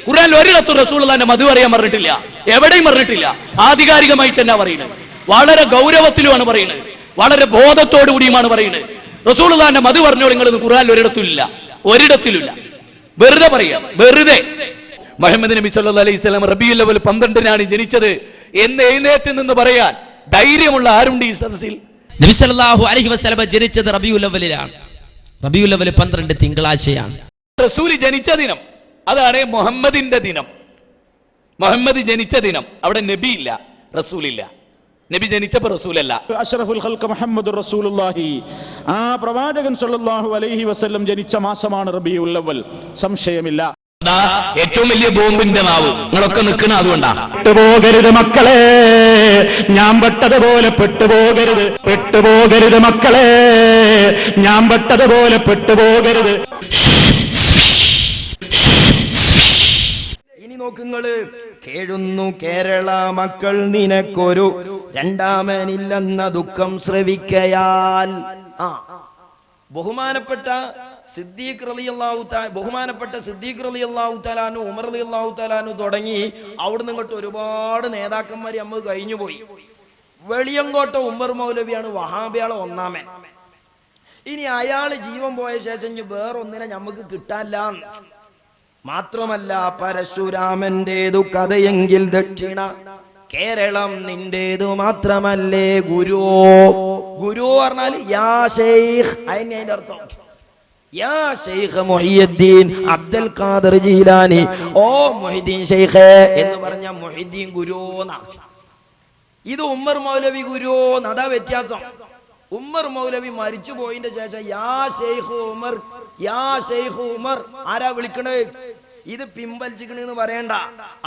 ഖുർആനിൽ ഒരിടത്തും റസൂലുള്ളാഹിന്റെ മധു അറിയാൻ പറഞ്ഞിട്ടില്ല, എവിടെയും പറഞ്ഞിട്ടില്ല. ആധികാരികമായി തന്നെ പറയുന്നത്, വളരെ ഗൗരവത്തിലുമാണ് പറയുന്നത്, വളരെ ബോധത്തോടു കൂടിയുമാണ് പറയുന്നത്. റസൂലുള്ളാഹിന്റെ മധു പറഞ്ഞോളൂ നിങ്ങൾ ഖുർആനിൽ ഒരിടത്തിലില്ല. വെറുതെ പറയാം, വെറുതെ. മുഹമ്മദ് നബി സല്ലല്ലാഹു അലൈഹി വസല്ലം റബീഉൽ അവ്വൽ 12-നാണ് ജനിച്ചത് എന്ന് എഴുന്നേറ്റ് നിന്ന് പറയാൻ ധൈര്യമുള്ള ആരുണ്ട് ഈ സദസ്സിൽ? നബി സല്ലല്ലാഹു അലൈഹി വസല്ലം ജനിച്ചത് റബീഉൽ അവ്വലിലാണ്. റബീഉൽ അവ്വൽ 12 തിങ്കളാഴ്ചയാണ്. റസൂൽ ജനിച്ച ദിനം, അതാണ് മുഹമ്മദിന്റെ ദിനം. മുഹമ്മദ് ജനിച്ച ദിനം. അവിടെ നബി ഇല്ല, റസൂലില്ല. നബി ജനിച്ചപ്പോൾ റസൂലല്ല. അഷ്റഫുൽ ഖൽഖ് മുഹമ്മദുർ റസൂലുള്ളാഹി, ആ പ്രവാചകൻ സല്ലല്ലാഹു അലൈഹി വസല്ലം ജനിച്ച മാസമാണ് റബീഉൽ അവ്വൽ, സംശയമില്ല. ഏറ്റവും വലിയ ബോംബിന്റെ നാവ് നിങ്ങളൊക്കെ നിൽക്കണ അതുകൊണ്ടാ. പെട്ടുപോകരുത് മക്കളെ, ഞാൻ പെട്ടതുപോലെ പെട്ടുപോകരുത് മക്കളെ, ഞാൻ പെട്ടതുപോലെ പെട്ടുപോകരുത്. ഇനി നോക്കുങ്ങള്, കേഴുന്നു കേരള മക്കൾ നിനക്കൊരു രണ്ടാമനില്ലെന്ന ദുഃഖം ശ്രവിക്കയാൽ. ബഹുമാനപ്പെട്ട സിദ്ദീഖ് റളിയല്ലാഹു തആല, ഉമർ റളിയല്ലാഹു തആല തുടങ്ങി അവിടുന്ന് ഇങ്ങോട്ട് ഒരുപാട് നേതാക്കന്മാർ നമ്മൾ കഴിഞ്ഞുപോയി. വെളിയങ്കോട്ട ഉമർ മൗലവിയാണ് വഹാബിയാളെ ഒന്നാമൻ. ഇനി അയാള് ജീവൻ പോയ ശേഷം വേറൊന്നിനെ നമുക്ക് കിട്ടാനില്ല. മാത്രമല്ല, പരശുരാമന്റേതു കഥയെങ്കിൽ ദക്ഷിണ കേരളം നിന്റേതു മാത്രമല്ലേ ഗുരു. ഗുരു പറഞ്ഞാൽ യാ ശൈഖ്, അതിന്റെ അർത്ഥം യാ ശൈഖ് മുഹിയുദ്ദീൻ അബ്ദുൽ ഖാദിർ ജീലാനി, ഓ മുഹിദ്ദീൻ ശൈഖ് എന്ന് പറഞ്ഞ മുഹിദ്ദീൻ ഗുരു എന്നാണ്. ഇത് ഉമ്മർ മൗലവി ഗുരു, അതാ വ്യത്യാസം. ഉമ്മർ മൗലവി മരിച്ചു പോയതിന്റെ ശേഷം യാ ശൈഖ് ഉമർ, യാ ശൈഖ് ഉമർ ആരാ വിളിക്കണേ? ഇത് പിമ്പൽച്ചിക്കണെന്ന് പറയണ്ട.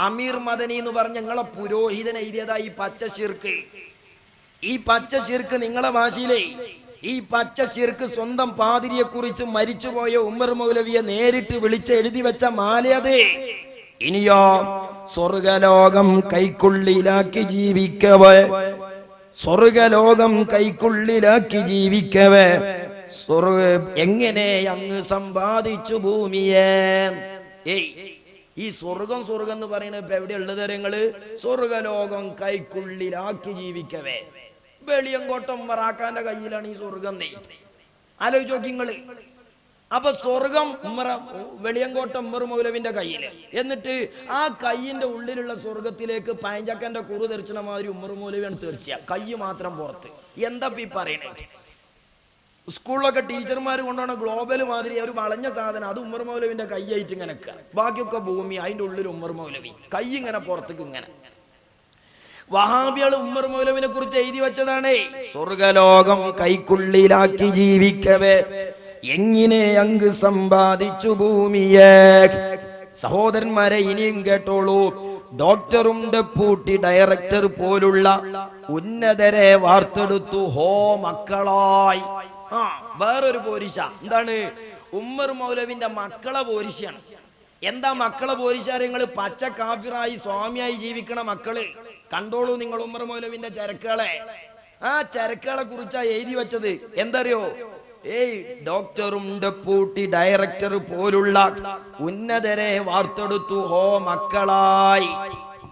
അമീർ മദനി എന്ന് പറഞ്ഞ നിങ്ങളെ പുരോഹിതനെ എഴുതിയതാ ഈ പച്ച ശിർക്ക്. ഈ പച്ച ശിർക്ക് നിങ്ങളെ ഭാഷയിലെ ഈ പച്ച ശിർക്ക് സ്വന്തം പാതിരിയെ കുറിച്ച് മരിച്ചുപോയ ഉമർ മൗലവിയെ നേരിട്ട് വിളിച്ച് എഴുതി വെച്ച മാലയതേ. ഇനിയോ, സ്വർഗലോകം കൈക്കുള്ളിലാക്കി ജീവിക്കവേ, സ്വർഗലോകം കൈക്കുള്ളിലാക്കി ജീവിക്കവേ എങ്ങനെ അങ്ങ് സമ്പാദിച്ചു ഭൂമിയെ. ഈ സ്വർഗം എന്ന് പറയുന്നത് ഇപ്പൊ എവിടെ ഉള്ളത്? നിങ്ങള് സ്വർഗലോകം കൈക്കുള്ളിലാക്കി ജീവിക്കവേ. വെളിയങ്കോട്ടം മറാക്കാന്റെ കയ്യിലാണ് ഈ സ്വർഗം. ആലോചിച്ച് നോക്കിങ്ങള്. അപ്പൊ സ്വർഗം വെളിയങ്കോട്ടം ഉമർ മൗലവിന്റെ കയ്യില്. എന്നിട്ട് ആ കയ്യിന്റെ ഉള്ളിലുള്ള സ്വർഗത്തിലേക്ക് പയഞ്ചക്കന്റെ കുറു തെറിച്ചണ മാതിരി ഉമർ മൗലവിയാണ് തീർച്ചയായും, കൈ മാത്രം പുറത്ത്. എന്താ ഈ പറയണേ? സ്കൂളിലൊക്കെ ടീച്ചർമാർ കൊണ്ടുപോണ ഗ്ലോബൽ മാതിരി ഒരു വളഞ്ഞ സാധനം, അത് ഉമർ മൗലവിന്റെ കൈയായിട്ട് ഇങ്ങനെ, ബാക്കിയൊക്കെ ഭൂമി, അതിന്റെ ഉള്ളിൽ ഉമർ മൗലവി, കൈ ഇങ്ങനെ പുറത്തേക്ക് ഇങ്ങനെ. വഹാബികൾ ഉമർ മൗലവിനെ കുറിച്ച് എഴുതി വെച്ചതാണേ, സ്വർഗലോകം കൈക്കുള്ളിലാക്കി ജീവിക്കവേ എങ്ങനെ അങ്ങ് സമ്പാദിച്ചു ഭൂമിയെ. സഹോദരന്മാരെ, ഇനിയും കേട്ടോളൂ. ഡോക്ടറും ഡെപ്യൂട്ടി ഡയറക്ടർ പോലുള്ള ഉന്നതരെ വാർത്തെടുത്തു ഹോ മക്കളായി. വേറൊരു പോരിശ എന്താണ്? ഉമ്മർ മൗലവിന്റെ മക്കളെ പോരിശയാണ്. എന്താ മക്കളെ പോരിശാരങ്ങൾ? പച്ച കാഫിറായി സ്വാമിയായി ജീവിക്കണ മക്കള്. കണ്ടോളൂ നിങ്ങൾ ഉമ്മർ മൗലവിന്റെ ചരക്കുകളെ. ആ ചരക്കുകളെ കുറിച്ചാ എഴുതി വെച്ചത്. എന്തറിയോ? ഡോക്ടറും ഡെപ്യൂട്ടി ഡയറക്ടർ പോലുള്ള ഉന്നതരെ വാർത്തെടുത്തു ഹോ മക്കളായി.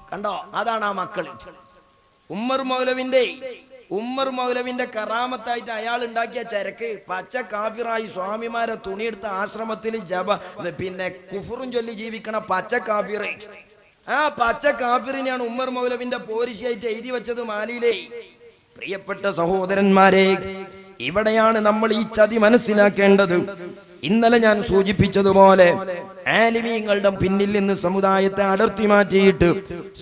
കണ്ടോ? അതാണ് ആ മക്കള്. ഉമ്മർ മൗലവിന്റെ കറാമത്തായിട്ട് അയാൾ ഉണ്ടാക്കിയ ചരക്ക് പച്ച കാഫിറായി സ്വാമിമാരെ തുണിയെടുത്ത ആശ്രമത്തിൽ പിന്നെ കുഫറും ചൊല്ലി ജീവിക്കണ പച്ച കാഫിറ്. ആ പച്ച കാഫിറിനെയാണ് ഉമ്മർ മൗലവിന്റെ പോരിശയായിട്ട് എഴുതി വെച്ചത് മാലിയിലെ. പ്രിയപ്പെട്ട സഹോദരന്മാരെ, ഇവിടെയാണ് നമ്മൾ ഈ ചതി മനസ്സിലാക്കേണ്ടത്. ഇന്നലെ ഞാൻ സൂചിപ്പിച്ചതുപോലെ ആലിമീങ്ങളുടെ പിന്നിൽ നിന്ന് സമുദായത്തെ അടർത്തി മാറ്റിയിട്ട്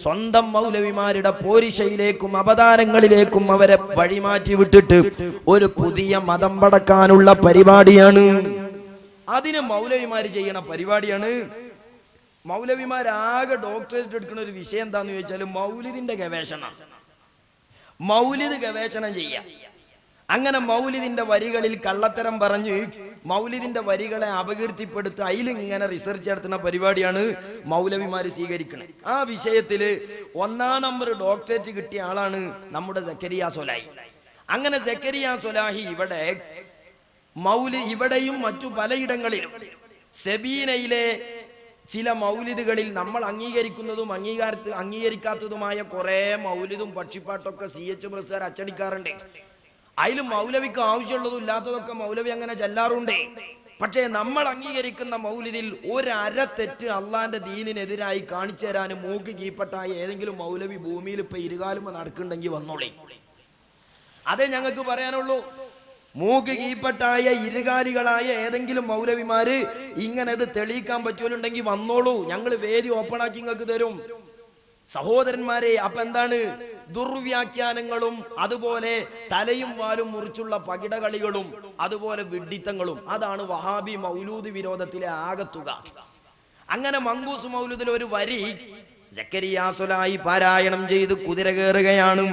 സ്വന്തം മൗലവിമാരുടെ പോരിശയിലേക്കും അവതാരങ്ങളിലേക്കും അവരെ വഴിമാറ്റി വിട്ടിട്ട് ഒരു പുതിയ മതം പടക്കാനുള്ള പരിപാടിയാണ്. അതിന് മൗലവിമാര് ചെയ്യണ പരിപാടിയാണ്. മൗലവിമാരാകെ ഡോക്ടറേറ്റ് എടുക്കുന്ന ഒരു വിഷയം എന്താന്ന് ചോദിച്ചാൽ മൗലിദിന്റെ ഗവേഷണം. മൗലിദ് ഗവേഷണം ചെയ്യാം. അങ്ങനെ മൗലിദിന്റെ വരികളിൽ കള്ളത്തരം പറഞ്ഞ് മൗലിദിന്റെ വരികളെ അപകീർത്തിപ്പെടുത്തി അതിലിങ്ങനെ റിസർച്ച് നടത്തുന്ന പരിപാടിയാണ് മൗലവിമാര് സ്വീകരിക്കുന്നത്. ആ വിഷയത്തില് 1ാം നമ്പർ ഡോക്ടറേറ്റ് കിട്ടിയ ആളാണ് നമ്മുടെ സക്കരിയ സ്വലാഹി. അങ്ങനെ സക്കരിയ സ്വലാഹി ഇവിടെ ഇവിടെയും മറ്റു പലയിടങ്ങളിലും സെബീനയിലെ ചില മൗലിദുകളിൽ നമ്മൾ അംഗീകരിക്കുന്നതും അംഗീകരിക്കാത്തതുമായ കുറെ മൗലിദും പക്ഷിപ്പാട്ടൊക്കെ CH പ്രസ്സുകാർ അച്ചടിക്കാറുണ്ട്. അതിലും മൗലവിക്ക് ആവശ്യമുള്ളതും ഇല്ലാത്തതൊക്കെ മൗലവി അങ്ങനെ ചെല്ലാറുണ്ട്. പക്ഷേ നമ്മൾ അംഗീകരിക്കുന്ന മൗലിദിൽ ഒരര തെറ്റ് അള്ളാന്റെ ദീനിനെതിരായി കാണിച്ചു തരാനും മൂക്ക് കീപ്പട്ടായ ഏതെങ്കിലും മൗലവി ഭൂമിയിൽ ഇപ്പൊ ഇരുകാലും നടക്കുന്നുണ്ടെങ്കിൽ വന്നോളി. അതേ ഞങ്ങൾക്ക് പറയാനുള്ളൂ. മൂക്ക് കീപ്പട്ടായ ഇരുകാലികളായ ഏതെങ്കിലും മൗലവിമാര് ഇങ്ങനെ ഇത് തെളിയിക്കാൻ പറ്റുമല്ലുണ്ടെങ്കിൽ വന്നോളൂ, ഞങ്ങൾ വേദി ഓപ്പണാക്കി നിങ്ങൾക്ക് തരും. സഹോദരന്മാരെ, അപ്പൊ എന്താണ്? ദുർവ്യാഖ്യാനങ്ങളും അതുപോലെ തലയും വാലും മുറിച്ചുള്ള പകിടകളികളും അതുപോലെ വിഡ്ഢിത്തങ്ങളും, അതാണ് വഹാബി മൗലൂദ് വിരോധത്തിലെ ആകത്തുക. അങ്ങനെ മങ്കൂസ് മൗലൂദിൽ ഒരു വരി സക്കരിയാ സ്വലായി പാരായണം ചെയ്ത് കുതിര കയറുകയാണ്.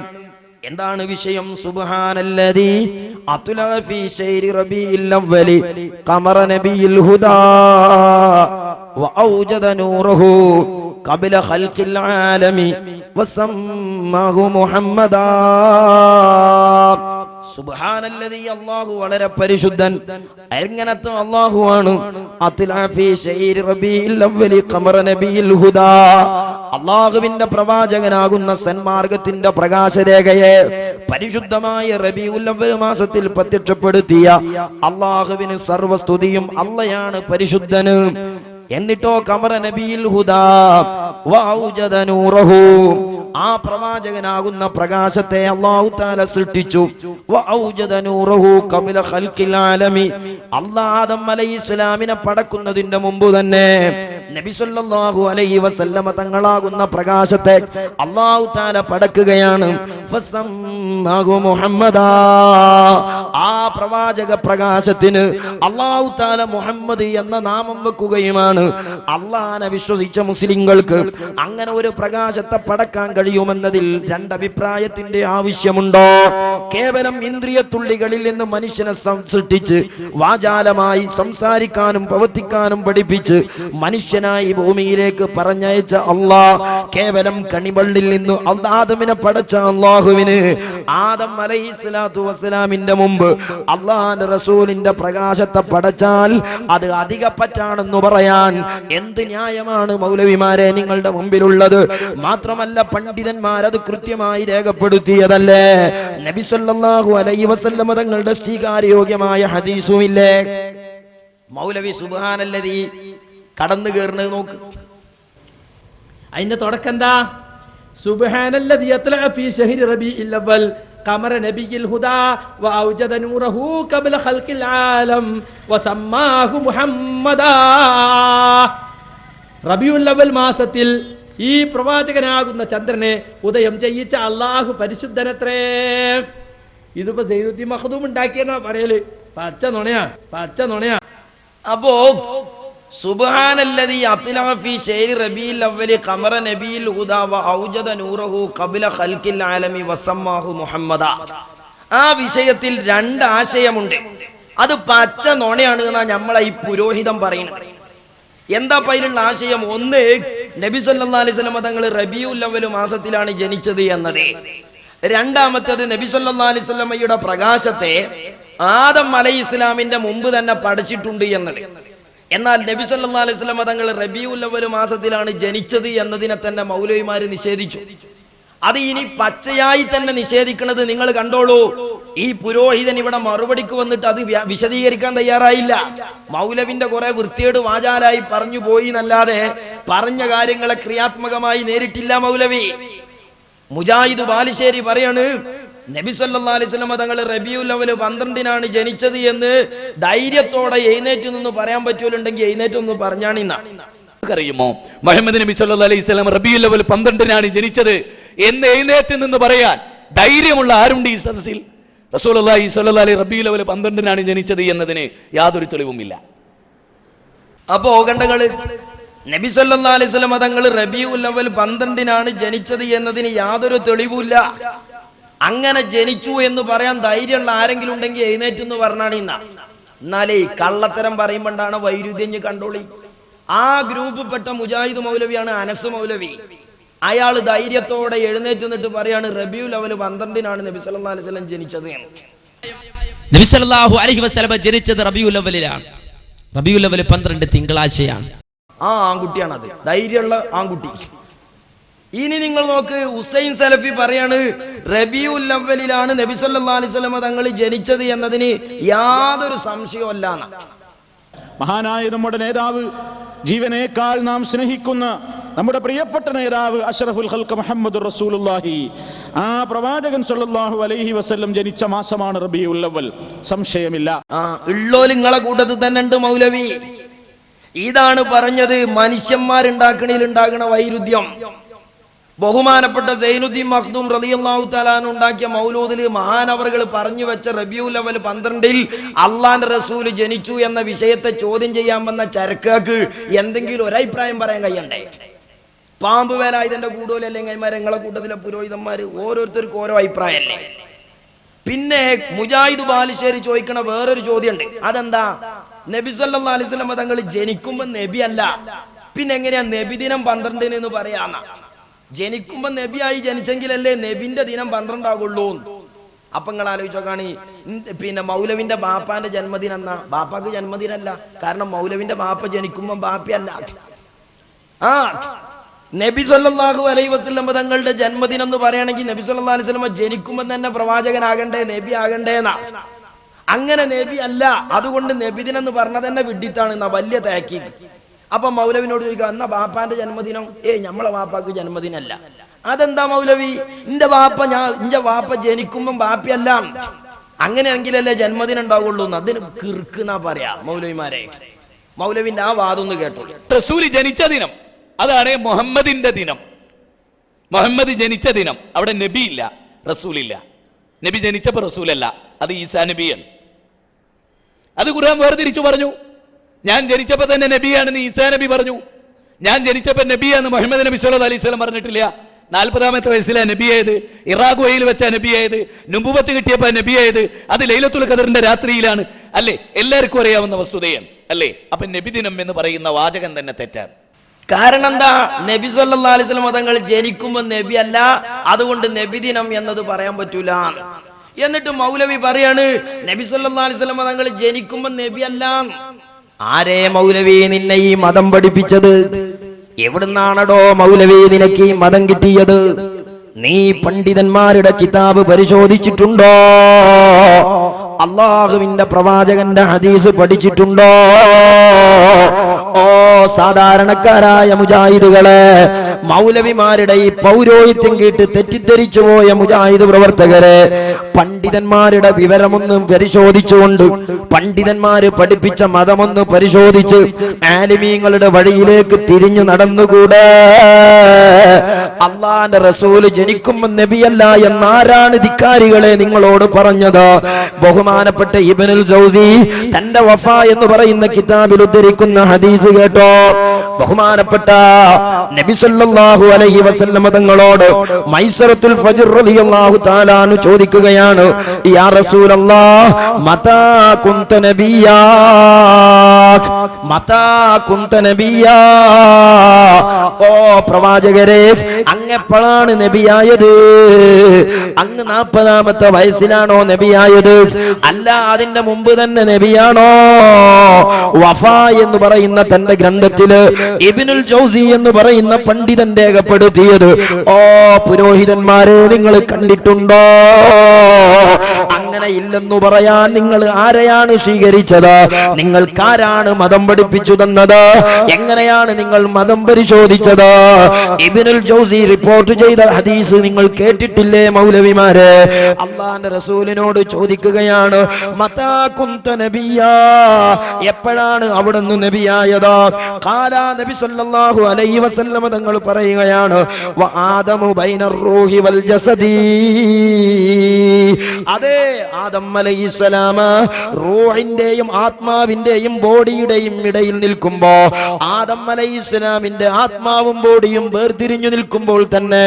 എന്താണ് വിഷയം? സുബ്ഹാനല്ലദീ അത്ല ഫീ ശൈരി റബീഇൽ അവ്വലി ഖമറ നബിയിൽ ഹുദാ വഔജദ നൂറഹു ഖബല ഖൽഖിൽ ആലമി വസമ്മാഹു മുഹമ്മദാ. സുബ്ഹാനല്ലദീ, അല്ലാഹു വളരെ പരിശുദ്ധൻ. എങ്ങനത്തെ അല്ലാഹുവാണ്? അത്ല ഫീ ശൈരി റബീഇൽ അവ്വലി ഖമറ നബിയിൽ ഹുദാ, അല്ലാഹുവിന്റെ പ്രവാചകനാകുന്ന സന്മാർഗത്തിന്റെ പ്രകാശരേഖയെ പരിശുദ്ധമായ റബീഉൽ അവ്വൽ മാസത്തിൽ പ്രത്യക്ഷപ്പെടുത്തിയ അല്ലാഹുവിന് സർവസ്തുതിയും. അള്ളയാണ് പരിശുദ്ധന്. എന്നിട്ടോ ഖമറ നബിയിൽ ഹുദാ വഔജദ നൂറഹു, ആ പ്രവാചകനാകുന്ന പ്രകാശത്തെ അല്ലാഹു തആല സൃഷ്ടിച്ചു. വഔജദ നൂറഹു ഖബല ഖൽഖിൽ ആലമി, അല്ലാഹു ആദം അലൈഹിസ്സലാമിനെ പടക്കുന്നതിന്റെ മുമ്പ് തന്നെ നബി സല്ലല്ലാഹു അലൈഹി വസല്ലമ തങ്ങളാകുന്ന പ്രകാശത്തെ അല്ലാഹു തആല പടക്കുകയാണ്. ഫസമ്മാഹു മുഹമ്മദാ, ആ പ്രവാചക പ്രകാശത്തിന് അല്ലാഹു തആല മുഹമ്മദ് എന്ന നാമം വെക്കുകയുമാണ്. അല്ലാഹനെ വിശ്വസിച്ച മുസ്ലിങ്ങൾക്ക് അങ്ങനെ ഒരു പ്രകാശത്തെ പടക്കാൻ കഴിയുമെന്നതിൽ രണ്ടഭിപ്രായത്തിന്റെ ആവശ്യമുണ്ടോ? കേവലം ഇന്ദ്രിയത്തുള്ളികളിൽ നിന്ന് മനുഷ്യനെ സൃഷ്ടിച്ച് വാചാലമായി സംസാരിക്കാനും പ്രവർത്തിക്കാനും പഠിപ്പിച്ച് മനുഷ്യനായി ഭൂമിയിലേക്ക് പറഞ്ഞയച്ച അല്ലാഹ്, കേവലം കണിവള്ളിൽ നിന്ന് ആദമിനെ പടച്ച അല്ലാഹുവിന് ആദം അലൈഹിസ്സലാത്തു വസ്സലാമിന്റെ മുമ്പ് അല്ലാഹുവിന്റെ റസൂലിന്റെ പ്രകാശത്തെ പടച്ചാൽ അത് അധികപ്പറ്റാണെന്ന് പറയാൻ എന്ത് ന്യായമാണ് മൗലവിമാരെ നിങ്ങളുടെ മുമ്പിലുള്ളത്? മാത്രമല്ല പണ്ഡിതന്മാരത് കൃത്യമായി രേഖപ്പെടുത്തിയതല്ലേ? നബി സല്ലല്ലാഹു അലൈഹി വസല്ലം തങ്ങളുടെ സ്വീകാര്യോഗ്യമായ ഹദീസുമില്ലേ? മൗലവി സുബ്ഹാനല്ലദീ കടന്നു കയറുന്നത് നോക്ക്. അതിന്റെ തുടക്കം എന്താ? സുബ്ഹാനല്ലദീ അത്ല ഫീ ശഹരി റബീഇൽ അവ്വൽ ഖമറ നബിയിൽ ഹുദാ വഔജദ നൂറഹു ഖബല ഖൽഖിൽ ആലം വസമ്മാഹു മുഹമ്മദാ. റബീഉൽ അവ്വൽ മാസത്തിൽ ഈ പ്രവാചകനാകുന്ന ചന്ദ്രനെ ഉദയം ചെയ്യിച്ച അല്ലാഹു പരിശുദ്ധനത്രേ. ഇതിപ്പോ സൈനുദ്ദീൻ മഖ്ദൂം ഉണ്ടാക്കിയെന്നാ പറയല്. പച്ച നുണയാ. അപ്പോ സുബ്ഹാനല്ലദീ അത്ല ഫീ ശൈരി റബീഇൽ അവ്വലി ഖമറ നബിയിൽ ഹുദാ വഔജദ നൂറഹു ഖബല ഖൽഖിൽ ആലമി വസമ്മാഹു മുഹമ്മദാ. ആ വിഷയത്തിൽ രണ്ട് ആശയമുണ്ട്. അത് പച്ച നുണയാണ് എന്നാ നമ്മളെ ഈ പുരോഹിതം പറയുന്നത്. എന്താ പൈലുള്ള ആശയം? ഒന്ന്, നബി സല്ലല്ലാഹു അലൈഹി വസല്ലം തങ്ങൾ റബീഉൽ അവ്വൽ മാസത്തിലാണ് ജനിച്ചത് എന്നത്. രണ്ടാമത്തേത്, നബി സല്ലല്ലാഹു അലൈഹി വസല്ലമയുടെ പ്രകാശത്തെ ആദം അലൈഹിസ്സലാമിന്റെ മുമ്പ് തന്നെ പഠിച്ചിട്ടുണ്ട് എന്നത്. എന്നാൽ നബി സല്ലല്ലാഹു അലൈഹി വസല്ലം തങ്ങൾ റബീഉൽ അവ്വൽ മാസത്തിലാണ് ജനിച്ചത് എന്നതിനെ തന്നെ മൗലവിമാര് നിഷേധിച്ചു. അത് ഇനി പച്ചയായി തന്നെ നിഷേധിക്കുന്നത് നിങ്ങൾ കണ്ടോളൂ. ഈ പുരോഹിതൻ ഇവിടെ മറുപടിക്ക് വന്നിട്ട് അത് വിശദീകരിക്കാൻ തയ്യാറായില്ല. മൗലവിന്റെ കുറെ വൃത്തിയേട് വാചാലായി പറഞ്ഞു പോയി എന്നല്ലാതെ പറഞ്ഞ കാര്യങ്ങളെ ക്രിയാത്മകമായി നേരിട്ടില്ല മൗലവി. മുജാഹിദ് ബാലുശ്ശേരി പറയാണ്, നബി സല്ലല്ലാഹു അലൈഹി വസല്ലം തങ്ങൾ റബീഉൽ അവ്വൽ 12-നാണ് ജനിച്ചത് എന്ന് ധൈര്യത്തോടെ എഴുന്നേറ്റ് നിന്ന് പറയാൻ പറ്റൂലുണ്ടെങ്കിൽ എഴുന്നേറ്റ് ഒന്ന് പറഞ്ഞാണിന്ന. അറിയുമോ, മുഹമ്മദ് നബി സല്ലല്ലാഹു അലൈഹി വസല്ലം റബീഉൽ അവ്വൽ 12-നാണ് ജനിച്ചത് എന്ന് എഴുന്നേറ്റ് നിന്ന് പറയാൻ ധൈര്യമുള്ള ആരുണ്ട് ഈ സദസ്സിൽ? റസൂലുള്ളാഹി സ്വല്ലല്ലാഹു അലൈഹി റബീഉൽ അവ്വൽ 12-നാണ് ജനിച്ചത് എന്നതിന് യാതൊരു തെളിവുമില്ല. അപ്പോ കണ്ടങ്ങള്, നബി സല്ലല്ലാഹു അലൈഹി വസല്ലം തങ്ങൾ റബീഉൽ അവ്വൽ 12-നാണ് ജനിച്ചത് എന്നതിന് യാതൊരു തെളിവുമില്ല. അങ്ങനെ ജനിച്ചു എന്ന് പറയാൻ ധൈര്യമുള്ള ആരെങ്കിലും ഉണ്ടെങ്കിൽ എഴുന്നേറ്റെന്ന് പറഞ്ഞാണ് ഇന്ന. എന്നാലേ കള്ളത്തരം പറയുമ്പോണ്ടാണ് വൈരുദ്ധ്യം കണ്ടോളി. ആ ഗ്രൂപ്പിൽപ്പെട്ട മുജാഹിദ് മൗലവിയാണ് അനസ് മൗലവി. അയാൾ ധൈര്യത്തോടെ എഴുന്നേറ്റ് നിന്നിട്ട് പറയാണ് റബീഉൽ അവ്വൽ 12-നാണ് നബി സല്ലല്ലാഹു അലൈഹി വസല്ലം ജനിച്ചത് എന്ന്. നബി സല്ലല്ലാഹു അലൈഹി വസല്ലമ ജനിച്ചത് റബീഉൽ അവ്വലിലാണ്. റബീഉൽ അവ്വൽ 12 തിങ്കളാഴ്ചയാണ്. ആ ആൺകുട്ടിയാണത്, ധൈര്യമുള്ള ആൺകുട്ടി. ഇനി നിങ്ങൾ നോക്ക്, ഹുസൈൻ സലഫി പറയാണ് റബീഉൽ അവ്വലിലാണ് നബി സല്ലല്ലാഹു അലൈഹി വസല്ലമ തങ്ങൾ ജനിച്ചത് എന്നതിന് യാതൊരു സംശയമല്ല. മഹാനായ നമ്മുടെ നേതാവ്, ജീവനേക്കാൾ നാം സ്നേഹിക്കുന്ന നമ്മുടെ പ്രിയപ്പെട്ട നേതാവ് അഷ്റഫുൽ ഖൽഖ് മുഹമ്മദുർ റസൂലുള്ളാഹി, ആ പ്രവാചകൻ സല്ലല്ലാഹു അലൈഹി വസല്ലം ജനിച്ച മാസമാണ് റബീഉൽ അവ്വൽ, സംശയമില്ല. ഉള്ളോല് നിങ്ങളെ കൂട്ടത്തിൽ തന്നെ ഉണ്ട് മൗലവി. ഇതാണ് പറഞ്ഞത് മനുഷ്യന്മാരുണ്ടാക്കണ വൈരുദ്ധ്യം. ബഹുമാനപ്പെട്ട സൈനുദ്ദീൻ മഖ്ദൂം റളിയല്ലാഹു തആല അൻഹു ഉണ്ടാക്കിയ മൗലൂദിൽ മഹാനവറുകൾ പറഞ്ഞു വെച്ച റബീഉൽ അവ്വൽ 12 അള്ളാന്റെ റസൂൽ ജനിച്ചു എന്ന വിഷയത്തെ ചോദ്യം ചെയ്യാൻ വന്ന ചരക്കാക്ക് എന്തെങ്കിലും ഒരഭിപ്രായം പറയാൻ കഴിയണ്ടേ? പാമ്പ് വേല ഇതിന്റെ കൂടുതലല്ലേ കൈമാരെ, നിങ്ങളെ കൂട്ടത്തിലെ പുരോഹിതന്മാര് ഓരോരുത്തർക്കും ഓരോ അഭിപ്രായമല്ലേ. പിന്നെ മുജാഹിദ് ബാലുശ്ശേരി ചോദിക്കണ വേറൊരു ചോദ്യമുണ്ട്. അതെന്താ? നബി സല്ലല്ലാഹു അലൈഹി വസല്ലം തങ്ങൾ ജനിക്കുമ്പോ നബി അല്ല, പിന്നെ എങ്ങനെയാ നബിദിനം 12 എന്ന് പറയാന്ന? ജനിക്കുമ്പോ നബിയായി ജനിച്ചെങ്കിലല്ലേ നബിന്റെ ദിനം 12 ആകുള്ളൂ. അപ്പൊ നിങ്ങൾ ആലോചിച്ചോക്കാണ്, പിന്നെ മൗലവിന്റെ ബാപ്പാന്റെ ജന്മദിനം എന്നാ? ബാപ്പാക്ക് ജന്മദിനല്ല, കാരണം മൗലവിന്റെ ബാപ്പ ജനിക്കുമ്പോ ബാപ്പയല്ല. നബി സല്ലല്ലാഹു അലൈഹി വസല്ലം തങ്ങളുടെ ജന്മദിനം എന്ന് പറയുകയാണെങ്കിൽ നബി സല്ലല്ലാഹു അലൈഹി വസല്ലം ജനിക്കുമ്പോൾ തന്നെ പ്രവാചകനാകണ്ടേ, നബി ആകണ്ടേന്നാ. അങ്ങനെ നബി അല്ല, അതുകൊണ്ട് നബിദിനം എന്ന് പറഞ്ഞത് തന്നെ വിഡിത്താണ് എന്നാ വലിയ തേക്കി. അപ്പൊ മൗലവിനോട് ചോദിക്കുക, എന്നാ ബാപ്പാന്റെ ജന്മദിനം? നമ്മളെ ബാപ്പാക്ക് ജന്മദിനല്ല. അതെന്താ മൗലവി? എന്റെ ബാപ്പ ജനിക്കുമ്പം ബാപ്പയല്ല, അങ്ങനെയെങ്കിലല്ലേ ജന്മദിനം ഉണ്ടാവുള്ളൂ. അതിന് കിർക്കുന്നാ പറയാ മൗലവിമാരെ. മൗലവിന്റെ ആ വാദം ഒന്ന് കേട്ടോളൂ. റസൂൽ ജനിച്ച ദിനം അതാണ് മുഹമ്മദിന്റെ ദിനം. മുഹമ്മദ് ജനിച്ച ദിനം, അവിടെ നബി ഇല്ല, റസൂലില്ല. നബി ജനിച്ചപ്പോ റസൂലല്ല, അത് ഈസാ നബിയാണ്. അത് ഖുർആൻ വേർതിരിച്ചു പറഞ്ഞു. ഞാൻ ജനിച്ചപ്പോ തന്നെ നബിയാണെന്ന് ഈസാ നബി പറഞ്ഞു. ഞാൻ ജനിച്ചപ്പോ നബിയാന്ന് മുഹമ്മദ് നബി സല്ലല്ലാഹു അലൈഹി വസല്ലം പറഞ്ഞിട്ടില്ല. 40-ാമത്തെ വയസ്സിലാണ് നബിയായത്, ഇറാഖ് വയിൽ വെച്ചാ നബിയായത്, നുബുവത്ത് കിട്ടിയപ്പോ നബിയായത്, അത് ലൈലത്തുൽ ഖദറിന്റെ രാത്രിയിലാണ്. അല്ലേ? എല്ലാവർക്കും അറിയാവുന്ന വസ്തുതയാണ്. അല്ലേ? അപ്പൊ നബിദിനം എന്ന് പറയുന്ന വാചകം തന്നെ തെറ്റാണ്. കാരണം എന്താ? നബി സല്ലല്ലാഹു അലൈഹി വസല്ലം തങ്ങൾ ജനിക്കുമ്പോ നബി അല്ല, അതുകൊണ്ട് നബിദിനം എന്നത് പറയാൻ പറ്റൂല. എന്നിട്ട് മൗലവി പറയാണ് നബി സല്ലല്ലാഹു അലൈഹി വസല്ലം തങ്ങൾ ജനിക്കുമ്പോ നബി അല്ല. ആരേ മൗലവി നിന്നെ ഈ മതം പഠിപ്പിച്ചത്? എവിടുന്നാണടോ മൗലവി നിനക്ക് ഈ മതം കിട്ടിയത്? നീ പണ്ഡിതന്മാരുടെ കിതാബ് പരിശോധിച്ചിട്ടുണ്ടോ? അള്ളാഹുവിന്റെ പ്രവാചകന്റെ ഹദീസ് പഠിച്ചിട്ടുണ്ടോ? ഓ സാധാരണക്കാരായ മുജാഹിദുകളെ, മൗലവിമാരുടെ ഈ പൗരോഹിത്യം കേട്ട് തെറ്റിദ്ധരിച്ചു പോയ മുജാഹിദ് പ്രവർത്തകരെ, പണ്ഡിതന്മാരുടെ വിവരമൊന്നും പരിശോധിച്ചുകൊണ്ട്, പണ്ഡിതന്മാര് പഠിപ്പിച്ച മതമൊന്ന് പരിശോധിച്ച് ആലിമീങ്ങളുടെ വഴിയിലേക്ക് തിരിഞ്ഞു നടന്നുകൂടെ? അള്ളാന്റെ റസൂല് ജനിക്കുമ്പോൾ നബിയല്ല എന്നാരാണ് ധിക്കാരികളെ നിങ്ങളോട് പറഞ്ഞത്? ബഹുമാനപ്പെട്ട ഇബ്നുൽ ജൗസി തന്റെ വഫ എന്ന് പറയുന്ന കിതാബിൽ ഉദ്ധരിക്കുന്ന ഹദീസ് കേട്ടോ. ബഹുമാനപ്പെട്ട നബി സല്ലല്ലാഹു അലൈഹി വസല്ലം തങ്ങളോട് മൈസറത്തുൽ ഫജ്ർ റളിയല്ലാഹു തആല അൻഹു ചോദിക്കുകയാണ്, യാ റസൂലല്ലാഹ് മതാ കുൻത നബിയാ, മതാ കുൻത നബിയാ? ഓ പ്രവാചകരെ, അങ്ങെപ്പോഴാണ് നബിയായത്? അങ്ങ് 40-ാമത്തെ വയസ്സിലാണോ നബിയായത്? അല്ല, അതിന്റെ മുമ്പ് തന്നെ നബിയാണോ? വഫ എന്ന് പറയുന്ന തന്റെ ഗ്രന്ഥത്തില് ഇബ്നുൽ ജൗസി എന്ന് പറയുന്ന പണ്ഡിതൻ രേഖപ്പെടുത്തിയത്, ഓ പുരോഹിതന്മാരെ, നിങ്ങൾ കണ്ടിട്ടുണ്ടോ? അങ്ങനെ ഇല്ലെന്നു പറയാൻ നിങ്ങൾ ആരെയാണ് സ്വീകരിച്ചത്? നിങ്ങൾക്കാരാണ് മതം പഠിപ്പിച്ചു തന്നത്? എങ്ങനെയാണ് നിങ്ങൾ മതം പരിശോധിച്ചത്? ഇബ്നുൽ ജൗസി റിപ്പോർട്ട് ചെയ്ത ഹദീസ് നിങ്ങൾ കേട്ടിട്ടില്ലേ മൗലവിമാരെ? അല്ലാഹുവിന്റെ റസൂലിനോട് ചോദിക്കുകയാണ്, മതാ കുൻത നബിയാ, എപ്പോഴാണ് അവിടുന്ന് നബിയായത്? ഖാല, നബി സല്ലല്ലാഹു അലൈഹി വസല്ലം തങ്ങൾ പറയുകയാണ്, വ ആദമു ബൈനർ റൂഹി വൽ ജസദി. അതെ, ആദം അലൈഹിസ്സലാം റൂഹിന്റെയും ആത്മാവിന്റെയും ബോഡിയുടെയും ഇടയിൽ നിൽക്കുമ്പോ, ആദം അലൈഹിസ്സലാമിന്റെ ആത്മാവും ബോഡിയും വേർതിരിഞ്ഞു നിൽക്കുമ്പോൾ തന്നെ,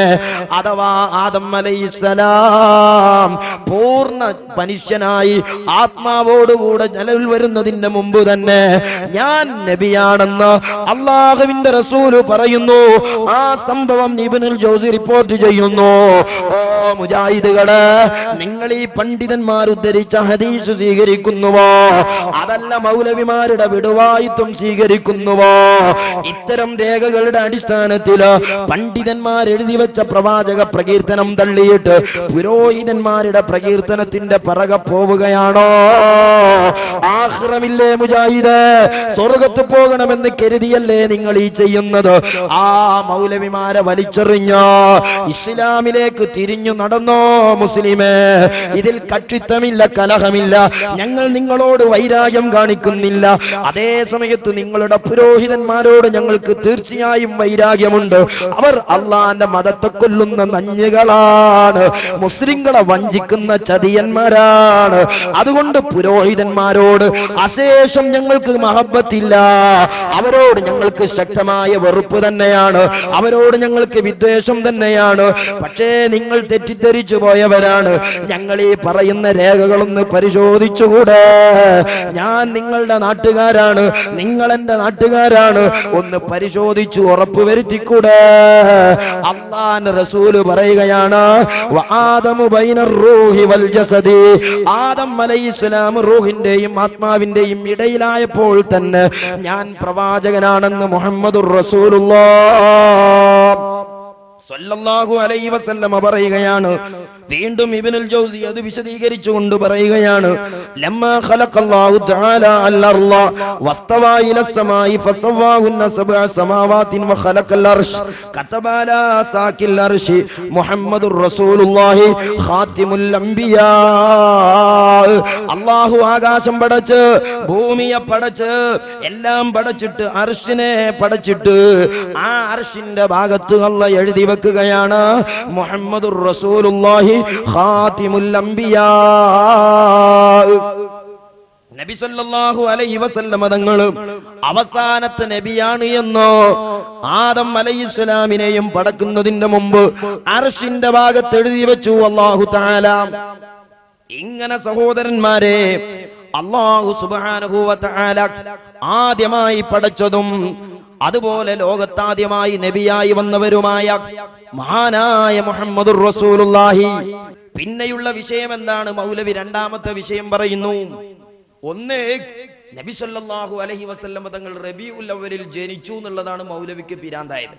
അഥവാ ആദം അലൈഹിസ്സലാം പൂർണ്ണ മനുഷ്യനായി ആത്മാവോടുകൂടെ നിലവിൽ വരുന്നതിന്റെ മുമ്പ് തന്നെ ഞാൻ നബിയാണെന്ന് അള്ളാഹുവിന്റെ റസൂല് പറയുന്നു. ആ സംഭവം ഇബ്നുൽ ജൗസി റിപ്പോർട്ട് ചെയ്യുന്നു. ഓ മുജാഹിദുകളെ, നിങ്ങൾ നിങ്ങൾ ഈ പണ്ഡിതന്മാർ ഉദ്ധരിച്ച ഹദീസ് സ്വീകരിക്കുന്നുവോ, അതല്ല മൗലവിമാരുടെ വിടുവായിത്വം സ്വീകരിക്കുന്നുവോ? ഇത്തരം രേഖകളുടെ അടിസ്ഥാനത്തിൽ പണ്ഡിതന്മാർ എഴുതി വെച്ച പ്രവാചക പ്രകീർത്തനം തള്ളിയിട്ട് പുരോഹിതന്മാരുടെ പ്രകീർത്തനത്തിന്റെ പിറകെ പോവുകയാണോ? ആഖിറമില്ലേ മുജാഹിദ്? സ്വർഗത്ത് പോകണമെന്ന് കരുതിയല്ലേ നിങ്ങൾ ഈ ചെയ്യുന്നത്? ആ മൗലവിമാരെ വലിച്ചെറിഞ്ഞ ഇസ്ലാമിലേക്ക് തിരിഞ്ഞു നടന്നോ മുസ്ലിമേ? ഇതിൽ കക്ഷിത്വമില്ല, കലഹമില്ല. ഞങ്ങൾ നിങ്ങളോട് വൈരാഗ്യം കാണിക്കുന്നില്ല. അതേ സമയത്ത് നിങ്ങളുടെ പുരോഹിതന്മാരോട് ഞങ്ങൾക്ക് തീർച്ചയായും വൈരാഗ്യമുണ്ട്. അവർ അള്ളാന്റെ മതത്തെ കൊല്ലുന്ന നഞ്ഞുകളാണ്, മുസ്ലിങ്ങളെ വഞ്ചിക്കുന്ന ചതിയന്മാരാണ്. അതുകൊണ്ട് പുരോഹിതന്മാരോട് അശേഷം ഞങ്ങൾക്ക് മഹബത്തില്ല. അവരോട് ഞങ്ങൾക്ക് ശക്തമായ വെറുപ്പ് തന്നെയാണ്, അവരോട് ഞങ്ങൾക്ക് വിദ്വേഷം തന്നെയാണ്. പക്ഷേ നിങ്ങൾ തെറ്റിദ്ധരിച്ചു പോയവരാണ്. ഞങ്ങൾ ഈ പറയുന്ന രേഖകളൊന്ന് പരിശോധിച്ചുകൂടെ? ഞാൻ നിങ്ങളുടെ നാട്ടുകാരാണ്, നിങ്ങൾ എന്റെ നാട്ടുകാരാണ്. ഒന്ന് പരിശോധിച്ചു ഉറപ്പുവരുത്തിക്കൂടെ? അല്ലാഹുവിന്റെ റസൂല് പറയുകയാണ്, വആദമു ബൈനർ റൂഹി വൽ ജസദി. ആദം അലൈഹിസ്സലാം റൂഹിന്റെയും ആത്മാവിന്റെയും ഇടയിലായപ്പോൾ തന്നെ ഞാൻ പ്രവാചകനാണെന്ന് മുഹമ്മദുർ റസൂലുള്ളാഹ് സ്വല്ലല്ലാഹു അലൈഹി വസല്ലമ പറയുകയാണ്. വീണ്ടും ഇബ്നുൽ ജൗസി അത് വിശദീകരിച്ചുകൊണ്ട് പറയുകയാണ്, ലമ്മാ ഖലഖല്ലാഹു തആല അൽ-അർള വസ്തവാ ഇലസ് സമായി ഫസവ്വാഹുന്ന സബ്അ സമാവാതിൻ വഖലഖൽ അർശ് കതബ അലാ സാകിൽ അർശി മുഹമ്മദുർ റസൂലുള്ളാഹി ഖാതിമുൽ അംബിയാ. അല്ലാഹു ആകാശം പടച്ച് ഭൂമിയെ പടച്ച് എല്ലാം പടച്ചിട്ട് അർശിനെ പടച്ചിട്ട് ആ അർശിന്റെ ഭാഗത്ത് അല്ലാഹ് എഴുതി വെക്കുകയാണ്, മുഹമ്മദുർ റസൂലുള്ളാഹി ഖാതിമുൽ അംബിയാ. നബി സല്ലല്ലാഹു അലൈഹി വസല്ലം തങ്ങൾ അവസാനത്തെ നബിയാണ് എന്നോ ആദം അലൈഹിസ്സലാമിനെയും പടക്കുന്നതിന്റെ മുമ്പ് അർശിന്റെ ഭാഗത്ത് എഴുതി വെച്ചു അല്ലാഹു തആല. ഇങ്ങനെ സഹോദരന്മാരെ, അല്ലാഹു സുബ്ഹാനഹു വ തആല ആദ്യമായി പടച്ചതും അതുപോലെ ലോകത്താദ്യമായി നബിയായി വന്നവരുമായ മഹാനായ മുഹമ്മദുർ റസൂലുള്ളാഹി. പിന്നെയുള്ള വിഷയം എന്താണ്? മൗലവി രണ്ടാമത്തെ വിഷയം പറയുന്നു. ഒന്ന്, നബി സല്ലല്ലാഹു അലൈഹി വസല്ലം തങ്ങൾ റബീഉൽ അവ്വലിൽ ജനിച്ചു എന്നുള്ളതാണ് മൗലവിക്ക് പിരാന്തായത്.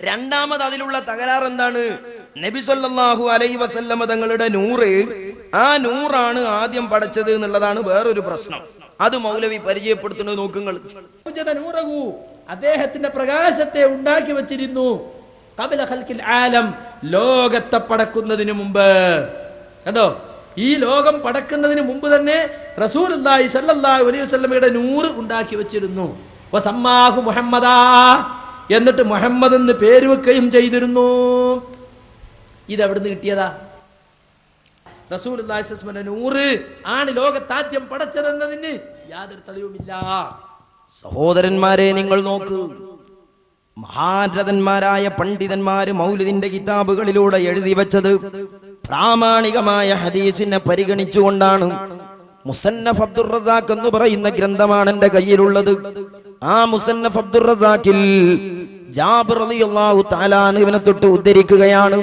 രണ്ടാമത് അതിലുള്ള തകരാറ് എന്താണ്? നബി സല്ലല്ലാഹു അലൈഹി വസല്ലം തങ്ങളുടെ നൂറ്, ആ നൂറാണ് ആദ്യം പടച്ചത് എന്നുള്ളതാണ് വേറൊരു പ്രശ്നം. അത് മൗലവി പരിചയപ്പെടുത്തുന്നത് നോക്കുങ്ങൾ. അദ്ദേഹത്തിന്റെ പ്രകാശത്തെ ഉണ്ടാക്കി വച്ചിരുന്നു ഖബല ഖൽഖിൽ ആലം, ലോകത്തെ പടക്കുന്നതിന് മുമ്പ്. കണ്ടോ, ഈ ലോകം പടക്കുന്നതിന് മുമ്പ് തന്നെ റസൂലുള്ളാഹി സ്വല്ലല്ലാഹു അലൈഹി വസല്ലമയുടെ നൂറ് ഉണ്ടാക്കി വെച്ചിരുന്നു. വസമ്മാഹു മുഹമ്മദാ, എന്നിട്ട് മുഹമ്മദ് എന്ന് പേര് വെക്കുകയും ചെയ്തിരുന്നു. ഇതെവിടുന്ന് കിട്ടിയതാ? റസൂലുള്ളാഹി സ്വല്ലല്ലാഹു അലൈഹി വസല്ലമയുടെ നൂറ് ആണ് ലോകത്താദ്യം പടച്ചതെന്നതിന് യാതൊരു തെളിവുമില്ല. സഹോദരന്മാരെ, നിങ്ങൾ നോക്ക്, മഹാരഥന്മാരായ പണ്ഡിതന്മാര് മൗലിദിന്റെ കിതാബുകളിലൂടെ എഴുതി വെച്ചത് പ്രാമാണികമായ ഹദീസിനെ പരിഗണിച്ചുകൊണ്ടാണ്. മുസന്നഫ് അബ്ദുർ റസാഖ് എന്ന് പറയുന്ന ഗ്രന്ഥമാണ് എന്റെ കയ്യിലുള്ളത്. ആ മുസന്നഫ് അബ്ദുർ റസാഖിൽ ജാബിർ റളിയല്ലാഹു തആല അൻഹുവിനെ തൊട്ട് ഉദ്ധരിക്കുകയാണ്.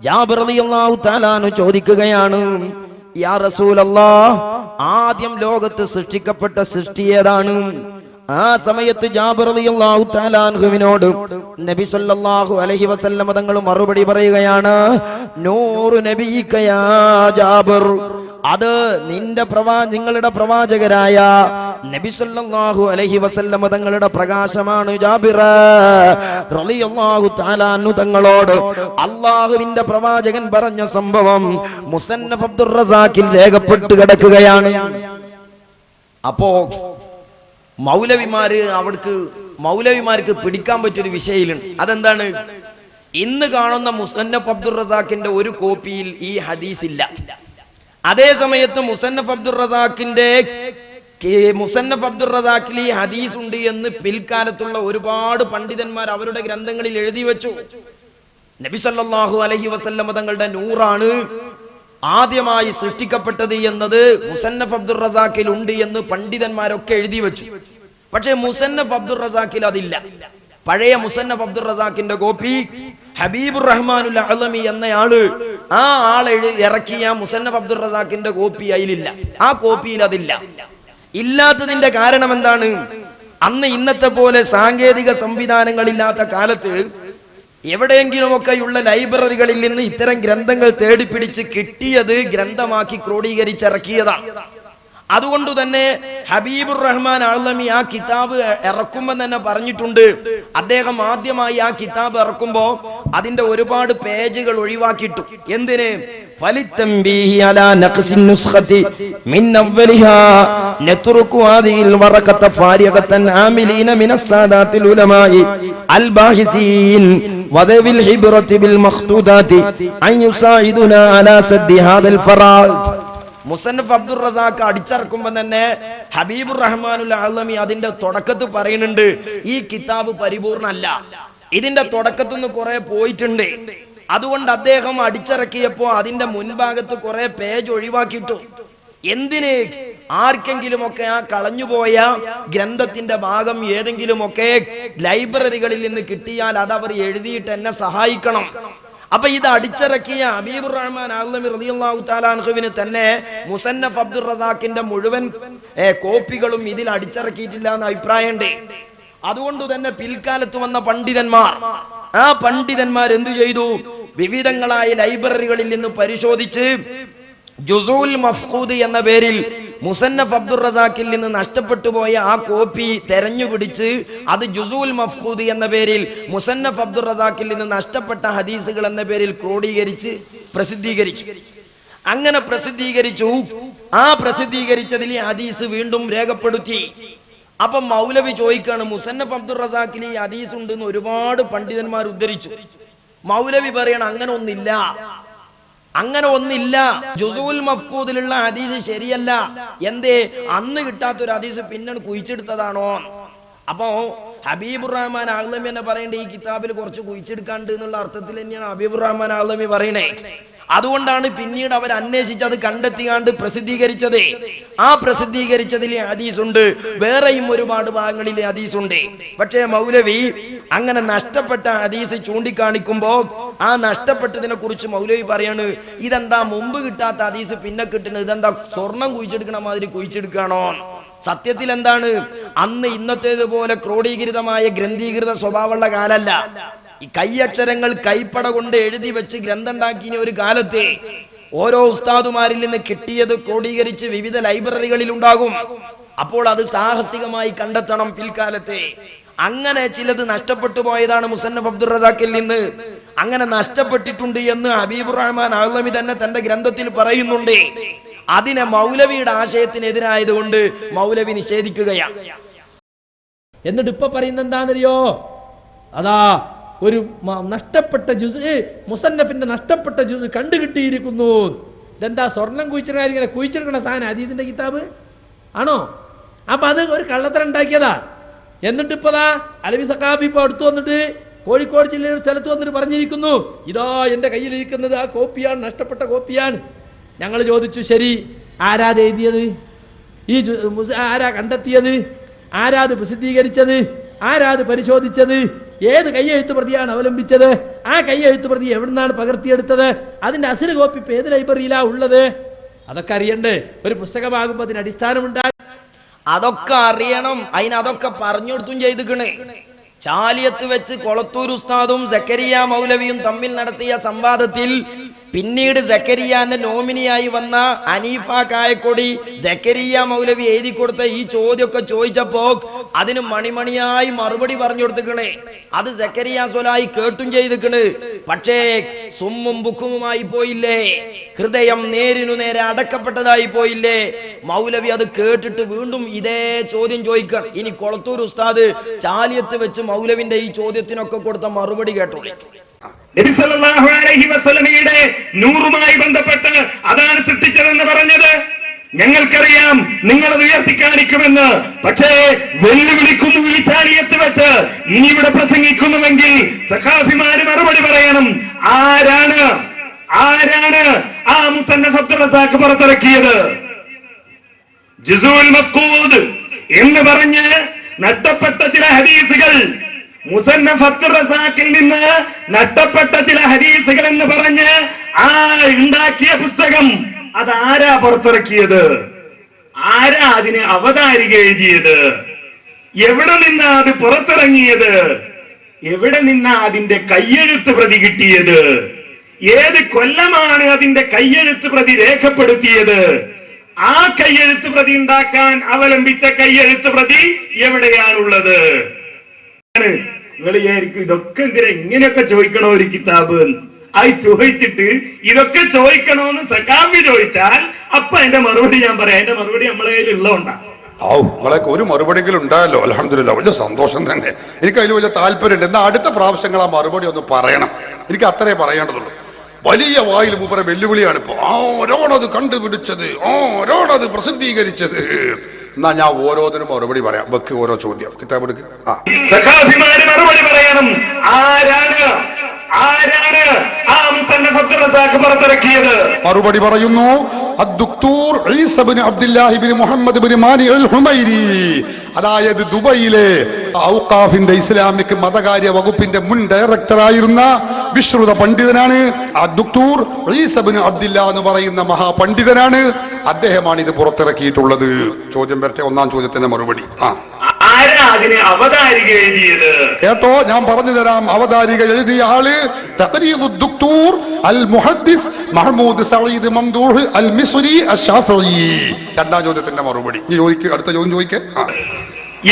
ജാബിർ റളിയല്ലാഹു തആല അൻഹു ചോദിക്കുകയാണ്, യാ റസൂലല്ലാഹ്, ആദ്യം ലോകത്ത് സൃഷ്ടിക്കപ്പെട്ട സൃഷ്ടി ഏതാണ്? ആ സമയത്ത് ജാബിർ റളിയല്ലാഹു തആല അൻഹുവിനോട് നബി സല്ലല്ലാഹു അലൈഹി വസല്ലം തങ്ങൾ മറുപടി പറയുകയാണ്, നൂറു നബിയിക യാ ജാബിർ, അത് നിങ്ങളുടെ പ്രവാചകരായ നബി സല്ലല്ലാഹു അലൈഹി വസല്ലം തങ്ങളുടെ പ്രകാശമാണ് ജാബിർ റളിയല്ലാഹു തആല അൻഹു തങ്ങളോട് അല്ലാഹുവിന്റെ പ്രവാചകൻ പറഞ്ഞ സംഭവം മുസന്നഫ് അബ്ദുർ റസാഖിൽ രേഖപ്പെട്ട് കിടക്കുകയാണ്. അപ്പോ മൗലവിമാർക്ക് പിടിക്കാൻ പറ്റിയൊരു വിഷയമുണ്ട്. അതെന്താണ്? ഇന്ന് കാണുന്ന മുസന്നഫ് അബ്ദുർ റസാഖിന്റെ ഒരു കോപ്പിയിൽ ഈ ഹദീസ് ഇല്ല. അതേ സമയത്ത് മുസന്നഫ് അബ്ദുർ റസാഖിൽ ഈ ഹദീസ് ഉണ്ട് എന്ന് പിൽക്കാലത്തുള്ള ഒരുപാട് പണ്ഡിതന്മാർ അവരുടെ ഗ്രന്ഥങ്ങളിൽ എഴുതി വെച്ചു. നബി സല്ലല്ലാഹു അലൈഹി വസല്ലം തങ്ങളുടെ നൂറാണ് ആദ്യമായി സൃഷ്ടിക്കപ്പെട്ടത് എന്നത് മുസന്നഫ് അബ്ദുർ റസാഖിൽ ഉണ്ട് എന്ന് പണ്ഡിതന്മാരൊക്കെ എഴുതി വെച്ചു. പക്ഷേ മുസന്നഫ് അബ്ദുർ റസാഖിൽ അതില്ല. പഴയ മുസന്നഫ് അബ്ദുർ റസാഖിന്റെ കോപ്പി ഹബീബുർ റഹ്മാനുൽ അഅ്ലമി എന്നയാള് ആ ആൾ ഇറക്കിയ മുസന്നഫ് അബ്ദുർ റസാഖിന്റെ കോപ്പി അതിലില്ല. ആ കോപ്പിയിൽ അതില്ല. ഇല്ലാത്തതിന്റെ കാരണം എന്താണ്? അന്ന് ഇന്നത്തെ പോലെ സാങ്കേതിക സംവിധാനങ്ങളില്ലാത്ത കാലത്ത് എവിടെയെങ്കിലുമൊക്കെയുള്ള ലൈബ്രറികളിൽ നിന്ന് ഇത്തരം ഗ്രന്ഥങ്ങൾ തേടിപ്പിടിച്ച് കിട്ടിയത് ഗ്രന്ഥമാക്കി ക്രോഡീകരിച്ചിറക്കിയതാണ്. അതുകൊണ്ട് തന്നെ ഹബീബുർ റഹ്മാൻ അഅ്ലമി ആ കിതാബ് ഇറക്കുമ്പോൾ തന്നെ പറഞ്ഞിട്ടുണ്ട്, അദ്ദേഹം ആദ്യമായി ആ കിതാബ് ഇറക്കുമ്പോ അതിന്റെ ഒരുപാട് പേജുകൾ ഒഴിവാക്കിയിട്ടു. എന്തിന്? ഫലിത്തംബീഹി അലാ നഖ്സിൻ നുസ്ഖതി മിൻ അവ്വലിഹാ നത്റുകു ഹാദിഹിൽ വറഖത ഫാരിഖതൻ ആമിലീന മിനസ് സാദാത്തിൽ ഉലമായി അൽ ബാഹിസീൻ വദവിൽ ഹിബ്റതി ബിൽ മഖ്തൂദാതി അൻ യുസായിദുനാ അലാ സദ്ദി ഹാദൽ ഫറാഇദ്. മുസന്നഫ് അബ്ദുർ റസാഖ് അടിച്ചിറക്കുമ്പോൾ തന്നെ ഹബീബുർ റഹ്മാനുൽ അഅ്ലമി അതിന്റെ തുടക്കത്ത് പറയുന്നുണ്ട്, ഈ കിതാബ് പരിപൂർണല്ല, ഇതിന്റെ തുടക്കത്തു നിന്ന് കുറെ പോയിട്ടുണ്ട്. അതുകൊണ്ട് അദ്ദേഹം അടിച്ചിറക്കിയപ്പോ അതിന്റെ മുൻഭാഗത്ത് കുറെ പേജ് ഒഴിവാക്കിയിട്ടു. എന്തിന്? ആർക്കെങ്കിലുമൊക്കെ ആ കളഞ്ഞുപോയ ഗ്രന്ഥത്തിന്റെ ഭാഗം ഏതെങ്കിലുമൊക്കെ ലൈബ്രറികളിൽ നിന്ന് കിട്ടിയാൽ അതവർ എഴുതിയിട്ട് എന്നെ സഹായിക്കണം. അപ്പൊ ഇത് അടിച്ചിറക്കിയ ഹബീബുർ റഹ്മാൻ അഅ്ലമി റളിയല്ലാഹു തആല അൻഹുവിന് തന്നെ മുസന്നഫ് അബ്ദുർ റസാഖിന്റെ മുഴുവൻ കോപ്പികളും ഇതിൽ അടിച്ചിറക്കിയിട്ടില്ല എന്ന അഭിപ്രായമുണ്ട്. അതുകൊണ്ട് തന്നെ പിൽക്കാലത്ത് വന്ന പണ്ഡിതന്മാർ, ആ പണ്ഡിതന്മാർ എന്തു ചെയ്തു? വിവിധങ്ങളായ ലൈബ്രറികളിൽ നിന്ന് പരിശോധിച്ച് ജുസൂൽ മഫ്ഖൂദ് എന്ന പേരിൽ മുസന്നഫ് അബ്ദുർ റസാഖിൽ നിന്ന് നഷ്ടപ്പെട്ടു പോയ ആ കോപ്പി തെരഞ്ഞുപിടിച്ച് അത് ജുസൂൽ മഫ്ഖൂദ് എന്ന പേരിൽ മുസന്നഫ് അബ്ദുർ റസാഖിൽ നിന്ന് നഷ്ടപ്പെട്ട ഹദീസുകൾ എന്ന പേരിൽ ക്രോഡീകരിച്ച് പ്രസിദ്ധീകരിച്ചു. അങ്ങനെ പ്രസിദ്ധീകരിച്ചു. ആ പ്രസിദ്ധീകരിച്ചതിൽ ഈ ഹദീസ് വീണ്ടും രേഖപ്പെടുത്തി. അപ്പൊ മൗലവി ചോദിക്കാണ്, മുസന്നഫ് അബ്ദുർ റസാഖിൽ ഈ ഹദീസ് ഉണ്ടെന്ന് ഒരുപാട് പണ്ഡിതന്മാർ ഉദ്ധരിച്ചു. മൗലവി പറയണം, അങ്ങനെ ഒന്നില്ല, അങ്ങനെ ഒന്നില്ല. ജുസൂൽ മഫ്ഖൂദിലുള്ള ഹദീസ് ശരിയല്ല. എന്തേ? അന്ന് കിട്ടാത്തൊരു ഹദീസ് പിന്നീട് കുഴിച്ചെടുത്തതാണോ? അപ്പോ ഹബീബുർ റഹ്മാൻ അഅ്ലമി എന്ന് പറയേണ്ട ഈ കിതാബിൽ കുറച്ച് കുഴിച്ചെടുക്കാണ്ട് എന്നുള്ള അർത്ഥത്തിൽ തന്നെയാണ് ഹബീബുർ റഹ്മാൻ അഅ്ലമി പറയണേ. അതുകൊണ്ടാണ് പിന്നീട് അവർ അന്വേഷിച്ച് അത് കണ്ടെത്തിയാണ്ട് പ്രസിദ്ധീകരിച്ചത്. ആ പ്രസിദ്ധീകരിച്ചതിൽ ഹദീസ് ഉണ്ട്, വേറെയും ഒരുപാട് ഭാഗങ്ങളിൽ ഹദീസ് ഉണ്ട്. പക്ഷേ മൗലവി അങ്ങനെ നഷ്ടപ്പെട്ട ഹദീസ് ചൂണ്ടിക്കാണിക്കുമ്പോ ആ നഷ്ടപ്പെട്ടതിനെ കുറിച്ച് മൗലവി പറയാണ്, ഇതെന്താ മുമ്പ് കിട്ടാത്ത ഹദീസ് പിന്നെ കിട്ടുന്നത്? ഇതെന്താ സ്വർണം കുഴിച്ചെടുക്കണ മാതിരി കുഴിച്ചെടുക്കണോ? സത്യത്തിൽ എന്താണ്? അന്ന് ഇന്നത്തേതുപോലെ ക്രോഡീകൃതമായ ഗ്രന്ഥീകൃത സ്വഭാവമുള്ള കാലല്ല. ഈ കൈയക്ഷരങ്ങൾ കൈപ്പട കൊണ്ട് എഴുതി വെച്ച് ഗ്രന്ഥം ഉണ്ടാക്കിയ ഒരു കാലത്തെ ഓരോ ഉസ്താദുമാരിൽ നിന്ന് കിട്ടിയത് ക്രോഡീകരിച്ച് വിവിധ ലൈബ്രറികളിൽ ഉണ്ടാകും. അപ്പോൾ അത് സാഹസികമായി കണ്ടെത്തണം പിൽക്കാലത്തെ. അങ്ങനെ ചിലത് നഷ്ടപ്പെട്ടു പോയതാണ് മുസന്നഫ് അബ്ദുർ റസാഖിൽ നിന്ന്. അങ്ങനെ നഷ്ടപ്പെട്ടിട്ടുണ്ട് എന്ന് ഹബീബുർ റഹ്മാൻ അഅ്ലമി തന്നെ തന്റെ ഗ്രന്ഥത്തിൽ പറയുന്നുണ്ട്. അതിനെ മൗലവിയുടെ ആശയത്തിനെതിരായതുകൊണ്ട് മൗലവി നിഷേധിക്കുകയാണ്. എന്നിട്ട് ഇപ്പൊ പറയുന്നത് എന്താണെന്നറിയോ? അതാ ഒരു നഷ്ടപ്പെട്ട ജുസ്, മുസന്നഫിന്റെ നഷ്ടപ്പെട്ട ജുസ് കണ്ടുകിട്ടിയിരിക്കുന്നു. ഇതെന്താ സ്വർണം കുഴിച്ചെടുക്കണ സാധനം ഹദീസിന്റെ കിതാബ് ആണോ? അപ്പൊ അത് ഒരു കള്ളത്തരം ഉണ്ടാക്കിയതാ. എന്നിട്ട് ഇപ്പതാ അലവി സഖാഫി ഇപ്പൊ അടുത്ത് വന്നിട്ട് കോഴിക്കോട് ജില്ലയിൽ സ്ഥലത്ത് വന്നിട്ട് പറഞ്ഞിരിക്കുന്നു, ഇതാ എന്റെ കയ്യിലിരിക്കുന്നത് ആ കോപ്പിയാണ്, നഷ്ടപ്പെട്ട കോപ്പിയാണ്. ഞങ്ങൾ ചോദിച്ചു, ശരി, ആരാത് എഴുതിയത്? ഈ ആരാ കണ്ടെത്തിയത്? ആരാത് പ്രസിദ്ധീകരിച്ചത്? ആരാത് പരിശോധിച്ചത്? ഏത് കയ്യെഴുത്ത് പ്രതിയാണ് അവലംബിച്ചത്? ആ കയ്യെഴുത്ത് പ്രതി എവിടുന്നാണ് പകർത്തിയെടുത്തത്? അതിന്റെ അസൽ കോപ്പി ഇപ്പൊ ഏത് ലൈബ്രറിയിലാ ഉള്ളത്? അതൊക്കെ അറിയണ്ടേ? ഒരു പുസ്തകമാകുമ്പോൾ അതിന് അടിസ്ഥാനമുണ്ടാകും. അതൊക്കെ അറിയണം. അതിനതൊക്കെ പറഞ്ഞു കൊടുത്തും ചെയ്തിക്കണേ. ചാലിയത്ത് വെച്ച് കൊളത്തൂർ ഉസ്താദും സക്കരിയ മൗലവിയും തമ്മിൽ നടത്തിയ സംവാദത്തിൽ പിന്നീട് സക്കരിയാന്റെ നോമിനിയായി വന്ന അനീഫ കായക്കൊടി സക്കരിയ മൗലവി എഴുതി കൊടുത്ത ഈ ചോദ്യമൊക്കെ ചോദിച്ചപ്പോ അതിന് മണിമണിയായി മറുപടി പറഞ്ഞു കൊടുത്തിക്കണേ. അത് സക്കരിയ സ്വലായി കേട്ടും ചെയ്തിക്കണ്. പക്ഷേ സുമ്മും ബുക്കുമുമായി പോയില്ലേ? ഹൃദയം നേരിനു നേരെ അടക്കപ്പെട്ടതായി പോയില്ലേ? മൗലവി അത് കേട്ടിട്ട് വീണ്ടും ഇതേ ചോദ്യം ചോദിക്കണം. ഇനി കൊളത്തൂർ ഉസ്താദ് ചാലിയത്ത് വെച്ച് മൗലവിന്റെ ഈ ചോദ്യത്തിനൊക്കെ കൊടുത്ത മറുപടി കേട്ടോളി. നബി സല്ലല്ലാഹു അലൈഹി വസല്ലമയുടെ നൂറുമായി ബന്ധപ്പെട്ട് അതാണ് സൃഷ്ടിച്ചതെന്ന് പറഞ്ഞത് ഞങ്ങൾക്കറിയാം. നിങ്ങളത് ഉയർത്തിക്കാണിക്കുമെന്ന്. പക്ഷേ വെല്ലുവിളിക്കുന്നു ഈ ചാലിയത്ത് വെച്ച്. ഇനി ഇവിടെ പ്രസംഗിക്കുന്നുവെങ്കിൽ സഖാഫിമാര് മറുപടി പറയണം. ആരാണ് ആ മുസന്നഫ് അബ്ദുർ റസാഖ് പുറത്തിറക്കിയത്? ജുസൂൽ മഫ്ഖൂദ് എന്ന് പറഞ്ഞ് നഷ്ടപ്പെട്ട ചില ഹദീസുകൾ, മുസന്നഫ് അബ്ദുർ റസാഖിൽ നിന്ന് നഷ്ടപ്പെട്ട ചില ഹദീസുകൾ എന്ന് പറഞ്ഞ് ആ ഉണ്ടാക്കിയ പുസ്തകം അതാരാ പുറത്തിറക്കിയത്? ആരാ അതിന് അവതാരിക എഴുതിയത്? എവിടെ നിന്നാ അത് പുറത്തിറങ്ങിയത്? എവിടെ നിന്നാ അതിന്റെ കയ്യെഴുത്ത് പ്രതി കിട്ടിയത്? ഏത് കൊല്ലമാണ് അതിന്റെ കയ്യെഴുത്ത് പ്രതി രേഖപ്പെടുത്തിയത്? ആ കയ്യെഴുത്ത് പ്രതി ഉണ്ടാക്കാൻ അവലംബിച്ച കയ്യെഴുത്ത് പ്രതി എവിടെയാണുള്ളത്? നിങ്ങൾ വിചാരിക്കും ഇതൊക്കെ എന്തിനാ ഇങ്ങനെയൊക്കെ ചോദിക്കണോ ഒരു കിതാബ്? അത് ചോദിച്ചിട്ട് ഇതൊക്കെ ചോദിക്കണോന്ന് സഖാഫി ചോദിച്ചാൽ അപ്പൊ അതിന്റെ മറുപടി ഞാൻ പറയാം. അതിന്റെ മറുപടി നമ്മളെ കയ്യിൽ ഉള്ളതുകൊണ്ടാ. നിങ്ങളൊക്കെ ഒരു മറുപടിയെങ്കിലും ഉണ്ടായല്ലോ, അൽഹംദുലില്ലാ, വലിയ സന്തോഷം തന്നെ. എനിക്ക് അതിൽ വലിയ താല്പര്യമുണ്ട്. എന്നാൽ അടുത്ത പ്രാവശ്യങ്ങൾ ആ മറുപടി ഒന്ന് പറയണം. എനിക്ക് അത്രേ പറയേണ്ടതുള്ളൂ. വലിയ വായിൽ മൂപ്പരെ വെല്ലുവിളിയാണ് ഇപ്പോ. ആരോടത് കണ്ടുപിടിച്ചത്, ആരോടത് പ്രസിദ്ധീകരിച്ചത്? എന്നാ ഞാൻ ഓരോന്നിനും മറുപടി പറയാം. വെക്ക് ഓരോ ചോദ്യം കിതാബ് എടുക്ക്. സഖാഫിമാര് മറുപടി പറയണം. ആരാണ് ആ മുസന്നഫ് അബ്ദുൽ റസാഖ് പുറത്തിറക്കിയത്? മറുപടി പറയുന്നു, അദ്ദുക്തൂർ ഈസ ഇബ്നു അബ്ദുല്ലാഹി ഇബ്നു മുഹമ്മദ് ഇബ്നു മാനി അൽ ഹുമൈരി, അതായത് ദുബൈയിലെ ഔഖാഫിന്റെ ഇസ്ലാമിക് മതകാര്യ വകുപ്പിന്റെ മുൻ ഡയറക്ടറായിരുന്ന വിശ്രുത പണ്ഡിതനാണ്. അദ്ദുക്തൂർ ഈസ ഇബ്നു അബ്ദുല്ലാ എന്ന് പറയുന്ന മഹാപണ്ഡിതനാണ്. അദ്ദേഹമാണ് ഇത് പുറത്തിറക്കിയിട്ടുള്ളത്. ചോദ്യം വരട്ടെ, ഒന്നാം ചോദ്യത്തിന്റെ മറുപടി. ആരാ അതിന് അവതാരിക എഴുതിയത്? കേട്ടോ, ഞാൻ പറഞ്ഞു തരാം. അവതാരിക എഴുതിയ ആള് തഖരീദുദ് ദുക്തൂർ അൽ മുഹദ്ദിസ് മഹ്മൂദ് സഈദ് മംദൂഹ് അൽ മിസ്രി അശ്ശാഫിഈ. രണ്ടാം ചോദ്യത്തിന്റെ മറുപടി അടുത്ത ചോദ്യം ചോദിക്കേ.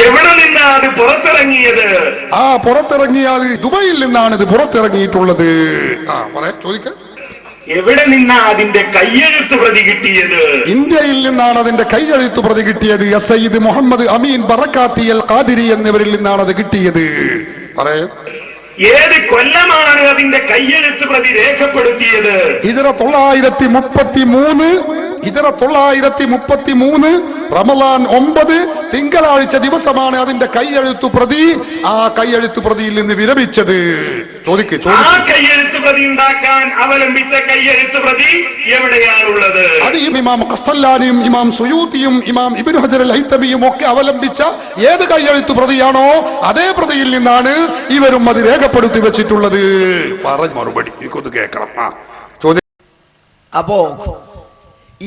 എവിടെ നിന്നാണ് അത് പുറത്തിറങ്ങിയത്? പുറത്തിറങ്ങിയാൽ ദുബൈയിൽ നിന്നാണ് ഇത് പുറത്തിറങ്ങിയിട്ടുള്ളത്. ചോദിക്ക. എവിടെ നിന്നാ അതിന്റെ കയ്യെഴുത്ത് പ്രതി കിട്ടിയത്? ഇന്ത്യയിൽ നിന്നാണ് അതിന്റെ കയ്യെഴുത്ത് പ്രതി കിട്ടിയത്. സയ്യിദ് മുഹമ്മദ് അമീൻ ബറക്കാത്തി അൽ ഖാദിരി എന്നിവരിൽ നിന്നാണ് അത് കിട്ടിയത്. പറയൂ. ഏത് കൊല്ലമാണ് അതിന്റെ കയ്യെഴുത്ത് പ്രതി രേഖപ്പെടുത്തിയത്? ഹിജ്റ 933 റമളാൻ 9 തിങ്കളാഴ്ച ദിവസമാണ് അതിന്റെ കയ്യെഴുത്തു പ്രതി ആ കയ്യെഴുത്തു പ്രതിയിൽ നിന്ന് വിരമിച്ചത്. ആ കയ്യെഴുത്ത് പ്രതി ഉണ്ടാക്കാൻ അവലംബിച്ച കയ്യെഴുത്ത് പ്രതി എവിടെയാണുള്ളത്? അത് ഇമാം ഖസ്തല്ലാനിയും ഇമാം സുയൂത്തിയും ഇമാം ഇബ്നു ഹജർ അൽ ഹൈതമിയും ഒക്കെ അവലംബിച്ച ഏത് കയ്യെഴുത്തു പ്രതിയാണോ അതേ പ്രതിയിൽ നിന്നാണ് ഇവരും അത് രേഖപ്പെടുത്തി വെച്ചിട്ടുള്ളത്. പറഞ്ഞ മറുപടി എനിക്കൊന്ന് കേൾക്കണം. ചോദ്യം. അപ്പോ